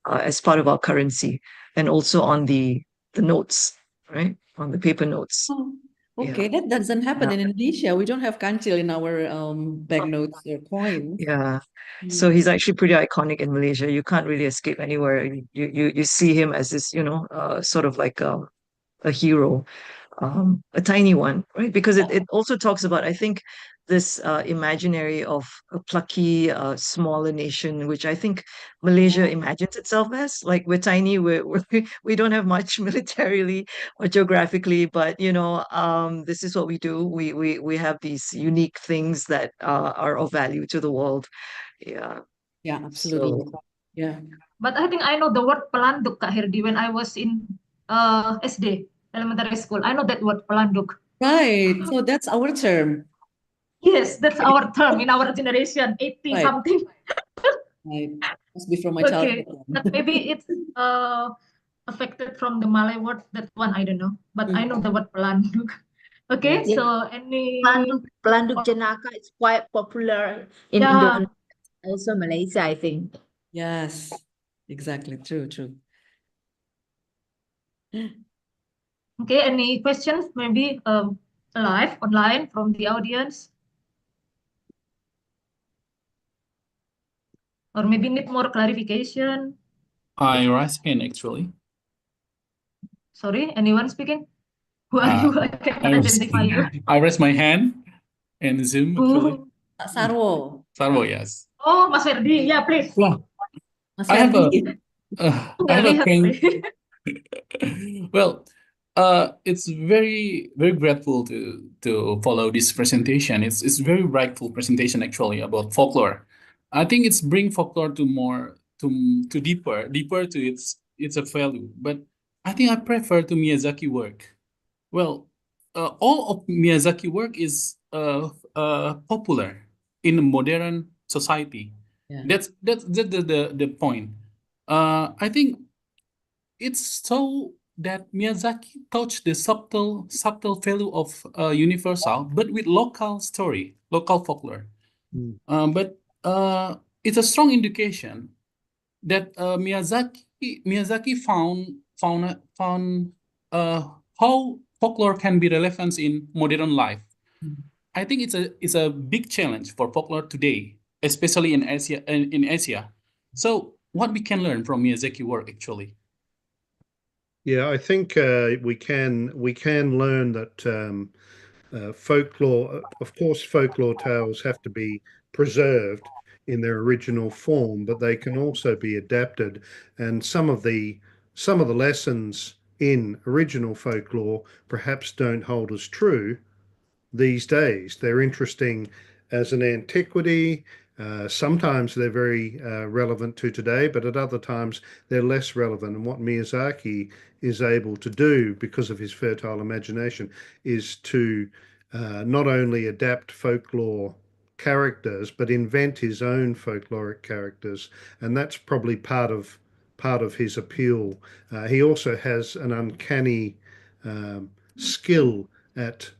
as part of our currency and also on the notes, right? On the paper notes. Oh, okay, that doesn't happen in Indonesia. We don't have kancil in our banknotes or coins. Yeah. So he's actually pretty iconic in Malaysia. You can't really escape anywhere. You see him as this, sort of like a hero, a tiny one, right? Because it also talks about, I think, this imaginary of a plucky, smaller nation, which I think Malaysia imagines itself as. Like we're tiny, we don't have much militarily or geographically, but this is what we do. We have these unique things that are of value to the world. Yeah. Yeah, absolutely. So, Yeah. But I think I know the word pelanduk, Kak Herdi, when I was in SD, elementary school. I know that word pelanduk. Right. So that's our term. Yes, that's our term in our generation, 80 Right. something. Right. Must be from my Okay, childhood. but maybe it's affected from the Malay word. That one I don't know, but I know the word pelanduk. Okay, Yes. so any Pelanduk jenaka is quite popular in Yeah. Indonesia, also Malaysia, I think. Yes, exactly. True. Okay, any questions? Maybe live online from the audience, or maybe need more clarification. I raised hand actually. Sorry, anyone speaking? Who are you? I can't identify you. I raised my hand in Zoom actually. Who? Sarwo. Sarwo, yes. Oh, Mas Ferdi. Yeah, please. Well, Mas I have a Ferdi. thing. Well, it's very very grateful to follow this presentation. It's very rightful presentation actually about folklore. I think it's bring folklore to more to deeper to its a value. But I think I prefer to Miyazaki work. Well, all of Miyazaki work is popular in modern society. Yeah. That's the point. I think it's so that Miyazaki touched the subtle value of universal, but with local story, local folklore. But it's a strong indication that Miyazaki found how folklore can be relevant in modern life. I think it's a big challenge for folklore today, especially in Asia. So what we can learn from Miyazaki work actually? Yeah, I think we can learn that folklore, of course, folklore tales have to be preserved in their original form, but they can also be adapted. And some of the lessons in original folklore perhaps don't hold as true these days. They're interesting as an antiquity. Sometimes they're very relevant to today, but at other times they're less relevant. And what Miyazaki is able to do, because of his fertile imagination, is to not only adapt folklore characters but invent his own folkloric characters, and that's probably part of his appeal. He also has an uncanny skill at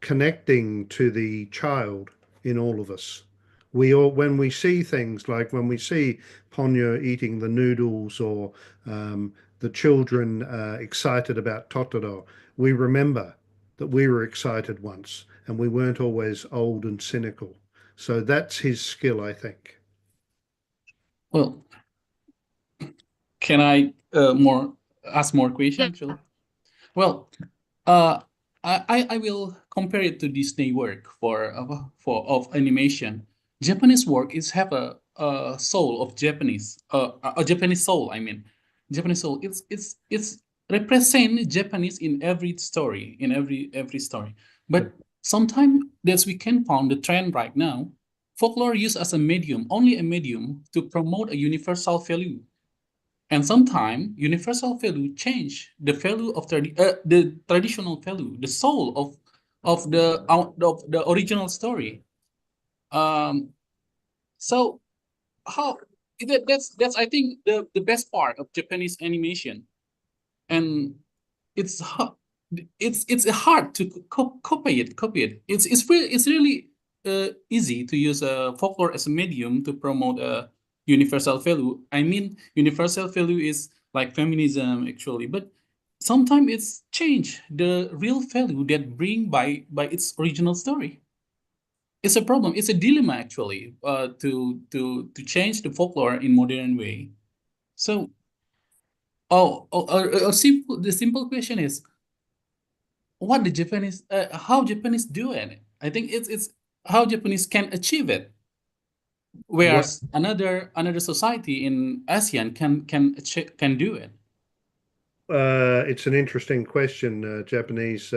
connecting to the child in all of us. When we see things like when we see Ponyo eating the noodles, or the children excited about Totoro, we remember that we were excited once and we weren't always old and cynical. So that's his skill, I think. Well, can I ask more questions, actually? Well, I will compare it to Disney work of animation. Japanese work is have a soul of Japanese, a Japanese soul. I mean, Japanese soul. It's represent Japanese in every story, in every story. But sometimes that we can found the trend right now. Folklore used as a medium, only a medium to promote a universal value. And sometimes universal value change the value of the traditional value, the soul of the original story. So how that's I think the best part of Japanese animation, and it's hard to copy it. It's really easy to use folklore as a medium to promote a universal value. I mean, universal value is like feminism, actually, but sometimes it's change the real value that bring by its original story. It's a problem. It's a dilemma, actually, to change the folklore in modern way. So, the simple question is, what the Japanese, how Japanese do it? I think it's how Japanese can achieve it, whereas another society in ASEAN can do it. It's an interesting question. Japanese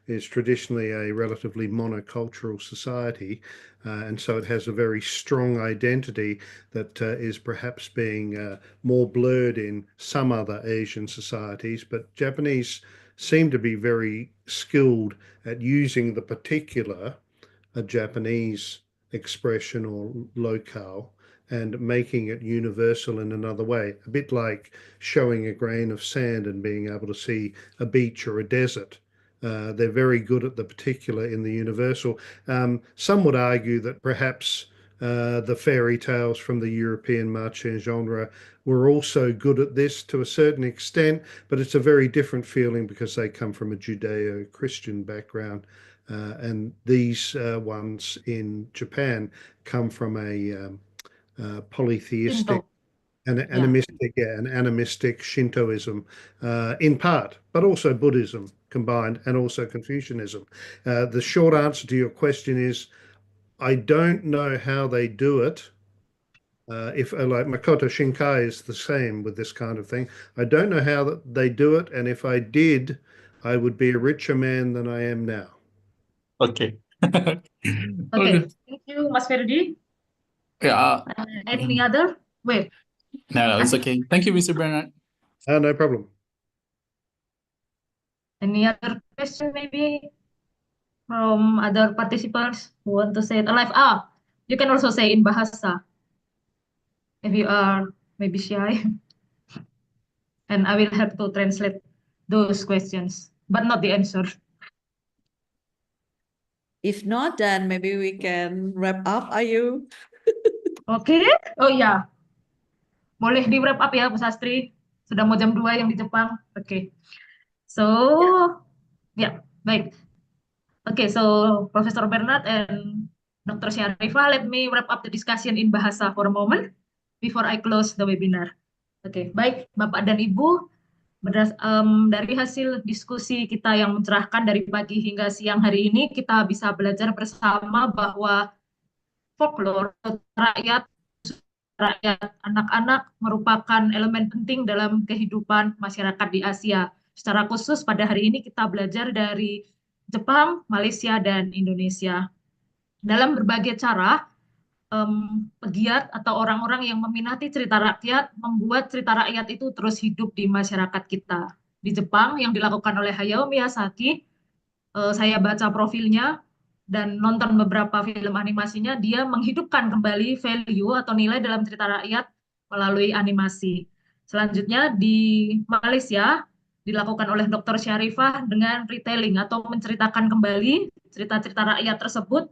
is traditionally a relatively monocultural society, and so it has a very strong identity that is perhaps being more blurred in some other Asian societies. But Japanese seem to be very skilled at using the particular Japanese expression or locale and making it universal in another way, a bit like showing a grain of sand and being able to see a beach or a desert. They're very good at the particular in the universal. Some would argue that perhaps the fairy tales from the European marchen genre were also good at this to a certain extent, but it's a very different feeling because they come from a Judeo-Christian background. And these ones in Japan come from a polytheistic and animistic Shintoism in part, but also Buddhism combined, and also Confucianism. The short answer to your question is, I don't know how they do it. If like Makoto Shinkai is the same with this kind of thing. I don't know how they do it, and if I did, I would be a richer man than I am now. Okay. Okay, thank you, Mas Ferdi. Yeah. Any other? Wait. No, it's okay. Thank you, Mr. Bernard. No problem. Any other question maybe from other participants who want to say it alive? You can also say in Bahasa if you are maybe shy. And I will have to translate those questions, but not the answer. If not, then maybe we can wrap up, Ayu. Oke. Oh iya. Boleh di wrap up ya, Bu Sastri. Sudah mau jam 2 yang di Jepang. Oke. So, ya, baik. Okay, so Professor Bernard and Dr. Syarifah, let me wrap up the discussion in Bahasa for a moment before I close the webinar. Oke, baik Bapak dan Ibu, dari hasil diskusi kita yang mencerahkan dari pagi hingga siang hari ini, kita bisa belajar bersama bahwa folklore rakyat anak-anak merupakan elemen penting dalam kehidupan masyarakat di Asia. Secara khusus pada hari ini kita belajar dari Jepang, Malaysia, dan Indonesia. Dalam berbagai cara, pegiat atau orang-orang yang meminati cerita rakyat membuat cerita rakyat itu terus hidup di masyarakat kita. Di Jepang, yang dilakukan oleh Hayao Miyazaki, saya baca profilnya dan nonton beberapa film animasinya, dia menghidupkan kembali value atau nilai dalam cerita rakyat melalui animasi. Selanjutnya di Malaysia dilakukan oleh Dr. Syarifah dengan retelling atau menceritakan kembali cerita-cerita rakyat tersebut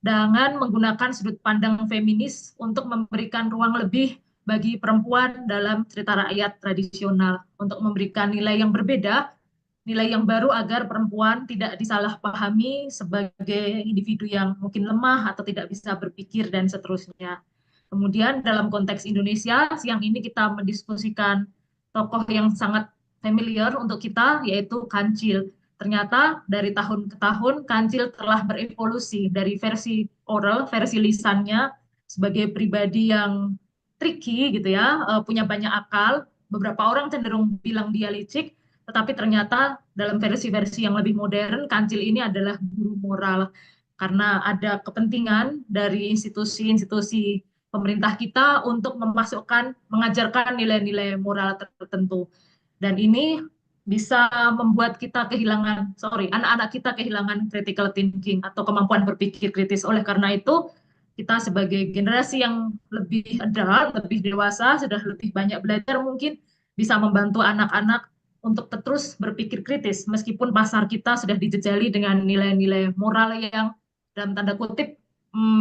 dengan menggunakan sudut pandang feminis untuk memberikan ruang lebih bagi perempuan dalam cerita rakyat tradisional, untuk memberikan nilai yang berbeda, nilai yang baru agar perempuan tidak disalahpahami sebagai individu yang mungkin lemah atau tidak bisa berpikir dan seterusnya. Kemudian dalam konteks Indonesia, siang ini kita mendiskusikan tokoh yang sangat familiar untuk kita, yaitu Kancil. Ternyata dari tahun ke tahun Kancil telah berevolusi dari versi oral, versi lisannya sebagai pribadi yang tricky gitu ya, punya banyak akal. Beberapa orang cenderung bilang dia licik, tetapi ternyata dalam versi-versi yang lebih modern, Kancil ini adalah guru moral karena ada kepentingan dari institusi-institusi pemerintah kita untuk mengajarkan nilai-nilai moral tertentu. Dan ini bisa membuat kita anak-anak kita kehilangan critical thinking atau kemampuan berpikir kritis. Oleh karena itu, kita sebagai generasi yang lebih adult, lebih dewasa, sudah lebih banyak belajar mungkin bisa membantu anak-anak untuk terus berpikir kritis, meskipun pasar kita sudah dijejali dengan nilai-nilai moral yang dalam tanda kutip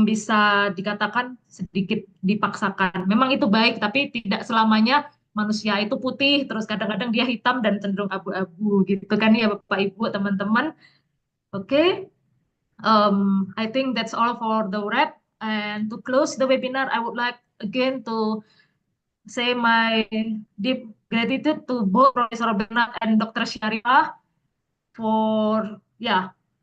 bisa dikatakan sedikit dipaksakan. Memang itu baik, tapi tidak selamanya manusia itu putih, terus kadang-kadang dia hitam dan cenderung abu-abu gitu kan ya Bapak Ibu teman-teman. Oke, I think that's all for the wrap. And to close the webinar, I would like again to say my deep gratitude to both Professor Bernard and Dr. Syarifah for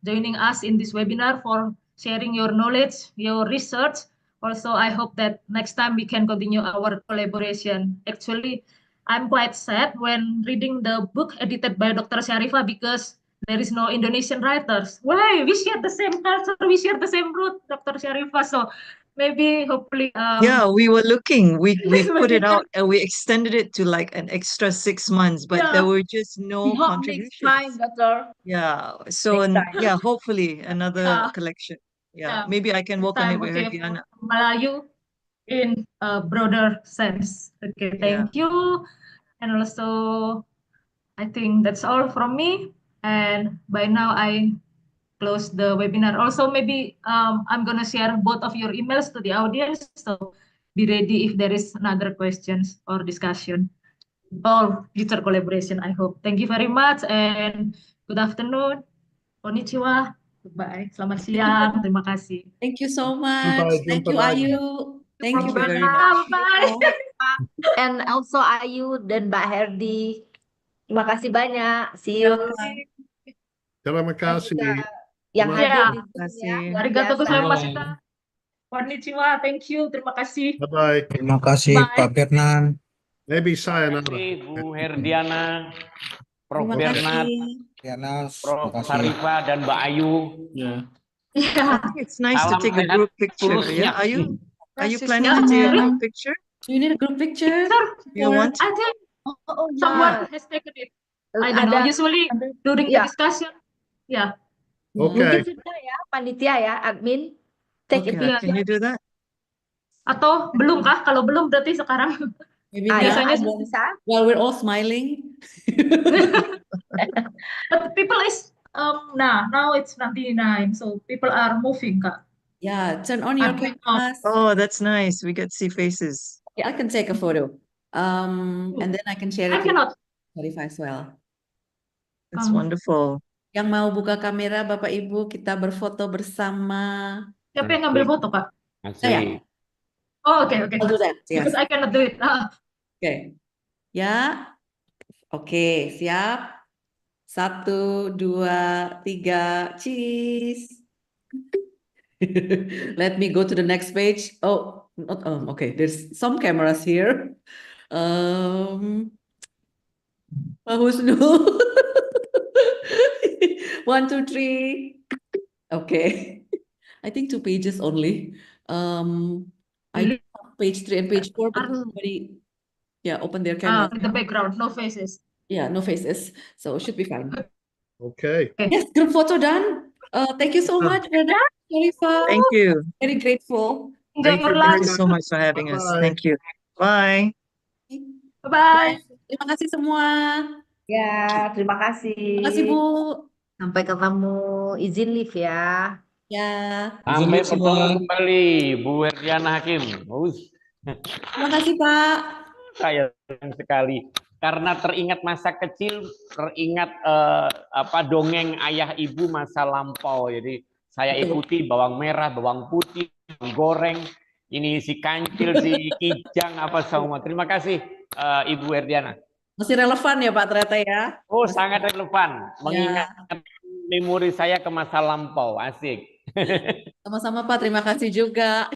joining us in this webinar, for sharing your knowledge, your research. Also, I hope that next time we can continue our collaboration. Actually, I'm quite sad when reading the book edited by Dr. Syarifah because there is no Indonesian writers. Why? We share the same culture, we share the same root, Dr. Syarifah. So maybe, hopefully, Yeah, we were looking. We put it out and we extended it to like an extra 6 months, but there were just no We hope next time, contributions. Doctor. Yeah. So Next time. yeah, hopefully another collection. Yeah. Maybe I can work on it with okay, Herdiana. for Melayu in a broader sense. Okay, thank you. And also, I think that's all from me. And by now, I close the webinar. Also, maybe I'm gonna share both of your emails to the audience. So be ready if there is another questions or discussion or future collaboration, I hope. Thank you very much and good afternoon. Konnichiwa. Goodbye. Selamat siang. Terima kasih. Thank you so much. Thank you, Jumpa lagi. Ayu. Thank you very very much. much. And also Ayu dan Mbak Herdi. Terima kasih banyak. See you. Terima kasih. Yang Terima hadir di kasih. sini ya. luar Arigatou biasa. gozaimashita. Konnichiwa. Thank you. Terima kasih. Bye-bye. Terima kasih Bye. Pak Bernan. Maybe Terima sayonara. kasih Bu Herdiana, Prof. Terima Bernard, kasih. Diana, Prof. terima kasih. Syarifah, dan Mbak Ayu. Yeah. I think it's nice to Salam take a sehat group picture. seterusnya. Yeah. Are you planning Yeah, to take a really? group picture? Do you need a group picture? You want? I think Oh, someone has taken it. I don't know. Usually during the ya. discussion, yeah. Mungkin Okay. sudah ya, panitia ya, admin. Take a Okay. Yeah. picture. Can you do that? Atau belum kah? Kalau belum berarti sekarang. Maybe Biasanya now, bisa. while we're all smiling. But people is now it's 99, so people are moving, Kak. Yeah, turn on your Admin cameras. Oh, that's nice. We get to see faces. Yeah, I can take a photo. And then I can share I it with cannot. Syarifah as well. That's wonderful. Yang mau buka kamera, Bapak Ibu, kita berfoto bersama. Siapa yang ngambil foto, Kak? Saya. Oh, okay. I'll do that. Yes. Because I cannot do it. Oke. Ya. Oke, siap. 1, 2, 3, cheese. Let me go to the next page. Oh, okay. There's some cameras here. Pak Husnul. 1, 2, 3. Okay. I think 2 pages only. I do have page 3 and page 4, but somebody, open their camera. The background, no faces. Yeah, no faces, so it should be fine. Okay. Yes, group photo done. Thank you so much, Bernard, Sharifa. Thank you. Very grateful. Enjoy Thank your you Thank very you lunch. so much for having us. Bye-bye. Thank you. Bye. Bye-bye. Terima kasih semua. Ya, terima Terima kasih, Bu. Sampai ketemu. Izin live ya. Ya, Sampai Izin bertemu semua. kembali, Bu Herdiana Hakim. terima kasih, Pak. Sayang sekali. Karena teringat masa kecil, teringat dongeng ayah ibu masa lampau. Jadi saya ikuti bawang merah, bawang putih, bawang goreng. Ini si kancil, si kijang, apa semua. Terima kasih Ibu Herdiana. Masih relevan ya, Pak, ternyata ya. Oh, sangat relevan. Mengingat memori saya ke masa lampau. Asik. Sama-sama, Pak. Terima kasih juga.